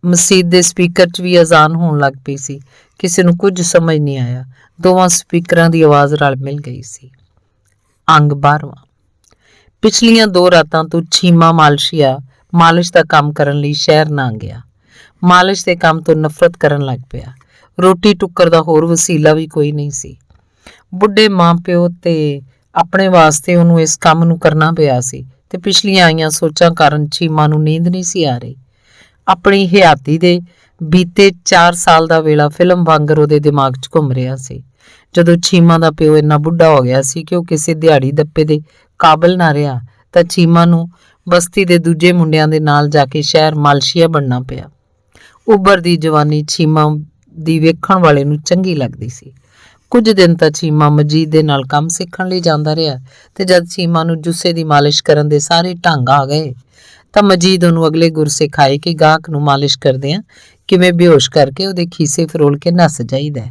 ਮਸੀਤ ਦੇ ਸਪੀਕਰ 'ਚ ਵੀ ਅਜ਼ਾਨ ਹੋਣ ਲੱਗ ਪਈ ਸੀ। ਕਿਸੇ ਨੂੰ ਕੁਝ ਸਮਝ ਨਹੀਂ ਆਇਆ। ਦੋਵਾਂ ਸਪੀਕਰਾਂ ਦੀ ਆਵਾਜ਼ ਰਲ ਮਿਲ ਗਈ ਸੀ। ਅੰਗ 12ਵਾਂ। ਪਿਛਲੀਆਂ 2 ਰਾਤਾਂ ਤੋਂ ਛੀਮਾ ਮਾਲਸ਼ੀਆ ਮਾਲਿਸ਼ ਦਾ ਕੰਮ ਕਰਨ ਲਈ ਸ਼ਹਿਰ ਨਾ ਗਿਆ। ਮਾਲਿਸ਼ ਦੇ ਕੰਮ ਤੋਂ ਨਫ਼ਰਤ ਕਰਨ ਲੱਗ ਪਿਆ। ਰੋਟੀ ਟੁੱਕਰ ਦਾ ਹੋਰ ਵਸੀਲਾ ਵੀ ਕੋਈ ਨਹੀਂ ਸੀ। ਬੁੱਢੇ ਮਾਂ ਪਿਓ ਤੇ ਆਪਣੇ ਵਾਸਤੇ ਉਹਨੂੰ ਇਸ ਕੰਮ ਨੂੰ ਕਰਨਾ ਪਿਆ ਸੀ ਤੇ ਪਿਛਲੀਆਂ ਆਈਆਂ ਸੋਚਾਂ ਕਾਰਨ ਛੀਮਾ ਨੂੰ ਨੀਂਦ ਨਹੀਂ ਸੀ ਆ ਰਹੀ। ਆਪਣੀ ਹਯਾਤੀ ਦੇ ਬੀਤੇ 4 ਸਾਲ ਦਾ ਵੇਲਾ ਫਿਲਮ ਵਾਂਗਰ ਉਹਦੇ ਦਿਮਾਗ 'ਚ ਘੁੰਮ ਰਿਹਾ ਸੀ। ਜਦੋਂ ਛੀਮਾ ਦਾ ਪਿਓ ਇੰਨਾ ਬੁੱਢਾ ਹੋ ਗਿਆ ਸੀ ਕਿ ਉਹ ਕਿਸੇ ਦਿਹਾੜੀ ਦੱਪੇ ਦੇ ਕਾਬਲ ਨਾ ਰਿਹਾ, ਤਾਂ ਛੀਮਾ ਨੂੰ ਬਸਤੀ ਦੇ ਦੂਜੇ ਮੁੰਡਿਆਂ ਦੇ ਨਾਲ ਜਾ ਕੇ ਸ਼ਹਿਰ ਮਾਲਸ਼ੀਆ ਬਣਨਾ ਪਿਆ। ਉੱਭਰਦੀ ਜਵਾਨੀ ਛੀਮਾ ਦੀ ਵੇਖਣ ਵਾਲੇ ਨੂੰ ਚੰਗੀ ਲੱਗਦੀ ਸੀ। ਕੁਝ ਦਿਨ ਤਾਂ ਛੀਮਾ ਮਜੀਦ ਦੇ ਨਾਲ ਕੰਮ ਸਿੱਖਣ ਲਈ ਜਾਂਦਾ ਰਿਹਾ ਤੇ ਜਦ ਛੀਮਾ ਨੂੰ ਜੁੱਸੇ ਦੀ ਮਾਲਿਸ਼ ਕਰਨ ਦੇ ਸਾਰੇ ਢੰਗ ਆ ਗਏ ਤਾਂ ਮਜੀਦ ਉਹਨੂੰ ਅਗਲੇ ਗੁਰ ਸਿਖਾਏ ਕਿ ਗਾਹਕ ਨੂੰ ਮਾਲਿਸ਼ ਕਰਦਿਆਂ ਕਿਵੇਂ ਬੇਹੋਸ਼ ਕਰਕੇ ਉਹਦੇ ਖੀਸੇ ਫਰੋਲ ਕੇ ਨੱਸ ਜਾਈਦਾ।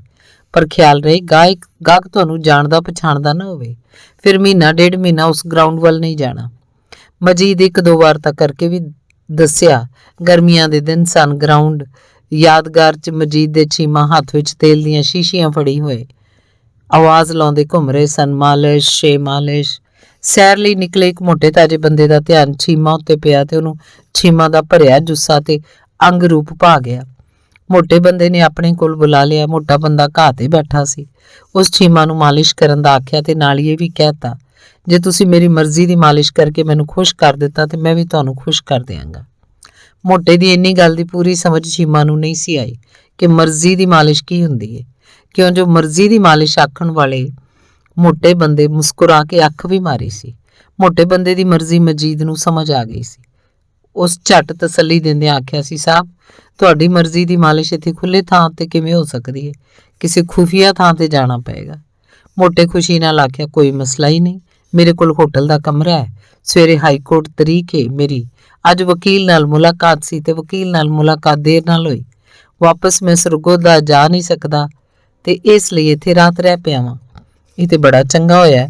ਪਰ ਖਿਆਲ ਰਹੇ ਗਾਹਕ ਤੁਹਾਨੂੰ ਜਾਣਦਾ ਪਛਾਣਦਾ ਨਾ ਹੋਵੇ। ਫਿਰ ਮਹੀਨਾ 1.5 ਮਹੀਨਾ ਉਸ ਗਰਾਊਂਡ ਵੱਲ ਨਹੀਂ ਜਾਣਾ। ਮਜੀਦ 1-2 ਵਾਰ ਤਾਂ ਕਰਕੇ ਵੀ ਦੱਸਿਆ। ਗਰਮੀਆਂ ਦੇ ਦਿਨ ਸਨ। ਗਰਾਊਂਡ ਯਾਦਗਾਰ 'ਚ ਮਜੀਦ ਦੇ ਛੀਮਾ ਹੱਥ ਵਿੱਚ ਤੇਲ ਦੀਆਂ ਸ਼ੀਸ਼ੀਆਂ ਫੜੀ ਹੋਏ ਆਵਾਜ਼ ਲਾਉਂਦੇ ਘੁੰਮ ਰਹੇ ਸਨ। ਮਾਲਿਸ਼ ਸ਼ੇ ਮਾਲਿਸ਼। ਸੈਰ ਲਈ ਨਿਕਲੇ ਇੱਕ ਮੋਟੇ ਤਾਜੇ ਬੰਦੇ ਦਾ ਧਿਆਨ ਛੀਮਾ ਉੱਤੇ ਪਿਆ ਤੇ ਉਹਨੂੰ ਛੀਮਾ ਦਾ ਭਰਿਆ ਜੁੱਸਾ ਤੇ ਅੰਗ ਰੂਪ ਭਾ ਗਿਆ। ਮੋਟੇ ਬੰਦੇ ਨੇ ਆਪਣੇ ਕੋਲ ਬੁਲਾ ਲਿਆ। ਮੋਟਾ ਬੰਦਾ ਘਾਹ ਤੇ ਬੈਠਾ ਸੀ। ਉਸ ਛੀਮਾ ਨੂੰ ਮਾਲਿਸ਼ ਕਰਨ ਦਾ ਆਖਿਆ ਤੇ ਨਾਲ ਹੀ ਇਹ ਵੀ ਕਹਿਤਾ, ਜੇ ਤੁਸੀਂ ਮੇਰੀ ਮਰਜ਼ੀ ਦੀ ਮਾਲਿਸ਼ ਕਰਕੇ ਮੈਨੂੰ ਖੁਸ਼ ਕਰ ਦਿੱਤਾ ਤੇ ਮੈਂ ਵੀ ਤੁਹਾਨੂੰ ਖੁਸ਼ ਕਰ ਦਿਆਂਗਾ। ਮੋਟੇ ਦੀ ਇੰਨੀ ਗੱਲ ਦੀ ਪੂਰੀ ਸਮਝ ਛੀਮਾ ਨੂੰ ਨਹੀਂ ਸੀ ਆਈ ਕਿ ਮਰਜ਼ੀ ਦੀ ਮਾਲਿਸ਼ ਕੀ ਹੁੰਦੀ ਹੈ, ਕਿਉਂ ਜੋ ਮਰਜ਼ੀ ਦੀ ਮਾਲਿਸ਼ ਆਖਣ ਵਾਲੇ ਮੋਟੇ ਬੰਦੇ ਮੁਸਕਰਾ ਕੇ ਅੱਖ ਵੀ ਮਾਰੀ ਸੀ। ਮੋਟੇ ਬੰਦੇ ਦੀ ਮਰਜ਼ੀ ਮਜੀਦ ਨੂੰ ਸਮਝ ਆ ਗਈ ਸੀ। ਉਸ ਝੱਟ ਤਸੱਲੀ ਦਿੰਦਿਆਂ ਆਖਿਆ ਸੀ, ਸਾਹਿਬ ਤੁਹਾਡੀ ਮਰਜ਼ੀ ਦੀ ਮਾਲਿਸ਼ ਇੱਥੇ ਖੁੱਲੇ ਥਾਂ ਤੇ ਕਿਵੇਂ ਹੋ ਸਕਦੀ ਹੈ? ਕਿਸੇ ਖੁਫੀਆ ਥਾਂ ਤੇ ਜਾਣਾ ਪਏਗਾ। ਮੋਟੇ ਖੁਸ਼ੀ ਨਾਲ ਆਖਿਆ, ਕੋਈ ਮਸਲਾ ਹੀ ਨਹੀਂ, ਮੇਰੇ ਕੋਲ ਹੋਟਲ ਦਾ ਕਮਰਾ ਹੈ, ਸਵੇਰੇ ਹਾਈ ਕੋਰਟ ਤਰੀਕ ਹੈ ਮੇਰੀ, ਅੱਜ ਵਕੀਲ ਨਾਲ ਮੁਲਾਕਾਤ ਸੀ ਤੇ ਵਕੀਲ ਨਾਲ ਮੁਲਾਕਾਤ ਦੇਰ ਨਾਲ ਹੋਈ। ਵਾਪਸ ਮੈਂ ਸਰਗੋਦਾ ਜਾ ਨਹੀਂ ਸਕਦਾ ਤੇ ਇਸ ਲਈ ਇੱਥੇ ਰਾਤ ਰਹਿ ਪਿਆ ਵਾਂ। ਇਹ ਤੇ ਬੜਾ ਚੰਗਾ ਹੋਇਆ।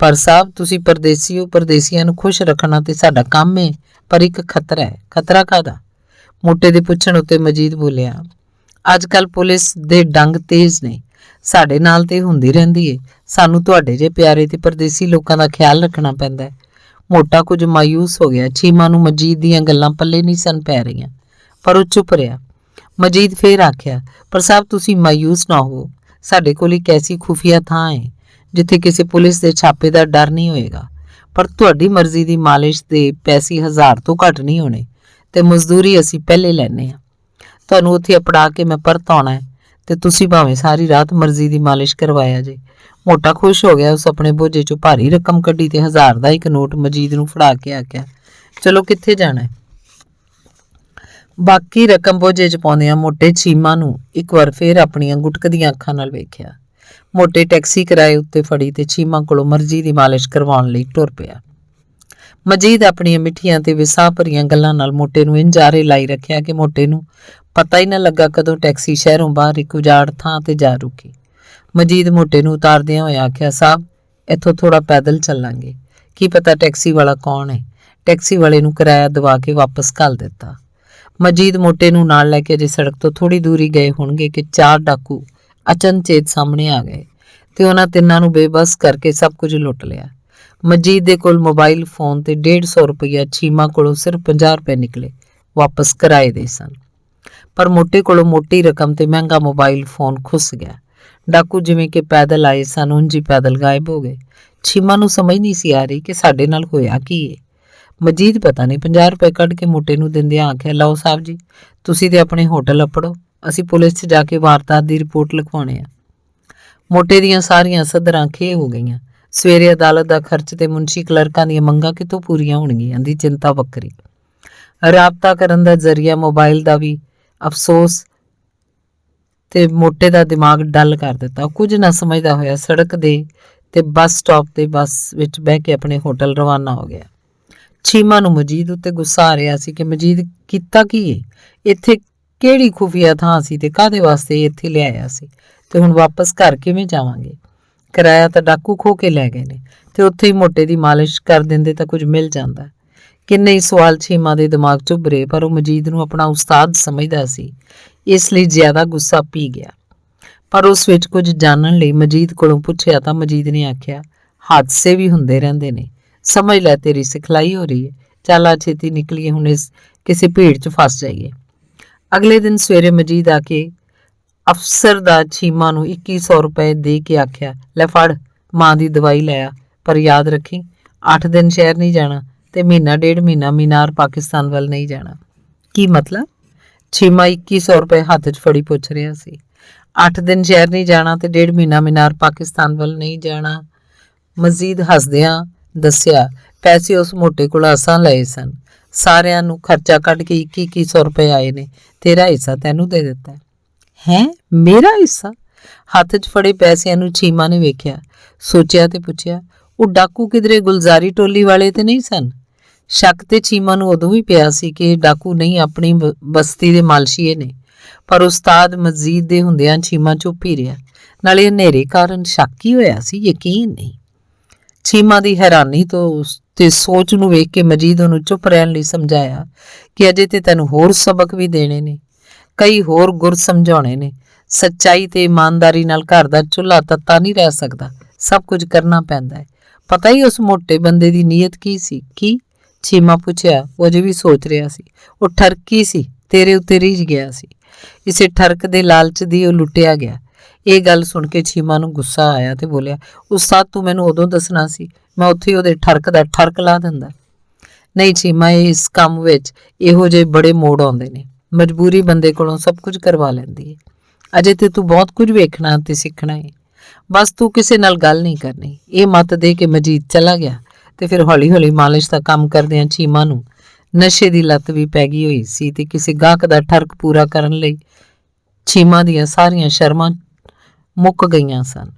ਪਰ ਸਾਹਿਬ ਤੁਸੀਂ ਪਰਦੇਸੀ ਹੋ, ਪਰਦੇਸੀਆਂ ਨੂੰ ਖੁਸ਼ ਰੱਖਣਾ ਤੇ ਸਾਡਾ ਕੰਮ ਹੈ, ਪਰ ਇੱਕ ਖਤਰਾ ਹੈ। ਖਤਰਾ ਕਾਹਦਾ? ਮੋਟੇ ਦੇ ਪੁੱਛਣ ਉੱਤੇ ਮਜੀਦ ਬੋਲਿਆ, ਅੱਜ ਕੱਲ ਪੁਲਿਸ ਦੇ ਡੰਗ ਤੇਜ਼ ਨੇ, ਸਾਡੇ ਨਾਲ ਤੇ ਹੁੰਦੀ ਰਹਿੰਦੀ ਏ, ਸਾਨੂੰ ਤੁਹਾਡੇ ਜੇ ਪਿਆਰੇ ਤੇ ਪਰਦੇਸੀ ਲੋਕਾਂ ਦਾ ਖਿਆਲ ਰੱਖਣਾ ਪੈਂਦਾ ਹੈ। ਮੋਟਾ ਕੁਝ ਮਾਯੂਸ ਹੋ ਗਿਆ। ਛੀਮਾ ਨੂੰ ਮਜੀਦ ਦੀਆਂ ਗੱਲਾਂ ਪੱਲੇ ਨਹੀਂ ਸਨ ਪੈ ਰਹੀਆਂ, ਪਰ ਉਹ ਚੁੱਪ ਰਿਹਾ। ਮਜੀਦ ਫੇਰ ਆਖਿਆ, ਪਰ ਸਾਹਿਬ ਤੁਸੀਂ ਮਾਯੂਸ ਨਾ ਹੋ, ਸਾਡੇ ਕੋਲ ਇੱਕ ਐਸੀ ਖੁਫੀਆ ਥਾਂ ਹੈ ਜਿੱਥੇ ਕਿਸੇ ਪੁਲਿਸ ਦੇ ਛਾਪੇ ਦਾ ਡਰ ਨਹੀਂ ਹੋਏਗਾ, ਪਰ ਤੁਹਾਡੀ ਮਰਜ਼ੀ ਦੀ ਮਾਲਿਸ਼ ਦੇ ਪੈਸੇ 1000 ਤੋਂ ਘੱਟ ਨਹੀਂ ਹੋਣੇ ਤੇ ਮਜ਼ਦੂਰੀ ਅਸੀਂ ਪਹਿਲੇ ਲੈਣੇ ਆ। ਤੁਹਾਨੂੰ ਉੱਥੇ ਅਪੜਾ ਕੇ ਮੈਂ ਪਰਤ ਆਉਣਾ ਹੈ ਤੇ ਤੁਸੀਂ ਭਾਵੇਂ ਸਾਰੀ ਰਾਤ ਮਰਜ਼ੀ ਦੀ ਮਾਲਿਸ਼ ਕਰਵਾਇਆ ਜੇ। ਮੋਟਾ ਖੁਸ਼ ਹੋ ਗਿਆ। ਉਸ ਆਪਣੇ ਬੋਝੇ ਚੋਂ ਭਾਰੀ ਰਕਮ ਕੱਢੀ ਤੇ 1000 ਦਾ ਇੱਕ ਨੋਟ ਮਜੀਦ ਨੂੰ ਫੜਾ ਕੇ ਆਖਿਆ, ਚਲੋ ਕਿੱਥੇ ਜਾਣਾ ਹੈ? ਬਾਕੀ ਰਕਮ ਬੋਝੇ 'ਚ ਪਾਉਂਦਿਆਂ ਮੋਟੇ ਛੀਮਾ ਨੂੰ ਇੱਕ ਵਾਰ ਫੇਰ ਆਪਣੀਆਂ ਗੁਟਕਦੀਆਂ ਅੱਖਾਂ ਨਾਲ ਵੇਖਿਆ। ਮੋਟੇ ਟੈਕਸੀ ਕਿਰਾਏ ਉੱਤੇ ਫੜੀ ਤੇ ਛੀਮਾ ਕੋਲੋਂ ਮਰਜ਼ੀ ਦੀ ਮਾਲਿਸ਼ ਕਰਵਾਉਣ ਲਈ ਟੁਰ ਪਿਆ। ਮਜੀਦ ਆਪਣੀਆਂ ਮਿੱਠੀਆਂ ਤੇ ਵਿਸਾਹ ਭਰੀਆਂ ਗੱਲਾਂ ਨਾਲ ਮੋਟੇ ਨੂੰ ਇੰਜਾਰੇ ਲਾਈ ਰੱਖਿਆ ਕਿ ਮੋਟੇ ਨੂੰ ਪਤਾ ਹੀ ਨਾ ਲੱਗਾ ਕਦੋਂ ਟੈਕਸੀ ਸ਼ਹਿਰੋਂ ਬਾਹਰ ਇੱਕ ਉਜਾੜ ਥਾਂ ਤੇ ਜਾ ਰੁਕੀ। ਮਜੀਦ ਮੋਟੇ ਨੂੰ ਉਤਾਰਦਿਆਂ ਹੋਇਆ ਆਖਿਆ, ਸਾਹਿਬ ਇੱਥੋਂ ਥੋੜਾ ਪੈਦਲ ਚੱਲਾਂਗੇ, ਕੀ ਪਤਾ ਟੈਕਸੀ ਵਾਲਾ ਕੌਣ ਹੈ। ਟੈਕਸੀ ਵਾਲੇ ਨੂੰ ਕਿਰਾਇਆ ਦਵਾ ਕੇ ਵਾਪਸ ਘੱਲ ਦਿੱਤਾ। ਮਜੀਦ ਮੋਟੇ ਨੂੰ ਨਾਲ ਲੈ ਕੇ ਅਜੇ ਸੜਕ ਤੋਂ ਥੋੜੀ ਦੂਰੀ ਗਏ ਹੋਣਗੇ ਕਿ 4 ਡਾਕੂ ਅਚਨਚੇਤ ਸਾਹਮਣੇ ਆ ਗਏ ਤੇ ਉਹਨਾਂ ਤਿੰਨਾਂ ਨੂੰ ਬੇਬਸ ਕਰਕੇ ਸਭ ਕੁਝ ਲੁੱਟ ਲਿਆ। ਮਜੀਦ ਦੇ ਕੋਲ ਮੋਬਾਈਲ ਫੋਨ ਤੇ 150 ਰੁਪਇਆ, ਛੀਮਾ ਕੋਲੋਂ ਸਿਰਫ 50 ਰੁਪਏ ਨਿਕਲੇ, ਵਾਪਸ ਕਿਰਾਏ ਦੇ ਸਨ। ਪਰ ਮੋਟੇ ਕੋਲੋਂ ਮੋਟੀ ਰਕਮ ਤੇ ਮਹਿੰਗਾ ਮੋਬਾਈਲ ਫੋਨ ਖੁੱਸ ਗਿਆ। ਡਾਕੂ ਜਿਵੇਂ ਕਿ ਪੈਦਲ ਆਏ ਸਨ ਉਂਝ ਹੀ ਪੈਦਲ ਗਾਇਬ ਹੋ ਗਏ। ਛੀਮਾ ਨੂੰ ਸਮਝ ਨਹੀਂ ਸੀ ਆ ਰਹੀ ਕਿ ਸਾਡੇ ਨਾਲ ਹੋਇਆ ਕੀ ਹੈ। ਮਜੀਦ ਪਤਾ ਨਹੀਂ 50 ਰੁਪਏ ਕੱਢ ਕੇ ਮੋਟੇ ਨੂੰ ਦਿੰਦਿਆਂ ਆਖਿਆ, ਲਓ ਸਾਹਿਬ ਜੀ, ਤੁਸੀਂ ਤੇ ਆਪਣੇ ਹੋਟਲ ਅਪੜੋ, ਅਸੀਂ ਪੁਲਿਸ 'ਚ ਜਾ ਕੇ ਵਾਰਦਾਤ ਦੀ ਰਿਪੋਰਟ ਲਿਖਵਾਉਣੇ ਆ। ਮੋਟੇ ਦੀਆਂ ਸਾਰੀਆਂ ਸੱਧਰਾਂ ਖੇ ਹੋ ਗਈਆਂ। ਸਵੇਰੇ ਅਦਾਲਤ ਦਾ ਖਰਚ ਤੇ ਮੁਨਸ਼ੀ ਕਲਰਕਾਂ ਦੀਆਂ ਮੰਗਾਂ ਕਿਤੋਂ ਪੂਰੀਆਂ ਹੋਣਗੀਆਂ ਦੀ ਚਿੰਤਾ ਵੱਖਰੀ। ਰਾਬਤਾ ਕਰਨ ਦਾ ਜ਼ਰੀਆ ਮੋਬਾਈਲ ਦਾ ਵੀ ਅਫਸੋਸ ਤੇ ਮੋਟੇ ਦਾ ਦਿਮਾਗ ਡੱਲ ਕਰ ਦਿੱਤਾ। ਕੁਝ ਨਾ ਸਮਝਦਾ ਹੋਇਆ ਸੜਕ ਦੇ ਤੇ ਬੱਸ ਸਟਾਪ ਤੇ ਬੱਸ ਵਿੱਚ ਬਹਿ ਕੇ ਆਪਣੇ ਹੋਟਲ ਰਵਾਨਾ ਹੋ ਗਿਆ। ਛੀਮਾ ਨੂੰ ਮਜੀਦ ਉੱਤੇ ਗੁੱਸਾ ਆ ਰਿਹਾ ਸੀ ਕਿ ਮਜੀਦ ਕੀਤਾ ਕੀ ਹੈ? ਇੱਥੇ ਕਿਹੜੀ ਖੁਫੀਆ ਥਾਂ ਸੀ ਤੇ ਕਾਹਦੇ ਵਾਸਤੇ ਇੱਥੇ ਲਿਆਇਆ ਸੀ ਤੇ ਹੁਣ ਵਾਪਸ ਘਰ ਕਿਵੇਂ ਜਾਵਾਂਗੇ? ਕਿਰਾਇਆ ਤਾਂ ਡਾਕੂ ਖੋ ਕੇ ਲੈ ਗਏ ਨੇ ਤੇ ਉੱਥੇ ਹੀ ਮੋਟੇ ਦੀ ਮਾਲਿਸ਼ ਕਰ ਦਿੰਦੇ ਤਾਂ ਕੁਝ ਮਿਲ ਜਾਂਦਾ। ਕਿੰਨੇ ਹੀ ਸਵਾਲ ਛੀਮਾ ਦੇ ਦਿਮਾਗ 'ਚ ਉੱਭਰੇ, ਪਰ ਉਹ ਮਜੀਦ ਨੂੰ ਆਪਣਾ ਉਸਤਾਦ ਸਮਝਦਾ ਸੀ, ਇਸ ਲਈ ਜ਼ਿਆਦਾ ਗੁੱਸਾ ਪੀ ਗਿਆ। ਪਰ ਉਸ ਵਿੱਚ ਕੁਝ ਜਾਣਨ ਲਈ ਮਜੀਦ ਕੋਲੋਂ ਪੁੱਛਿਆ ਤਾਂ ਮਜੀਦ ਨੇ ਆਖਿਆ, ਹਾਦਸੇ ਵੀ ਹੁੰਦੇ ਰਹਿੰਦੇ ਨੇ, ਸਮਝ ਲੈ ਤੇਰੀ ਸਿਖਲਾਈ ਹੋ ਰਹੀ ਹੈ, ਚੱਲ ਆ ਛੇਤੀ ਨਿਕਲੀਏ, ਹੁਣ ਇਸ ਕਿਸੇ ਭੀੜ 'ਚ ਫਸ ਜਾਈਏ। ਅਗਲੇ ਦਿਨ ਸਵੇਰੇ ਮਜੀਦ ਆ ਕੇ ਅਫਸਰ ਦਾ ਛੀਮਾ ਨੂੰ 2100 ਰੁਪਏ ਦੇ ਕੇ ਆਖਿਆ, ਲੈ ਫੜ, ਮਾਂ ਦੀ ਦਵਾਈ ਲੈ ਆ, ਪਰ ਯਾਦ ਰੱਖੀ 8 ਦਿਨ ਸ਼ਹਿਰ ਨਹੀਂ ਜਾਣਾ ਤੇ ਮਹੀਨਾ 1.5 ਮਹੀਨਾ ਮੀਨਾਰ ਪਾਕਿਸਤਾਨ ਵੱਲ ਨਹੀਂ ਜਾਣਾ। ਕੀ ਮਤਲਬ? ਛੀਮਾ 2100 ਰੁਪਏ ਹੱਥ 'ਚ ਫੜੀ ਪੁੱਛ ਰਿਹਾ ਸੀ। 8 ਦਿਨ ਸ਼ਹਿਰ ਨਹੀਂ ਜਾਣਾ ਤੇ 1.5 ਮਹੀਨਾ ਮੀਨਾਰ ਪਾਕਿਸਤਾਨ ਵੱਲ ਨਹੀਂ ਜਾਣਾ। ਮਜੀਦ ਹੱਸਦਿਆਂ ਦੱਸਿਆ, ਪੈਸੇ ਉਸ ਮੋਟੇ ਕੋਲ ਅਸਾਂ ਲਏ ਸਨ, ਸਾਰਿਆਂ ਨੂੰ ਖਰਚਾ ਕੱਢ ਕੇ 2100 ਰੁਪਏ ਆਏ ਨੇ, ਤੇਰਾ ਹਿੱਸਾ ਤੈਨੂੰ ਦੇ ਦਿੱਤਾ ਹੈ। ਮੇਰਾ ਹਿੱਸਾ? ਹੱਥ 'ਚ ਫੜੇ ਪੈਸਿਆਂ ਨੂੰ ਛੀਮਾ ਨੇ ਵੇਖਿਆ, ਸੋਚਿਆ ਤੇ ਪੁੱਛਿਆ, ਉਹ ਡਾਕੂ ਕਿਧਰੇ ਗੁਲਜ਼ਾਰੀ ਟੋਲੀ ਵਾਲੇ ਤੇ ਨਹੀਂ ਸਨ? ਸ਼ੱਕ ਤੇ ਛੀਮਾ ਨੂੰ ਉਦੋਂ ਵੀ ਪਿਆ ਸੀ ਕਿ ਇਹ ਡਾਕੂ ਨਹੀਂ, ਆਪਣੀ ਬਸਤੀ ਦੇ ਮਾਲਸ਼ੀਏ ਨੇ, ਪਰ ਉਸਤਾਦ ਮਜੀਦ ਦੇ ਹੁੰਦਿਆਂ ਛੀਮਾ ਚੁੱਪ ਹੀ ਰਿਹਾ। ਨਾਲੇ ਹਨੇਰੇ ਕਾਰਨ ਸ਼ੱਕ ਹੀ ਹੋਇਆ ਸੀ, ਯਕੀਨ ਨਹੀਂ। ਛੀਮਾ ਦੀ ਹੈਰਾਨੀ ਤੋਂ ਤੇ ਸੋਚ ਨੂੰ ਵੇਖ ਕੇ ਮਜੀਦ ਉਹਨੂੰ ਚੁੱਪ ਰਹਿਣ ਲਈ ਸਮਝਾਇਆ ਕਿ ਅਜੇ ਤੇ ਤੈਨੂੰ ਹੋਰ ਸਬਕ ਵੀ ਦੇਣੇ ਨੇ, ਕਈ ਹੋਰ ਗੁਰ ਸਮਝਾਉਣੇ ਨੇ, ਸੱਚਾਈ ਤੇ ਇਮਾਨਦਾਰੀ ਨਾਲ ਘਰ ਦਾ ਚੁੱਲ੍ਹਾ ਤੱਤਾ ਨਹੀਂ ਰਹਿ ਸਕਦਾ, ਸਭ ਕੁਝ ਕਰਨਾ ਪੈਂਦਾ ਹੈ। ਪਤਾ ਹੀ ਉਸ ਮੋਟੇ ਬੰਦੇ ਦੀ ਨੀਅਤ ਕੀ ਸੀ? ਕੀ? ਚੀਮਾ ਪੁੱਛਿਆ। ਉਹ ਅਜੇ ਵੀ ਸੋਚ ਰਿਹਾ ਸੀ। ਉਹ ਠਰਕੀ ਸੀ, ਤੇਰੇ ਉੱਤੇ ਰੀਝ ਗਿਆ ਸੀ। ਇਸੇ ਠਰਕ ਦੇ ਲਾਲਚ ਦੀ ਉਹ ਲੁੱਟਿਆ ਗਿਆ। ਇਹ ਗੱਲ ਸੁਣ ਕੇ ਚੀਮਾ ਨੂੰ ਗੁੱਸਾ ਆਇਆ ਤੇ ਬੋਲਿਆ, ਉਸਤਾਦ ਤੂੰ ਮੈਨੂੰ ਉਦੋਂ ਦੱਸਣਾ ਸੀ, ਮੈਂ ਉੱਥੇ ਉਹਦੇ ਠਰਕ ਦਾ ਠਰਕ ਲਾ ਦਿੰਦਾ। ਨਹੀਂ ਚੀਮਾ, ਇਸ ਕੰਮ ਵਿੱਚ ਇਹੋ ਜਿਹੇ ਬੜੇ ਮੋੜ ਆਉਂਦੇ ਨੇ। ਮਜਬੂਰੀ ਬੰਦੇ ਕੋਲੋਂ ਸਭ ਕੁਝ ਕਰਵਾ ਲੈਂਦੀ ਹੈ। ਅਜੇ ਤੇ ਤੂੰ ਬਹੁਤ ਕੁਝ ਵੇਖਣਾ ਤੇ ਸਿੱਖਣਾ ਹੈ। ਬਸ ਤੂੰ ਕਿਸੇ ਨਾਲ ਗੱਲ ਨਹੀਂ ਕਰਨੀ। ਇਹ ਮੱਤ ਦੇ ਕੇ ਮਜੀਦ ਚਲਾ ਗਿਆ ਤੇ ਫਿਰ ਹੌਲੀ ਹੌਲੀ ਮਾਲਿਸ਼ ਦਾ ਕੰਮ ਕਰਦਿਆਂ ਚੀਮਾ ਨੂੰ ਨਸ਼ੇ ਦੀ ਲੱਤ ਵੀ ਪੈ ਗਈ ਹੋਈ ਸੀ ਤੇ ਕਿਸੇ ਗਾਹਕ ਦਾ ਠਰਕ ਪੂਰਾ ਕਰਨ ਲਈ ਚੀਮਾ ਦੀਆਂ ਸਾਰੀਆਂ ਸ਼ਰਮਾਂ ਮੁੱਕ ਗਈਆਂ ਸਨ।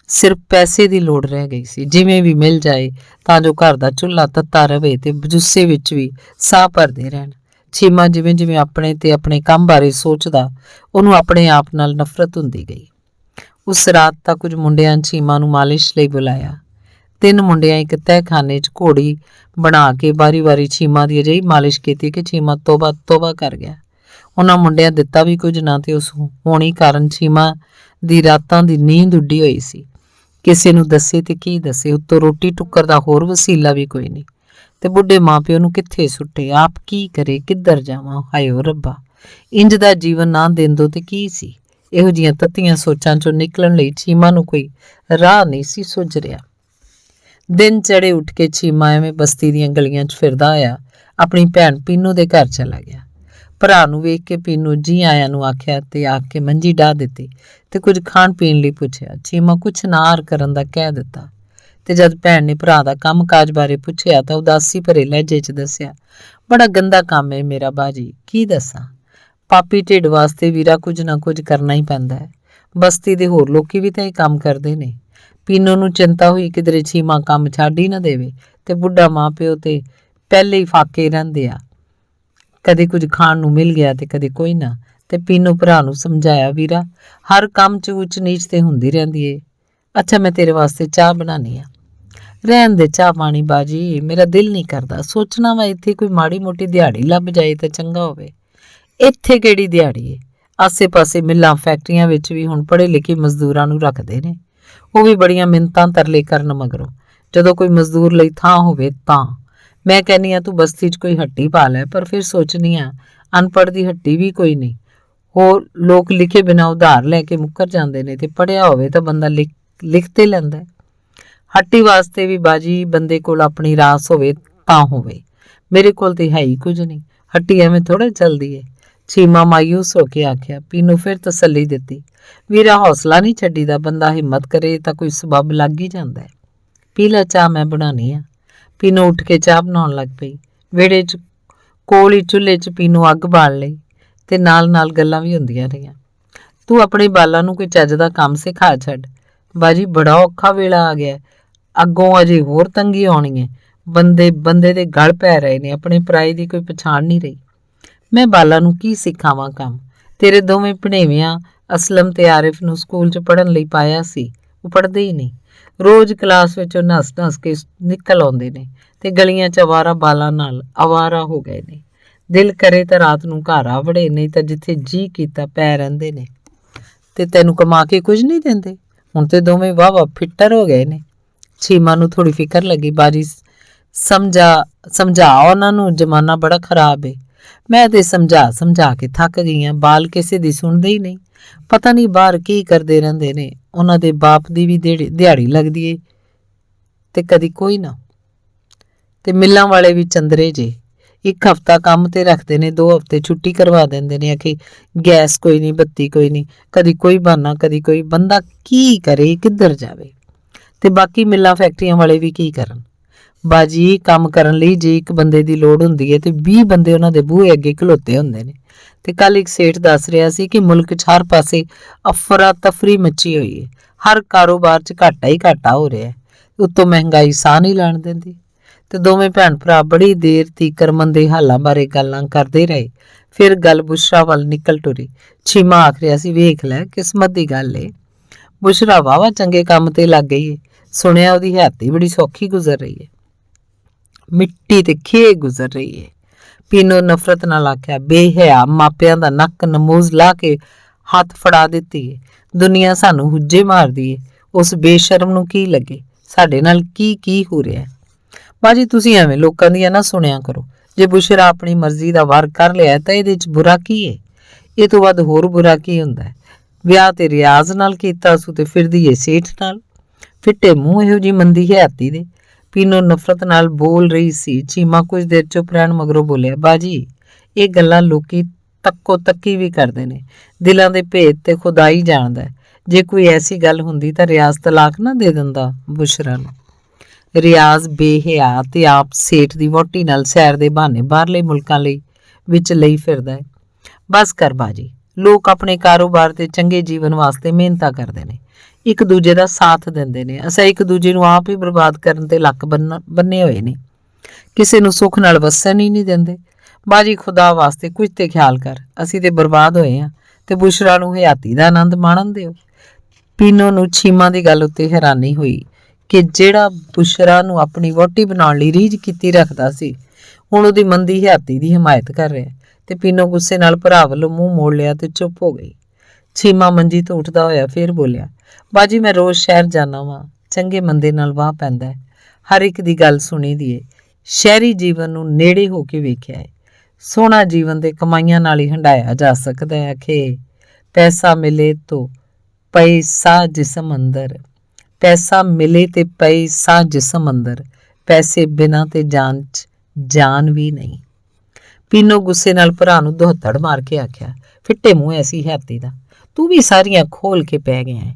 ਸਿਰਫ ਪੈਸੇ ਦੀ ਲੋੜ ਰਹਿ ਗਈ ਸੀ, ਜਿਵੇਂ ਵੀ ਮਿਲ ਜਾਏ ਤਾਂ ਜੋ ਘਰ ਦਾ ਚੁੱਲ੍ਹਾ ਤੱਤਾ ਰਵੇ ਤੇ ਬਜੁੱਸੇ ਵਿੱਚ ਵੀ ਸਾਹ ਭਰਦੇ ਰਹਿਣ। ਚੀਮਾ ਜਿਵੇਂ ਜਿਵੇਂ ਆਪਣੇ ਤੇ ਆਪਣੇ ਕੰਮ ਬਾਰੇ ਸੋਚਦਾ, ਉਹਨੂੰ ਆਪਣੇ ਆਪ ਨਾਲ ਨਫ਼ਰਤ ਹੁੰਦੀ ਗਈ। ਉਸ ਰਾਤ ਤਾਂ ਕੁਝ ਮੁੰਡਿਆਂ ਚੀਮਾ ਨੂੰ ਮਾਲਿਸ਼ ਲਈ ਬੁਲਾਇਆ। 3 ਮੁੰਡਿਆਂ ਇੱਕ ਤਹਿਖਾਨੇ 'ਚ ਘੋੜੀ ਬਣਾ ਕੇ ਵਾਰੀ-ਵਾਰੀ ਚੀਮਾ ਦੀ ਅਜਿਹੀ ਮਾਲਿਸ਼ ਕੀਤੀ ਕਿ ਚੀਮਾ ਤੋਬਾ ਤੋਬਾ ਕਰ ਗਿਆ। ਉਹਨਾਂ ਮੁੰਡਿਆਂ ਦਿੱਤਾ ਵੀ ਕੁਝ ਨਾ ਤੇ ਉਸ ਹੋਣੀ ਕਾਰਨ ਚੀਮਾ ਦੀ ਰਾਤਾਂ ਦੀ ਨੀਂਦ ਉੱਡੀ ਹੋਈ ਸੀ। ਕਿਸੇ ਨੂੰ ਦੱਸੇ ਤੇ ਕੀ ਦੱਸੇ, ਉੱਤੋਂ ਰੋਟੀ ਟੁੱਕਰ ਦਾ ਹੋਰ ਵਸੀਲਾ ਵੀ ਕੋਈ ਨਹੀਂ ਤੇ ਬੁੱਢੇ ਮਾਂ-ਪਿਓ ਨੂੰ ਕਿੱਥੇ ਸੁੱਟੇ, ਆਪ ਕੀ ਕਰੇ, ਕਿੱਧਰ ਜਾਵਾਂ, ਹਾਏ ਓ ਰੱਬਾ। ਇੰਜ ਦਾ ਜੀਵਨ ਨਾ ਦੇਂਦੋ ਤੇ ਕੀ ਸੀ। ਇਹੋ ਜਿਹੀਆਂ ਤੱਤੀਆਂ ਸੋਚਾਂ ਚੋਂ ਨਿਕਲਣ ਲਈ ਚੀਮਾ ਨੂੰ ਕੋਈ ਰਾਹ ਨਹੀਂ ਸੀ ਸੁੱਝ ਰਿਹਾ। ਦਿਨ ਚੜੇ ਉੱਠ ਕੇ ਚੀਮਾ ਐਵੇਂ ਬਸਤੀ ਦੀਆਂ ਗਲੀਆਂ 'ਚ ਫਿਰਦਾ ਹੋਇਆ ਆਪਣੀ ਭੈਣ ਪੀਨੂ ਦੇ ਘਰ ਚਲਾ ਗਿਆ। ਭਰਾ ਨੂੰ ਵੇਖ ਕੇ ਪੀਨੂ ਜੀ ਆਇਆਂ ਨੂੰ ਆਖਿਆ ਤੇ ਆ ਕੇ ਮੰਜੀ ਢਾਹ ਦਿੱਤੀ ਤੇ ਕੁਝ ਖਾਣ ਪੀਣ ਲਈ ਪੁੱਛਿਆ। ਚੀਮਾ ਕੁਛ ਨਾਰ ਕਰਨ ਦਾ ਕਹਿ ਦਿੱਤਾ ਤੇ ਜਦ ਭੈਣ ਨੇ ਭਰਾ ਦਾ ਕੰਮ ਕਾਜ ਬਾਰੇ ਪੁੱਛਿਆ ਤਾਂ ਉਦਾਸੀ ਭਰੇ ਲਹਿਜੇ 'ਚ ਦੱਸਿਆ, ਬੜਾ ਗੰਦਾ ਕੰਮ ਹੈ ਮੇਰਾ ਬਾਜੀ, ਕੀ ਦੱਸਾਂ। ਪਾਪੀ ਢਿੱਡ ਵਾਸਤੇ ਵੀਰਾ ਕੁਝ ਨਾ ਕੁਝ ਕਰਨਾ ਹੀ ਪੈਂਦਾ ਹੈ। ਬਸਤੀ ਦੇ ਹੋਰ ਲੋਕੀ ਵੀ ਤਾਂ ਇਹ ਕੰਮ ਕਰਦੇ ਨੇ। ਪੀਨੂ ਨੂੰ ਚਿੰਤਾ ਹੋਈ ਕਿਧਰੇ ਚੀਮਾ ਕੰਮ ਛੱਡ ਹੀ ਨਾ ਦੇਵੇ ਤੇ ਬੁੱਢਾ ਮਾਂ ਪਿਓ ਤੇ ਪਹਿਲੇ ਹੀ ਫਾਕੇ ਰਹਿੰਦੇ ਆ। ਕਦੇ ਕੁਝ ਖਾਣ ਨੂੰ ਮਿਲ ਗਿਆ ਤੇ ਕਦੇ ਕੋਈ ਨਾ। ਤੇ ਪੀਨੂ ਭਰਾ ਨੂੰ ਸਮਝਾਇਆ, ਵੀਰਾ ਹਰ ਕੰਮ 'ਚ ਉੱਚ ਨੀਚ ਤੇ ਹੁੰਦੀ ਰਹਿੰਦੀ ਏ। ਅੱਛਾ ਮੈਂ ਤੇਰੇ ਵਾਸਤੇ ਚਾਹ ਬਣਾਉਣੀ ਆ। ਰਹਿਣ ਦੇ ਚਾਹ ਪਾਣੀ ਬਾਜੀ, ਮੇਰਾ ਦਿਲ ਨਹੀਂ ਕਰਦਾ। ਸੋਚਣਾ ਵਾ ਇੱਥੇ ਕੋਈ ਮਾੜੀ ਮੋਟੀ ਦਿਹਾੜੀ ਲੱਭ ਜਾਏ ਤਾਂ ਚੰਗਾ ਹੋਵੇ। ਇੱਥੇ ਕਿਹੜੀ ਦਿਹਾੜੀ ਏ? ਆਸੇ ਪਾਸੇ ਮਿੱਲਾਂ ਫੈਕਟਰੀਆਂ ਵਿੱਚ ਵੀ ਹੁਣ ਪੜ੍ਹੇ ਲਿਖੇ ਮਜ਼ਦੂਰਾਂ ਨੂੰ ਰੱਖਦੇ ਨੇ, ਉਹ ਵੀ ਬੜੀਆਂ ਮਿੰਨਤਾਂ ਤਰਲੇ ਕਰਨ ਮਗਰੋਂ। ਜਦੋਂ ਕੋਈ ਮਜ਼ਦੂਰ ਲਈ ਥਾਂ ਹੋਵੇ ਤਾਂ ਮੈਂ ਕਹਿੰਦੀ ਆ ਤੂੰ ਬਸਤੀ 'ਚ ਕੋਈ ਹੱਟੀ ਪਾ ਲੈ, ਪਰ ਫਿਰ ਸੋਚਣੀ ਆ ਅਨਪੜ੍ਹ ਦੀ ਹੱਟੀ ਵੀ ਕੋਈ ਨਹੀਂ। ਹੋਰ ਲੋਕ ਲਿਖੇ ਬਿਨਾਂ ਉਧਾਰ ਲੈ ਕੇ ਮੁੱਕਰ ਜਾਂਦੇ ਨੇ ਤੇ ਪੜ੍ਹਿਆ ਹੋਵੇ ਤਾਂ ਬੰਦਾ ਲਿਖ ਤੇ ਲੈਂਦਾ। ਹੱਟੀ ਵਾਸਤੇ ਵੀ ਬਾਜੀ ਬੰਦੇ ਕੋਲ ਆਪਣੀ ਰਾਸ ਹੋਵੇ ਤਾਂ ਹੋਵੇ। ਮੇਰੇ ਕੋਲ ਤੇ ਹੈ ਹੀ ਕੁਝ ਨਹੀਂ। ਹੱਟੀ ਐਵੇਂ ਥੋੜ੍ਹਾ ਚੱਲਦੀ ਏ। ਚੀਮਾ ਮਾਯੂਸ ਹੋ ਕੇ ਆਖਿਆ। ਪੀਨੂ ਫਿਰ ਤਸੱਲੀ ਦਿੱਤੀ, ਵੀਰਾ ਹੌਸਲਾ ਨਹੀਂ ਛੱਡੀਦਾ, ਬੰਦਾ ਹਿੰਮਤ ਕਰੇ ਤਾਂ ਕੋਈ ਸਬੱਬ ਲੱਗ ਹੀ ਜਾਂਦਾ ਹੈ। ਪੀ ਲੈ ਚਾਹ, ਮੈਂ ਬਣਾਉਣੀ ਆ। ਪੀਨੂ ਉੱਠ ਕੇ ਚਾਹ ਬਣਾਉਣ ਲੱਗ ਪਈ। ਵਿਹੜੇ 'ਚ ਕੋਲ ਹੀ ਚੁੱਲ੍ਹੇ 'ਚ ਪੀਨੂ ਅੱਗ ਬਾਲ ਲਈ ਤੇ ਨਾਲ ਨਾਲ ਗੱਲਾਂ ਵੀ ਹੁੰਦੀਆਂ ਰਹੀਆਂ। ਤੂੰ ਆਪਣੇ ਬਾਲਾਂ ਨੂੰ ਕੋਈ ਚੱਜ ਦਾ ਕੰਮ ਸਿਖਾ ਛੱਡ ਬਾਜੀ, ਬੜਾ ਔਖਾ ਵੇਲਾ ਆ ਗਿਆ। ਅੱਗੋਂ ਅਜੇ ਹੋਰ ਤੰਗੀ ਆਉਣੀ ਹੈ। ਬੰਦੇ ਦੇ ਗਲ ਪੈ ਰਹੇ ਨੇ, ਆਪਣੇ ਪਰਾਏ ਦੀ ਕੋਈ ਪਛਾਣ ਨਹੀਂ ਰਹੀ। ਮੈਂ ਬਾਲਾਂ ਨੂੰ ਕੀ ਸਿਖਾਵਾਂ ਕੰਮ? ਤੇਰੇ ਦੋਵੇਂ ਭਣੇਵਿਆਂ ਅਸਲਮ ਤੇ ਆਰਿਫ ਨੂੰ ਸਕੂਲ 'ਚ ਪੜ੍ਹਨ ਲਈ ਪਾਇਆ ਸੀ, ਉਹ ਪੜ੍ਹਦੇ ਹੀ ਨਹੀਂ। ਰੋਜ਼ ਕਲਾਸ ਵਿੱਚੋਂ ਨੱਸ ਕੇ ਨਿਕਲ ਆਉਂਦੇ ਨੇ ਤੇ ਗਲੀਆਂ 'ਚ ਅਵਾਰਾ ਬਾਲਾਂ ਨਾਲ ਅਵਾਰਾ ਹੋ ਗਏ ਨੇ। ਦਿਲ ਕਰੇ ਤਾਂ ਰਾਤ ਨੂੰ ਘਰ ਆ ਵੜੇ, ਨਹੀਂ ਤਾਂ ਜਿੱਥੇ ਜੀ ਕੀਤਾ ਪੈ ਰਹਿੰਦੇ ਨੇ। ਤੇ ਤੈਨੂੰ ਕਮਾ ਕੇ ਕੁਝ ਨਹੀਂ ਦਿੰਦੇ। ਹੁਣ ਤੇ ਦੋਵੇਂ ਵਾਹ ਫਿੱਟਰ ਹੋ ਗਏ ਨੇ। ਚੀਮਾ ਨੂੰ ਥੋੜੀ ਫਿਕਰ ਲੱਗੀ। ਬਾਜੀ ਸਮਝਾ ਉਹਨਾਂ ਨੂੰ, ਜ਼ਮਾਨਾ ਬੜਾ ਖਰਾਬ ਏ। ਮੈਂ ਤੇ ਸਮਝਾ ਕੇ ਥੱਕ ਗਈ ਹਾਂ। ਬਾਲ ਕਿਸੇ ਦੀ ਸੁਣਦੇ ਹੀ ਨਹੀਂ। ਪਤਾ ਨਹੀਂ ਬਾਹਰ ਕੀ ਕਰਦੇ ਰਹਿੰਦੇ ਨੇ। ਉਹਨਾਂ ਦੇ ਬਾਪ ਦੀ ਵੀ ਦਿਹਾੜੀ ਲੱਗਦੀ ਏ ਤੇ ਕਦੀ ਕੋਈ ਨਾ। ਤੇ ਮਿੱਲਾਂ ਵਾਲੇ ਵੀ ਚੰਦਰੇ ਜੇ, 1 ਹਫ਼ਤਾ ਕੰਮ ਤੇ ਰੱਖਦੇ ਨੇ, 2 ਹਫ਼ਤੇ ਛੁੱਟੀ ਕਰਵਾ ਦਿੰਦੇ ਨੇ ਕਿ ਗੈਸ ਕੋਈ ਨਹੀਂ, ਬੱਤੀ ਕੋਈ ਨਹੀਂ, ਕਦੀ ਕੋਈ ਬਹਾਨਾ ਕਦੀ ਕੋਈ। ਬੰਦਾ ਕੀ ਕਰੇ, ਕਿੱਧਰ ਜਾਵੇ? ਤੇ ਬਾਕੀ ਮਿੱਲਾਂ ਫੈਕਟਰੀਆਂ ਵਾਲੇ ਵੀ ਕੀ ਕਰਨ? ਬਾਜੀ ਕੰਮ ਕਰਨ ਲਈ ਜੇ 1 ਬੰਦੇ ਦੀ ਲੋੜ ਹੁੰਦੀ ਹੈ ਤੇ 20 ਬੰਦੇ ਉਹਨਾਂ ਦੇ ਬੂਹੇ ਅੱਗੇ ਖਲੋਤੇ ਹੁੰਦੇ ਨੇ। ਤੇ ਕੱਲ ਇੱਕ ਸੇਠ ਦੱਸ ਰਿਹਾ ਸੀ ਕਿ ਮੁਲਕ 'ਚ ਹਰ ਪਾਸੇ ਅਫਰਾ ਤਫਰੀ ਮੱਚੀ ਹੋਈ ਹੈ। ਹਰ ਕਾਰੋਬਾਰ 'ਚ ਘਾਟਾ ਹੀ ਘਾਟਾ ਹੋ ਰਿਹਾ ਹੈ। ਉੱਤੋਂ ਮਹਿੰਗਾਈ ਸਾਹ ਨਹੀਂ ਲੈਣ ਦਿੰਦੀ। ਤੇ ਦੋਵੇਂ ਭੈਣ ਭਰਾ ਬੜੀ ਦੇਰ ਤੀਕਰ ਮੰਦੇ ਹਾਲਾਂ ਬਾਰੇ ਗੱਲਾਂ ਕਰਦੇ ਰਹੇ। ਫਿਰ ਗੱਲ ਬੁਸ਼ਰਾ ਵੱਲ ਨਿਕਲ ਟੁਰੀ। ਚੀਮਾ ਆਖ ਰਿਹਾ ਸੀ, ਵੇਖ ਲੈ ਕਿਸਮਤ ਦੀ ਗੱਲ ਏ, ਬੁਸ਼ਰਾ ਵਾਹਵਾ ਚੰਗੇ ਕੰਮ ਤੇ ਲੱਗ ਗਈ ਏ। ਸੁਣਿਆ ਉਹਦੀ ਹੱਤੀ ਬੜੀ ਸੌਖੀ ਗੁਜ਼ਰ ਰਹੀ ਏ, ਮਿੱਟੀ ਤੇ ਖੇ ਗੁਜ਼ਰ ਰਹੀ ਏ। ਪੀਨੂ ਨਫ਼ਰਤ ਨਾਲ ਆਖਿਆ, ਬੇਹਿਆ ਮਾਪਿਆਂ ਦਾ ਨੱਕ ਨਮੂਜ਼ ਲਾ ਕੇ ਹੱਥ ਫੜਾ ਦਿੱਤੀ ਏ। ਦੁਨੀਆ ਸਾਨੂੰ ਹੁੱਜੇ ਮਾਰਦੀ ਏ। ਉਸ ਬੇਸ਼ਰਮ ਨੂੰ ਕੀ ਲੱਗੇ ਸਾਡੇ ਨਾਲ ਕੀ ਹੋ ਰਿਹਾ ਹੈ। ਬਾਜੀ ਤੁਸੀਂ ਐਵੇਂ ਲੋਕਾਂ ਦੀਆਂ ਨਾ ਸੁਣਿਆ ਕਰੋ। ਜੇ ਬੁਸ਼ਰਾ ਆਪਣੀ ਮਰਜ਼ੀ ਦਾ ਵਾਰ ਕਰ ਲਿਆ ਤਾਂ ਇਹਦੇ 'ਚ ਬੁਰਾ ਕੀ ਏ? ਇਹ ਤੋਂ ਵੱਧ ਹੋਰ ਬੁਰਾ ਕੀ ਹੁੰਦਾ ਹੈ? ਵਿਆਹ ਤੇ ਰਿਆਜ਼ ਨਾਲ ਕੀਤਾ ਸੂ ਤੇ ਫਿਰਦੀ ਏ ਸੇਠ ਨਾਲ। ਫਿੱਟੇ ਮੂੰਹ ਇਹੋ ਜੀ ਮੰਦੀ ਹਯਾਤੀ ਦੇ। ਪੀਨੋ ਨਫ਼ਰਤ ਨਾਲ ਬੋਲ ਰਹੀ ਸੀ। ਚੀਮਾ ਕੁਝ ਦੇਰ ਚੁੱਪ ਰਹਿਣ ਮਗਰੋਂ ਬੋਲਿਆ, ਬਾਜੀ ਇਹ ਗੱਲਾਂ ਲੋਕੀ ਤੱਕੋ ਤੱਕੀ ਵੀ ਕਰਦੇ ਨੇ। ਦਿਲਾਂ ਦੇ ਭੇਦ ਤੇ ਖੁਦਾ ਹੀ ਜਾਣਦਾ ਹੈ। ਜੇ ਕੋਈ ਐਸੀ ਗੱਲ ਹੁੰਦੀ ਤਾਂ ਰਿਆਜ਼ ਤਲਾਕ ਨਾ ਦੇ ਦਿੰਦਾ ਬੁਸ਼ਰਾ ਨੂੰ। ਰਿਆਜ਼ ਬੇਹਿਆ ਤੇ ਆਪ ਸੇਠ ਦੀ ਵਹੁਟੀ ਨਾਲ ਸੈਰ ਦੇ ਬਹਾਨੇ ਬਾਹਰਲੇ ਮੁਲਕਾਂ ਵਿੱਚ ਲਈ ਫਿਰਦਾ ਹੈ। ਬਸ ਕਰ ਬਾਜੀ, ਲੋਕ ਆਪਣੇ ਕਾਰੋਬਾਰ ਤੇ ਚੰਗੇ ਜੀਵਨ ਵਾਸਤੇ ਮਿਹਨਤਾਂ ਕਰਦੇ ਨੇ, ਇੱਕ ਦੂਜੇ ਦਾ ਸਾਥ ਦਿੰਦੇ ਨੇ। ਅਸੀਂ ਇੱਕ ਦੂਜੇ ਨੂੰ ਆਪ ਹੀ ਬਰਬਾਦ ਕਰਨ ਤੇ ਲੱਕ ਬੰਨੇ ਹੋਏ ਨੇ। ਕਿਸੇ ਨੂੰ ਸੁੱਖ ਨਾਲ ਵਸਣ ਹੀ ਨਹੀਂ ਦਿੰਦੇ। ਬਾਜੀ ਖੁਦਾ ਵਾਸਤੇ ਕੁਝ ਤੇ ਖਿਆਲ ਕਰ। ਅਸੀਂ ਤੇ ਬਰਬਾਦ ਹੋਏ ਹਾਂ ਤੇ ਬੁਸ਼ਰਾ ਨੂੰ ਹਯਾਤੀ ਦਾ ਆਨੰਦ ਮਾਣਨ ਦਿਓ। ਪੀਨੋ ਨੂੰ ਚੀਮਾ ਦੀ ਗੱਲ ਉੱਤੇ ਹੈਰਾਨੀ ਹੋਈ ਕਿ ਜਿਹੜਾ ਬੁਸ਼ਰਾ ਨੂੰ ਆਪਣੀ ਵਹੁਟੀ ਬਣਾਉਣ ਲਈ ਰੀਝ ਕੀਤੀ ਰੱਖਦਾ ਸੀ, ਹੁਣ ਉਹਦੀ ਮੰਦੀ ਹਯਾਤੀ ਦੀ ਹਮਾਇਤ ਕਰ ਰਿਹਾ। ਤੇ ਪੀਨੋ ਗੁੱਸੇ ਨਾਲ ਭਰਾ ਵੱਲੋਂ ਮੂੰਹ ਮੋੜ ਲਿਆ ਤੇ ਚੁੱਪ ਹੋ ਗਈ। ਚੀਮਾ ਮੰਜੀ ਤੋਂ ਉੱਠਦਾ ਹੋਇਆ ਫੇਰ ਬੋਲਿਆ, ਬਾਜੀ ਮੈਂ ਰੋਜ਼ ਸ਼ਹਿਰ ਜਾਣਾ ਵਾਂ, ਚੰਗੇ ਮੰਦੇ ਨਾਲ ਵਾਹ ਪੈਂਦਾ ਹੈ। ਹਰ ਇੱਕ ਦੀ ਗੱਲ ਸੁਣੀ ਦੀ ਏ। ਸ਼ਹਿਰੀ ਜੀਵਨ ਨੂੰ ਨੇੜੇ ਹੋ ਕੇ ਵੇਖਿਆ ਹੈ। ਸੋਹਣਾ ਜੀਵਨ ਦੇ ਕਮਾਈਆਂ ਨਾਲ ਹੀ ਹੰਢਾਇਆ ਜਾ ਸਕਦਾ ਹੈ। ਅਖੇ ਪੈਸਾ ਮਿਲੇ ਤੋ ਪੈਸਾ ਜਿਸਮ ਅੰਦਰ, ਪੈਸਾ ਮਿਲੇ ਤੇ ਪੈਸਾ ਜਿਸਮ ਅੰਦਰ, ਪੈਸੇ ਬਿਨਾਂ ਤੇ ਜਾਨ 'ਚ ਜਾਨ ਵੀ ਨਹੀਂ। ਪੀਨੋ ਗੁੱਸੇ ਨਾਲ ਭਰਾ ਨੂੰ ਦੁਹੱਥੜ ਮਾਰ ਕੇ ਆਖਿਆ, ਫਿੱਟੇ ਮੂੰਹ ਐਸੀ ਹਯਾਤੀ ਦਾ, ਤੂੰ ਵੀ ਸਾਰੀਆਂ ਖੋਲ ਕੇ ਪੈ ਗਿਆ ਹੈ।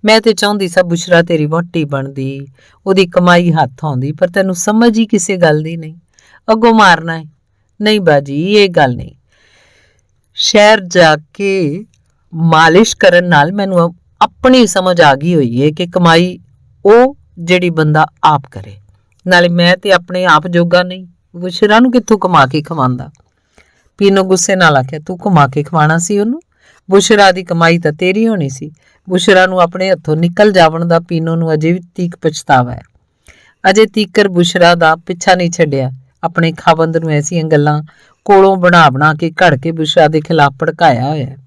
ਮੈਂ ਤੇ ਚਾਹੁੰਦੀ ਸਾਂ ਬੁਸ਼ਰਾ ਤੇਰੀ ਵਹੁਟੀ ਬਣਦੀ, ਉਹਦੀ ਕਮਾਈ ਹੱਥ ਆਉਂਦੀ, ਪਰ ਤੈਨੂੰ ਸਮਝ ਹੀ ਕਿਸੇ ਗੱਲ ਦੀ ਨਹੀਂ। ਅੱਗੋਂ ਮਾਰਨਾ ਹੈ। ਨਹੀਂ ਬਾਜੀ ਇਹ ਗੱਲ ਨਹੀਂ। ਸ਼ਹਿਰ ਜਾ ਕੇ ਮਾਲਿਸ਼ ਕਰਨ ਨਾਲ ਮੈਨੂੰ ਆਪਣੀ ਸਮਝ ਆ ਗਈ ਹੋਈ ਹੈ ਕਿ ਕਮਾਈ ਉਹ ਜਿਹੜੀ ਬੰਦਾ ਆਪ ਕਰੇ। ਨਾਲੇ ਮੈਂ ਤੇ ਆਪਣੇ ਆਪ ਜੋਗਾ ਨਹੀਂ, ਬੁਸ਼ਰਾ ਨੂੰ ਕਿੱਥੋਂ ਕਮਾ ਕੇ ਖਵਾਉਂਦਾ। ਪੀਨੋ ਗੁੱਸੇ ਨਾਲ ਆਖਿਆ, ਤੂੰ ਕਮਾ ਕੇ ਖਵਾਣਾ ਸੀ ਉਹਨੂੰ? ਬੁਸ਼ਰਾ ਦੀ ਕਮਾਈ ਤਾਂ ਤੇਰੀ ਹੋਣੀ ਸੀ। ਬੁਸ਼ਰਾ ਨੂੰ ਆਪਣੇ ਹੱਥੋਂ ਨਿਕਲ ਜਾਵਣ ਦਾ ਪੀਨੋ ਨੂੰ ਅਜੇ ਵੀ ਤੀਕ ਪਛਤਾਵਾ ਹੈ। ਅਜੇ ਤੀਕਰ ਬੁਸ਼ਰਾ ਦਾ ਪਿੱਛਾ ਨਹੀਂ ਛੱਡਿਆ। ਆਪਣੇ ਖਾਵੰਦ ਨੂੰ ਐਸੀਆਂ ਗੱਲਾਂ ਕੋਲੋਂ ਬਣਾ ਕੇ ਘੜ ਕੇ ਬੁਸ਼ਰਾ ਦੇ ਖਿਲਾਫ ਭੜਕਾਇਆ ਹੋਇਆ ਹੈ।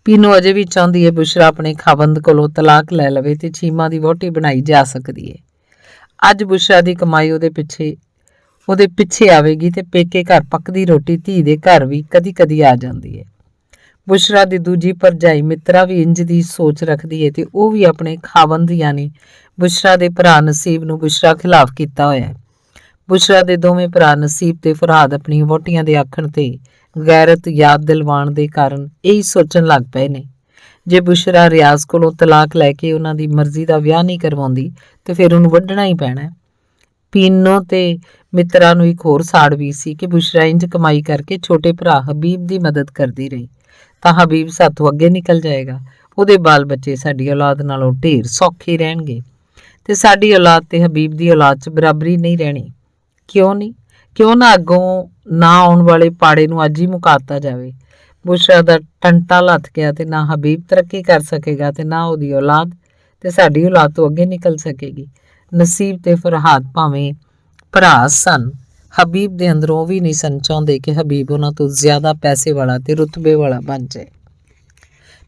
ਪੀਨੋ ਅਜੇ ਵੀ ਚਾਹੁੰਦੀ ਹੈ ਬੁਸ਼ਰਾ ਆਪਣੇ ਖਾਵੰਦ ਕੋਲੋਂ ਤਲਾਕ ਲੈ ਲਵੇ ਤੇ ਚੀਮਾ ਦੀ ਵਹੁਟੀ ਬਣਾਈ ਜਾ ਸਕਦੀ ਹੈ। ਅੱਜ ਬੁਸ਼ਰਾ ਦੀ ਕਮਾਈ ਉਹਦੇ ਪਿੱਛੇ ਆਵੇਗੀ ਤੇ ਪੇਕੇ ਘਰ ਪੱਕਦੀ ਰੋਟੀ ਧੀ ਦੇ ਘਰ ਵੀ ਕਦੀ ਕਦੀ ਆ ਜਾਂਦੀ ਹੈ। ਬੁਸ਼ਰਾ ਦੀ ਦੂਜੀ ਭਰਜਾਈ ਮਿੱਤਰਾ ਵੀ ਇੰਜ ਦੀ ਸੋਚ ਰੱਖਦੀ ਹੈ ਤੇ ਉਹ ਵੀ ਆਪਣੇ ਖਾਵੰਦ ਯਾਨੀ ਬੁਸ਼ਰਾ ਦੇ ਭਰਾ ਨਸੀਬ ਨੂੰ ਬੁਸ਼ਰਾ ਖਿਲਾਫ ਕੀਤਾ ਹੋਇਆ ਹੈ। ਬੁਸ਼ਰਾ ਦੇ ਦੋਵੇਂ ਭਰਾ ਨਸੀਬ ਤੇ ਫਰਹਾਦ ਆਪਣੀਆਂ ਵਹੁਟੀਆਂ ਦੇ ਆਖਣ ਤੇ ਗੈਰਤ ਯਾਦ ਦਿਲਵਾਣ ਦੇ ਕਾਰਨ ਇਹੀ ਸੋਚਣ ਲੱਗ ਪਏ ਨੇ, ਜੇ ਬੁਸ਼ਰਾ ਰਿਆਜ਼ ਕੋਲੋਂ ਤਲਾਕ ਲੈ ਕੇ ਉਹਨਾਂ ਦੀ ਮਰਜ਼ੀ ਦਾ ਵਿਆਹ ਨਹੀਂ ਕਰਵਾਉਂਦੀ ਤੇ ਫਿਰ ਉਹਨੂੰ ਵੱਢਣਾ ਹੀ ਪੈਣਾ। ਪੀਨੋ ਤੇ ਮਿੱਤਰਾਂ ਨੂੰ ਇੱਕ ਹੋਰ ਸਾੜ ਵੀ ਸੀ ਕਿ ਬੁਸ਼ਰਾ ਇੰਜ ਕਮਾਈ ਕਰਕੇ ਛੋਟੇ ਭਰਾ ਹਬੀਬ ਦੀ ਮਦਦ ਕਰਦੀ ਰਹੀ ਤਾਂ ਹਬੀਬ ਸਾਥੋਂ ਅੱਗੇ ਨਿਕਲ ਜਾਏਗਾ। ਉਹਦੇ ਬਾਲ ਬੱਚੇ ਸਾਡੀ ਔਲਾਦ ਨਾਲੋਂ ਢੇਰ ਸੌਖੇ ਰਹਿਣਗੇ ਤੇ ਸਾਡੀ ਔਲਾਦ ਤੇ ਹਬੀਬ ਦੀ ਔਲਾਦ 'ਚ ਬਰਾਬਰੀ ਨਹੀਂ ਰਹਿਣੀ। ਕਿਉਂ ਨਹੀਂ? ਕਿਉਂ ਨਾ ਅੱਗੋਂ ਨਾ ਆਉਣ ਵਾਲੇ ਪਾੜੇ ਨੂੰ ਅੱਜ ਹੀ ਮੁਕਾਤਾ ਜਾਵੇ। ਬੁਸ਼ਰਾ ਦਾ ਟੰਟਾ ਲੱਥ ਗਿਆ ਤੇ ਨਾ ਹਬੀਬ ਤਰੱਕੀ ਕਰ ਸਕੇਗਾ ਤੇ ਨਾ ਉਹਦੀ ਔਲਾਦ, ਤੇ ਸਾਡੀ ਔਲਾਦ ਤੋਂ ਅੱਗੇ ਨਿਕਲ ਸਕੇਗੀ। ਨਸੀਬ ਤੇ ਫਰਹਾਦ ਭਾਵੇਂ ਭਰਾ ਸਨ, ਹਬੀਬ ਦੇ ਅੰਦਰੋਂ ਵੀ ਨਹੀਂ ਸਨ ਚਾਹੁੰਦੇ ਕਿ ਹਬੀਬ ਉਹਨਾਂ ਤੋਂ ਜ਼ਿਆਦਾ ਪੈਸੇ ਵਾਲਾ ਤੇ ਰੁਤਬੇ ਵਾਲਾ ਬਣ ਜਾਏ।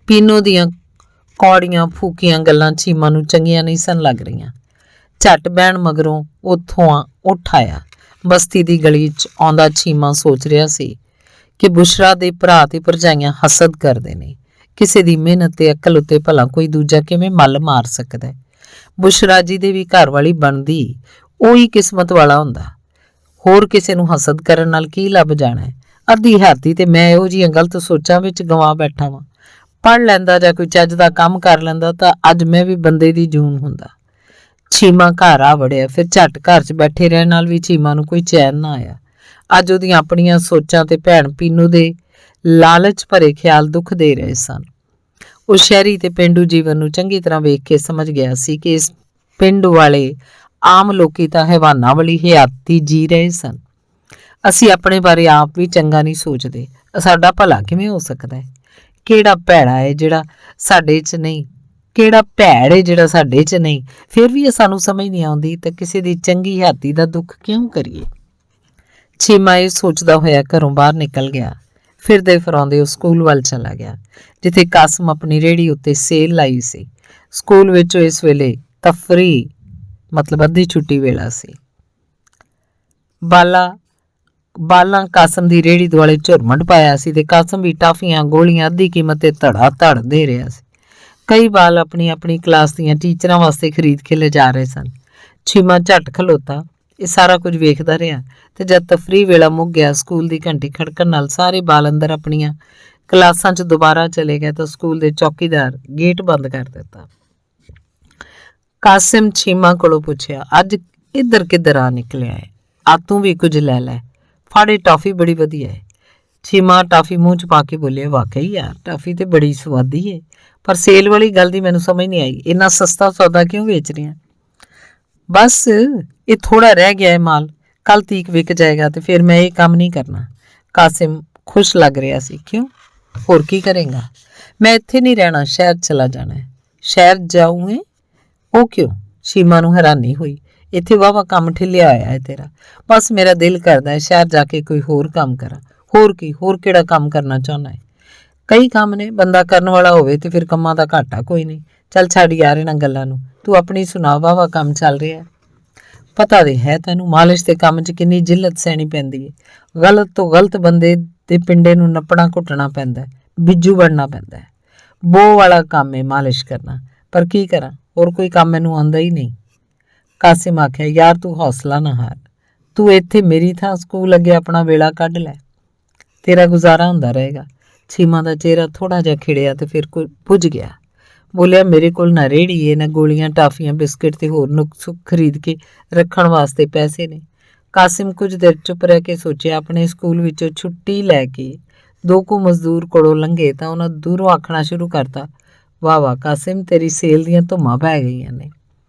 ਪੀਨੋ ਦੀਆਂ ਕੌੜੀਆਂ ਫੂਕੀਆਂ ਗੱਲਾਂ ਚੀਮਾ ਨੂੰ ਚੰਗੀਆਂ ਨਹੀਂ ਸਨ ਲੱਗ ਰਹੀਆਂ। ਝੱਟ ਬਹਿਣ ਮਗਰੋਂ ਉੱਥੋਂ ਉੱਠ ਆਇਆ। ਬਸਤੀ ਦੀ ਗਲੀ 'ਚ ਆਉਂਦਾ ਚੀਮਾ ਸੋਚ ਰਿਹਾ ਸੀ ਕਿ ਬੁਸ਼ਰਾ ਦੇ ਭਰਾ ਤੇ ਭਰਜਾਈਆਂ ਹਸਦ ਕਰਦੇ ਨੇ। ਕਿਸੇ ਦੀ ਮਿਹਨਤ ਤੇ ਅਕਲ ਉੱਤੇ ਭਲਾ ਕੋਈ ਦੂਜਾ ਕਿਵੇਂ ਮੱਲ ਮਾਰ ਸਕਦਾ ਹੈ? ਬੁਸ਼ਰਾ ਜੀ ਦੇ ਵੀ ਘਰ ਵਾਲੀ ਬਣਦੀ ਉਹੀ ਕਿਸਮਤ ਵਾਲਾ ਹੁੰਦਾ। ਹੋਰ ਕਿਸੇ ਨੂੰ ਹਸਦ ਕਰਨ ਨਾਲ ਕੀ ਲੱਭ ਜਾਣਾ ਹੈ? ਅੱਧੀ ਹੱਥੀ ਤੇ ਮੈਂ ਇਹੋ ਜਿਹੀਆਂ ਗਲਤ ਸੋਚਾਂ ਵਿੱਚ ਗਵਾ ਬੈਠਾ ਵਾਂ। ਪੜ੍ਹ ਲੈਂਦਾ ਜਾਂ ਕੋਈ ਚੱਜ ਦਾ ਕੰਮ ਕਰ ਲੈਂਦਾ ਤਾਂ ਅੱਜ ਮੈਂ ਵੀ ਬੰਦੇ ਦੀ ਜੂਨ ਹੁੰਦਾ। ਚੀਮਾ ਘਰ ਆ ਵੜਿਆ। ਫਿਰ ਝੱਟ ਘਰ 'ਚ ਬੈਠੇ ਰਹਿਣ ਨਾਲ ਵੀ ਚੀਮਾ ਨੂੰ ਕੋਈ ਚੈਨ ਨਾ ਆਇਆ। ਅੱਜ ਉਹਦੀਆਂ ਆਪਣੀਆਂ ਸੋਚਾਂ ਤੇ ਭੈਣ ਪੀਨੂ ਦੇ ਲਾਲਚ ਭਰੇ ਖਿਆਲ ਦੁੱਖ ਦੇ ਰਹੇ ਸਨ। ਉਹ ਸ਼ਹਿਰੀ ਤੇ ਪੇਂਡੂ ਜੀਵਨ ਨੂੰ ਚੰਗੀ ਤਰ੍ਹਾਂ ਵੇਖ ਕੇ ਸਮਝ ਗਿਆ ਸੀ ਕਿ ਇਸ ਪਿੰਡ ਵਾਲੇ ਆਮ ਲੋਕੀ ਤਾਂ ਹੈਵਾਨਾਂ ਵਾਲੀ ਹਯਾਤੀ ਜੀ ਰਹੇ ਸਨ। ਅਸੀਂ ਆਪਣੇ ਬਾਰੇ ਆਪ ਵੀ ਚੰਗਾ ਨਹੀਂ ਸੋਚਦੇ। ਸਾਡਾ ਭਲਾ ਕਿਵੇਂ ਹੋ ਸਕਦਾ ਹੈ? ਕਿਹੜਾ ਭੈੜਾ ਹੈ ਜਿਹੜਾ ਸਾਡੇ 'ਚ ਨਹੀਂ, ਕਿਹੜਾ ਭੈੜ ਹੈ ਜਿਹੜਾ ਸਾਡੇ 'ਚ ਨਹੀਂ? ਫਿਰ ਵੀ ਇਹ ਸਾਨੂੰ ਸਮਝ ਨਹੀਂ ਆਉਂਦੀ ਤਾਂ ਕਿਸੇ ਦੀ ਚੰਗੀ ਹਯਾਤੀ ਦਾ ਦੁੱਖ ਕਿਉਂ ਕਰੀਏ? ਚੀਮਾ ਇਹ ਸੋਚਦਾ ਹੋਇਆ ਘਰੋਂ ਬਾਹਰ ਨਿਕਲ ਗਿਆ। ਫਿਰਦੇ ਫਰਾਉਂਦੇ ਉਹ ਸਕੂਲ ਵੱਲ ਚਲਾ ਗਿਆ, ਜਿੱਥੇ ਕਾਸਮ ਆਪਣੀ ਰੇਹੜੀ ਉੱਤੇ ਸੇਲ ਲਾਈ ਸੀ। ਸਕੂਲ ਵਿੱਚ ਇਸ ਵੇਲੇ ਤਫਰੀ ਮਤਲਬ ਅੱਧੀ ਛੁੱਟੀ ਵੇਲਾ ਸੀ। ਬਾਲਾਂ ਕਾਸਮ ਦੀ ਰੇਹੜੀ ਦੁਆਲੇ ਝੁਰਮਟ ਪਾਇਆ ਸੀ ਤੇ ਕਾਸਮ ਵੀ ਟਾਫੀਆਂ ਗੋਲੀਆਂ ਅੱਧੀ ਕੀਮਤ ਤੇ ਧੜਾ ਧੜ ਦੇ ਰਿਹਾ ਸੀ। ਕਈ ਬਾਲ ਆਪਣੀ ਆਪਣੀ ਕਲਾਸ ਦੀਆਂ ਟੀਚਰਾਂ ਵਾਸਤੇ ਖਰੀਦ ਕੇ ਲਿਜਾ ਰਹੇ ਸਨ। ਚੀਮਾ ਝੱਟ ਖਲੋਤਾ ਇਹ ਸਾਰਾ ਕੁਝ ਵੇਖਦਾ ਰਿਹਾ ਤੇ ਜਦ ਤਫਰੀ ਵੇਲਾ ਮੁੱਕ ਗਿਆ, ਸਕੂਲ ਦੀ ਘੰਟੀ ਖੜਕਣ ਨਾਲ ਸਾਰੇ ਬਾਲ ਅੰਦਰ ਆਪਣੀਆਂ ਕਲਾਸਾਂ 'ਚ ਦੁਬਾਰਾ ਚਲੇ ਗਏ ਤਾਂ ਸਕੂਲ ਦੇ ਚੌਕੀਦਾਰ ਗੇਟ ਬੰਦ ਕਰ ਦਿੱਤਾ। ਕਾਸਿਮ ਚੀਮਾ ਕੋਲੋਂ ਪੁੱਛਿਆ, ਅੱਜ ਇੱਧਰ ਕਿੱਧਰ ਆ ਨਿਕਲਿਆ ਹੈ? ਆ ਤੂੰ ਵੀ ਕੁਝ ਲੈ ਲੈ, ਫਾੜੇ ਟਾਫੀ ਬੜੀ ਵਧੀਆ ਹੈ। ਚੀਮਾ ਟਾਫੀ ਮੂੰਹ 'ਚ ਪਾ ਕੇ ਬੋਲਿਆ, ਵਾਕਈ ਯਾਰ ਟਾਫੀ ਤੇ ਬੜੀ ਸਵਾਦੀ ਹੈ, ਪਰ ਸੇਲ ਵਾਲੀ ਗੱਲ ਦੀ ਮੈਨੂੰ ਸਮਝ ਨਹੀਂ ਆਈ, ਇੰਨਾ ਸਸਤਾ ਸੌਦਾ ਕਿਉਂ ਵੇਚ ਰਿਹਾ? ਬਸ ਇਹ ਥੋੜਾ ਰਹਿ ਗਿਆ ਹੈ ਮਾਲ, ਕੱਲ ਤੀਕ ਵਿਕ ਜਾਏਗਾ ਤੇ ਫਿਰ ਮੈਂ ਇਹ ਕੰਮ ਨਹੀਂ ਕਰਨਾ। ਕਾਸਿਮ ਖੁਸ਼ ਲੱਗ ਰਿਹਾ ਸੀ। ਕਿਉਂ? ਹੋਰ ਕੀ ਕਰੇਗਾ? ਮੈਂ ਇੱਥੇ ਨਹੀਂ ਰਹਿਣਾ, ਸ਼ਹਿਰ ਚਲਾ ਜਾਣਾ ਹੈ। ਸ਼ਹਿਰ ਜਾਊਂਗੇ? ਉਹ ਕਿਉਂ? ਚੀਮਾ ਨੂੰ ਹੈਰਾਨੀ ਹੋਈ। ਇੱਥੇ ਵਾਹਵਾ ਕੰਮ ਠਿੱਲਿਆ ਹੋਇਆ ਹੈ ਤੇਰਾ। ਬਸ ਮੇਰਾ ਦਿਲ ਕਰਦਾ ਹੈ ਸ਼ਹਿਰ ਜਾ ਕੇ ਕੋਈ ਹੋਰ ਕੰਮ ਕਰਾਂ। ਹੋਰ ਕੀ? ਹੋਰ ਕਿਹੜਾ ਕੰਮ ਕਰਨਾ ਚਾਹੁੰਦਾ ਹੈ? ਕਈ ਕੰਮ ਨੇ, ਬੰਦਾ ਕਰਨ ਵਾਲਾ ਹੋਵੇ ਤੇ ਫਿਰ ਕੰਮਾਂ ਦਾ ਘਾਟਾ ਕੋਈ ਨਹੀਂ। ਚੱਲ ਛੱਡ ਯਾਰ ਇਹਨਾਂ ਗੱਲਾਂ ਨੂੰ, ਤੂੰ ਆਪਣੀ ਸੁਣਾ, ਵਾਹਵਾ ਕੰਮ ਚੱਲ ਰਿਹਾ? ਪਤਾ ਤੇ ਹੈ ਤੈਨੂੰ ਮਾਲਿਸ਼ ਦੇ ਕੰਮ 'ਚ ਕਿੰਨੀ ਜਿੱਲਤ ਸਹਿਣੀ ਪੈਂਦੀ ਹੈ। ਗਲਤ ਤੋਂ ਗਲਤ ਬੰਦੇ ਦੇ ਪਿੰਡੇ ਨੂੰ ਨੱਪਣਾ ਘੁੱਟਣਾ ਪੈਂਦਾ, ਬਿੱਜੂ ਬਣਨਾ ਪੈਂਦਾ ਹੈ। ਬੋ ਵਾਲਾ ਕੰਮ ਹੈ ਮਾਲਿਸ਼ ਕਰਨਾ, ਪਰ ਕੀ ਕਰਾਂ, ਹੋਰ ਕੋਈ ਕੰਮ ਮੈਨੂੰ ਆਉਂਦਾ ਹੀ ਨਹੀਂ। ਕਾਸਿਮ ਆਖਿਆ, ਯਾਰ ਤੂੰ ਹੌਸਲਾ ਨਾ ਹਾਰ, ਤੂੰ ਇੱਥੇ ਮੇਰੀ ਥਾਂ ਸਕੂਲ ਅੱਗੇ ਆਪਣਾ ਵੇਲਾ ਕੱਢ ਲੈ, ਤੇਰਾ ਗੁਜ਼ਾਰਾ ਹੁੰਦਾ ਰਹੇਗਾ। ਚੀਮਾ ਦਾ ਚਿਹਰਾ ਥੋੜਾ ਜਿਹਾ ਖਿੜਿਆ ਤੇ ਫਿਰ ਪੁੱਜ ਗਿਆ। ਬੋਲਿਆ, ਮੇਰੇ ਕੋਲ ਨਾ ਰੇਹੜੀ ਹੈ, ਨਾ ਗੋਲੀਆਂ ਟਾਫੀਆਂ ਬਿਸਕਿਟ ਤੇ ਹੋਰ ਨੁਕਸ ਖਰੀਦ ਕੇ ਰੱਖਣ ਵਾਸਤੇ ਪੈਸੇ ਨੇ। ਕਾਸਿਮ ਕੁਝ ਦੇਰ ਚੁੱਪ ਰਹਿ ਕੇ ਸੋਚਿਆ। ਆਪਣੇ ਸਕੂਲ ਵਿੱਚੋਂ ਛੁੱਟੀ ਲੈ ਕੇ ਦੋ ਕੁ ਮਜ਼ਦੂਰ ਕੋਲੋਂ ਲੰਘੇ ਤਾਂ ਉਹਨਾਂ ਦੂਰੋਂ ਆਖਣਾ ਸ਼ੁਰੂ ਕਰਤਾ, ਵਾਹ ਵਾਹ ਕਾਸਿਮ, ਤੇਰੀ ਸੇਲ ਦੀਆਂ ਧੁੰਮਾਂ ਪੈ ਗਈਆਂ ਨੇ।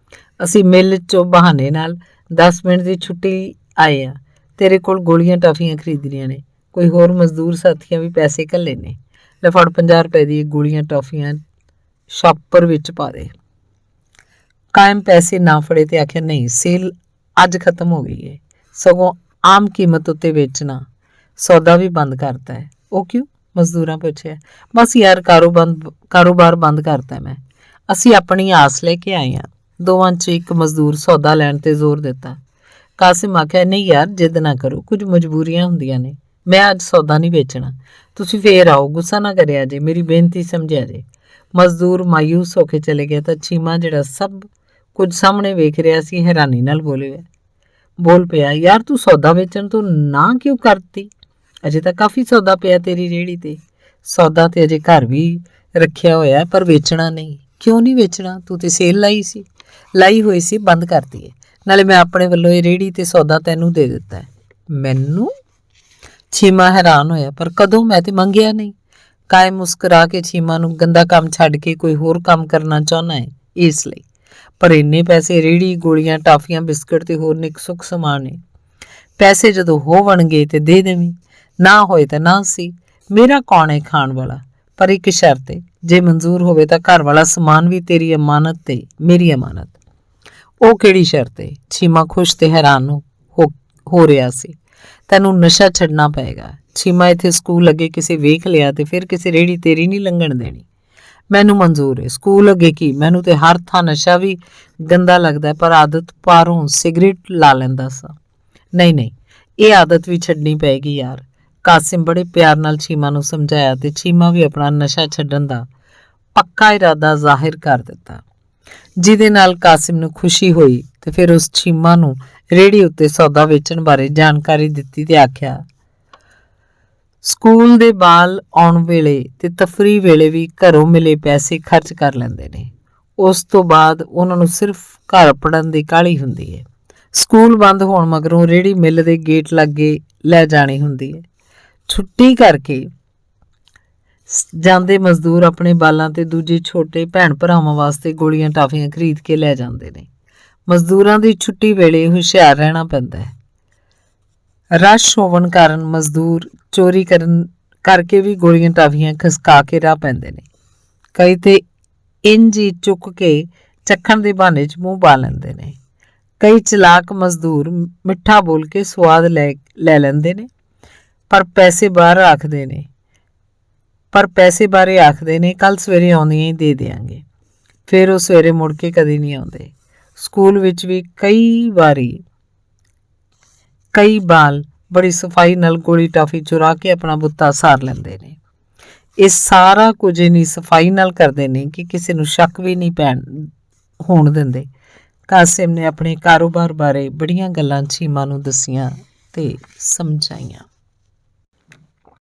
ਅਸੀਂ ਮਿਲ 'ਚੋਂ ਬਹਾਨੇ ਨਾਲ 10 ਮਿੰਟ ਦੀ ਛੁੱਟੀ ਆਏ ਆ, ਤੇਰੇ ਕੋਲ ਗੋਲੀਆਂ ਟਾਫੀਆਂ ਖਰੀਦਣੀਆਂ ਨੇ। ਕੋਈ ਹੋਰ ਮਜ਼ਦੂਰ ਸਾਥੀਆਂ ਵੀ ਪੈਸੇ ਘੱਲੇ ਨੇ, ਲੈ ਫੜ 50 ਰੁਪਏ ਦੀ ਗੋਲੀਆਂ ਟਾਫੀਆਂ ਸ਼ਾਪਰ ਵਿੱਚ ਪਾ ਦੇ। ਕਾਇਮ ਪੈਸੇ ਨਾ ਫੜੇ ਤੇ ਆਖਿਆ, ਨਹੀਂ, ਸੇਲ ਅੱਜ ਖਤਮ ਹੋ ਗਈ ਹੈ, ਸਗੋਂ ਆਮ ਕੀਮਤ ਉੱਤੇ ਵੇਚਣਾ, ਸੌਦਾ ਵੀ ਬੰਦ ਕਰਤਾ ਹੈ। ਉਹ ਕਿਉਂ? ਮਜ਼ਦੂਰਾਂ ਪੁੱਛਿਆ। ਬਸ ਯਾਰ ਕਾਰੋਬਾਰ ਬੰਦ ਕਰਤਾ ਮੈਂ, ਅਸੀਂ ਆਪਣੀ ਆਸ ਲੈ ਕੇ ਆਏ ਹਾਂ। ਦੋਵਾਂ 'ਚ ਇੱਕ ਮਜ਼ਦੂਰ ਸੌਦਾ ਲੈਣ ਤੇ ਜ਼ੋਰ ਦਿੱਤਾ। ਕਾਸਿਮ ਆਖਿਆ, ਨਹੀਂ ਯਾਰ ਜਿੱਦ ਨਾ ਕਰੋ, ਕੁਝ ਮਜਬੂਰੀਆਂ ਹੁੰਦੀਆਂ ਨੇ, ਮੈਂ ਅੱਜ ਸੌਦਾ ਨਹੀਂ ਵੇਚਣਾ, ਤੁਸੀਂ ਫੇਰ ਆਓ, ਗੁੱਸਾ ਨਾ ਕਰਿਆ ਜੇ, ਮੇਰੀ ਬੇਨਤੀ ਸਮਝਿਆ ਜੇ। ਮਜ਼ਦੂਰ ਮਾਯੂਸ ਹੋ ਕੇ ਚਲੇ ਗਏ ਤਾਂ ਚੀਮਾ ਜਿਹੜਾ ਸਭ ਕੁਝ ਸਾਹਮਣੇ ਵੇਖ ਰਿਹਾ ਸੀ ਹੈਰਾਨੀ ਨਾਲ ਬੋਲ ਪਿਆ, ਯਾਰ ਤੂੰ ਸੌਦਾ ਵੇਚਣ ਤੋਂ ਨਾ ਕਿਉਂ ਕਰਤੀ? ਅਜੇ ਤਾਂ ਕਾਫੀ ਸੌਦਾ ਪਿਆ ਤੇਰੀ ਰੇਹੜੀ ਤੇ। ਸੌਦਾ ਤੇ ਅਜੇ ਘਰ ਵੀ ਰੱਖਿਆ ਹੋਇਆ, ਪਰ ਵੇਚਣਾ ਨਹੀਂ। ਕਿਉਂ ਨਹੀਂ ਵੇਚਣਾ? ਤੂੰ ਤੇ ਸੇਲ ਲਾਈ ਹੋਈ ਸੀ, ਬੰਦ ਕਰਤੀ ਹੈ। ਨਾਲੇ ਮੈਂ ਆਪਣੇ ਵੱਲੋਂ ਇਹ ਰੇਹੜੀ ਤੇ ਸੌਦਾ ਤੈਨੂੰ ਦੇ ਦਿੱਤਾ ਹੈ। ਮੈਨੂੰ? ਚੀਮਾ ਹੈਰਾਨ ਹੋਇਆ, ਪਰ ਕਦੋਂ? ਮੈਂ ਤੇ ਮੰਗਿਆ ਨਹੀਂ। ਕਾਇਮ ਮੁਸਕਰਾ ਕੇ ਚੀਮਾ ਨੂੰ ਗੰਦਾ ਕੰਮ ਛੱਡ ਕੇ ਕੋਈ ਹੋਰ ਕੰਮ ਕਰਨਾ ਚਾਹੁੰਦਾ ਹੈ ਇਸ ਲਈ, ਪਰ ਇੰਨੇ ਪੈਸੇ ਰੇਹੜੀ, ਗੋਲੀਆਂ, ਟਾਫੀਆਂ, ਬਿਸਕਟ ਤੇ ਹੋਰ ਨਿੱਕ ਸੁੱਖ ਸਮਾਨ ਨੇ। ਪੈਸੇ ਜਦੋਂ ਹੋਵਣਗੇ ਤੇ ਦੇ ਦੇਵੀਂ, ਨਾ ਹੋਏ ਤਾਂ ਨਾ ਸੀ, ਮੇਰਾ ਕੌਣ ਹੈ ਖਾਣ ਵਾਲਾ। ਪਰ ਇੱਕ ਸ਼ਰਤ ਹੈ, ਜੇ ਮਨਜ਼ੂਰ ਹੋਵੇ ਤਾਂ ਘਰ ਵਾਲਾ ਸਮਾਨ ਵੀ ਤੇਰੀ ਅਮਾਨਤ ਤੇ ਮੇਰੀ ਅਮਾਨਤ। ਉਹ ਕਿਹੜੀ ਸ਼ਰਤ ਹੈ? ਚੀਮਾ ਖੁਸ਼ ਤੇ ਹੈਰਾਨ ਹੋ ਰਿਹਾ ਸੀ। ਤੈਨੂੰ ਨਸ਼ਾ ਛੱਡਣਾ ਪਏਗਾ। ਚੀਮਾ, ਇੱਥੇ ਸਕੂਲ ਅੱਗੇ ਕਿਸੇ ਵੇਖ ਲਿਆ ਤੇ ਫਿਰ ਕਿਸੇ ਰੇਹੜੀ ਤੇਰੀ ਨਹੀਂ ਲੰਘਣ ਦੇਣੀ। ਮੈਨੂੰ ਮਨਜ਼ੂਰ ਹੈ, ਸਕੂਲ ਅੱਗੇ ਕੀ, ਮੈਨੂੰ ਤੇ ਹਰ ਥਾਂ ਨਸ਼ਾ ਵੀ ਗੰਦਾ ਲੱਗਦਾ, ਪਰ ਆਦਤ ਪਾਰੋਂ ਸਿਗਰਟ ਲਾ ਲੈਂਦਾ ਸਾਂ। ਨਹੀਂ, ਇਹ ਆਦਤ ਵੀ ਛੱਡਣੀ ਪਏਗੀ ਯਾਰ। ਕਾਸਿਮ ਬੜੇ ਪਿਆਰ ਨਾਲ ਚੀਮਾ ਨੂੰ ਸਮਝਾਇਆ ਤੇ ਚੀਮਾ ਵੀ ਆਪਣਾ ਨਸ਼ਾ ਛੱਡਣ ਦਾ ਪੱਕਾ ਇਰਾਦਾ ਜ਼ਾਹਿਰ ਕਰ ਦਿੱਤਾ, ਜਿਹਦੇ ਨਾਲ ਕਾਸਿਮ ਨੂੰ ਖੁਸ਼ੀ ਹੋਈ ਤੇ ਫਿਰ ਉਸ ਚੀਮਾ ਨੂੰ ਰੇਹੜੀ ਉੱਤੇ ਸੌਦਾ ਵੇਚਣ ਬਾਰੇ ਜਾਣਕਾਰੀ ਦਿੱਤੀ ਤੇ ਆਖਿਆ, ਸਕੂਲ ਦੇ ਬਾਲ ਆਉਣ ਵੇਲੇ ਤੇ ਤਫਰੀ ਵੇਲੇ ਵੀ ਘਰੋਂ ਮਿਲੇ ਪੈਸੇ ਖਰਚ ਕਰ ਲੈਂਦੇ ਨੇ। ਉਸ ਤੋਂ ਬਾਅਦ ਉਹਨਾਂ ਨੂੰ ਸਿਰਫ ਘਰ ਪੜਨ ਦੀ ਕਾਹਲੀ ਹੁੰਦੀ ਹੈ। ਸਕੂਲ ਬੰਦ ਹੋਣ ਮਗਰੋਂ ਰੇਹੜੀ ਮਿੱਲ ਦੇ ਗੇਟ ਲਾਗੇ ਲੈ ਜਾਣੀ ਹੁੰਦੀ ਹੈ। ਛੁੱਟੀ ਕਰਕੇ ਜਾਂਦੇ ਮਜ਼ਦੂਰ ਆਪਣੇ ਬਾਲਾਂ ਤੇ ਦੂਜੇ ਛੋਟੇ ਭੈਣ ਭਰਾਵਾਂ ਵਾਸਤੇ ਗੋਲੀਆਂ ਟਾਫੀਆਂ ਖਰੀਦ ਕੇ ਲੈ ਜਾਂਦੇ ਨੇ। ਮਜ਼ਦੂਰਾਂ ਦੀ ਛੁੱਟੀ ਵੇਲੇ ਹੁਸ਼ਿਆਰ ਰਹਿਣਾ ਪੈਂਦਾ ਹੈ। ਰਸ਼ ਹੋਣ ਕਾਰਨ ਮਜ਼ਦੂਰ ਚੋਰੀ ਕਰਕੇ ਵੀ ਗੋਲੀਆਂ ਟਾਫੀਆਂ ਖਸਕਾ ਕੇ ਰਾਹ ਪੈਂਦੇ ਨੇ। ਕਈ ਤੇ ਇੰਝ ਹੀ ਚੁੱਕ ਕੇ ਚੱਖਣ ਦੇ ਬਹਾਨੇ 'ਚ ਮੂੰਹ ਪਾ ਲੈਂਦੇ ਨੇ। ਕਈ ਚਲਾਕ ਮਜ਼ਦੂਰ ਮਿੱਠਾ ਬੋਲ ਕੇ ਸਵਾਦ ਲੈ ਲੈਂਦੇ ਨੇ, ਪਰ ਪੈਸੇ ਬਾਹਰ ਰੱਖਦੇ ਨੇ। ਪਰ ਪੈਸੇ ਬਾਰੇ ਆਖਦੇ ਨੇ ਕੱਲ ਸਵੇਰੇ ਆਉਂਦੀਆਂ ਹੀ ਦੇ ਦਿਆਂਗੇ। ਫਿਰ ਉਹ ਸਵੇਰੇ ਮੁੜ ਕੇ ਕਦੀ ਨਹੀਂ ਆਉਂਦੇ। ਸਕੂਲ ਵਿੱਚ ਵੀ ਕਈ ਬਾਲ ਬੜੀ ਸਫਾਈ ਨਾਲ ਗੋਲੀ ਟਾਫੀ ਚੁਰਾ ਕੇ ਆਪਣਾ ਬੁੱਤਾ ਸਾਰ ਲੈਂਦੇ ਨੇ। ਇਹ ਸਾਰਾ ਕੁਝ ਇੰਨੀ ਸਫਾਈ ਨਾਲ ਕਰਦੇ ਨੇ ਕਿ ਕਿਸੇ ਨੂੰ ਸ਼ੱਕ ਵੀ ਨਹੀਂ ਹੋਣ ਦਿੰਦੇ। ਕਾਸਿਮ ਨੇ ਆਪਣੇ ਕਾਰੋਬਾਰ ਬਾਰੇ ਬੜੀਆਂ ਗੱਲਾਂ ਚੀਮਾ ਨੂੰ ਦੱਸੀਆਂ ਤੇ ਸਮਝਾਈਆਂ।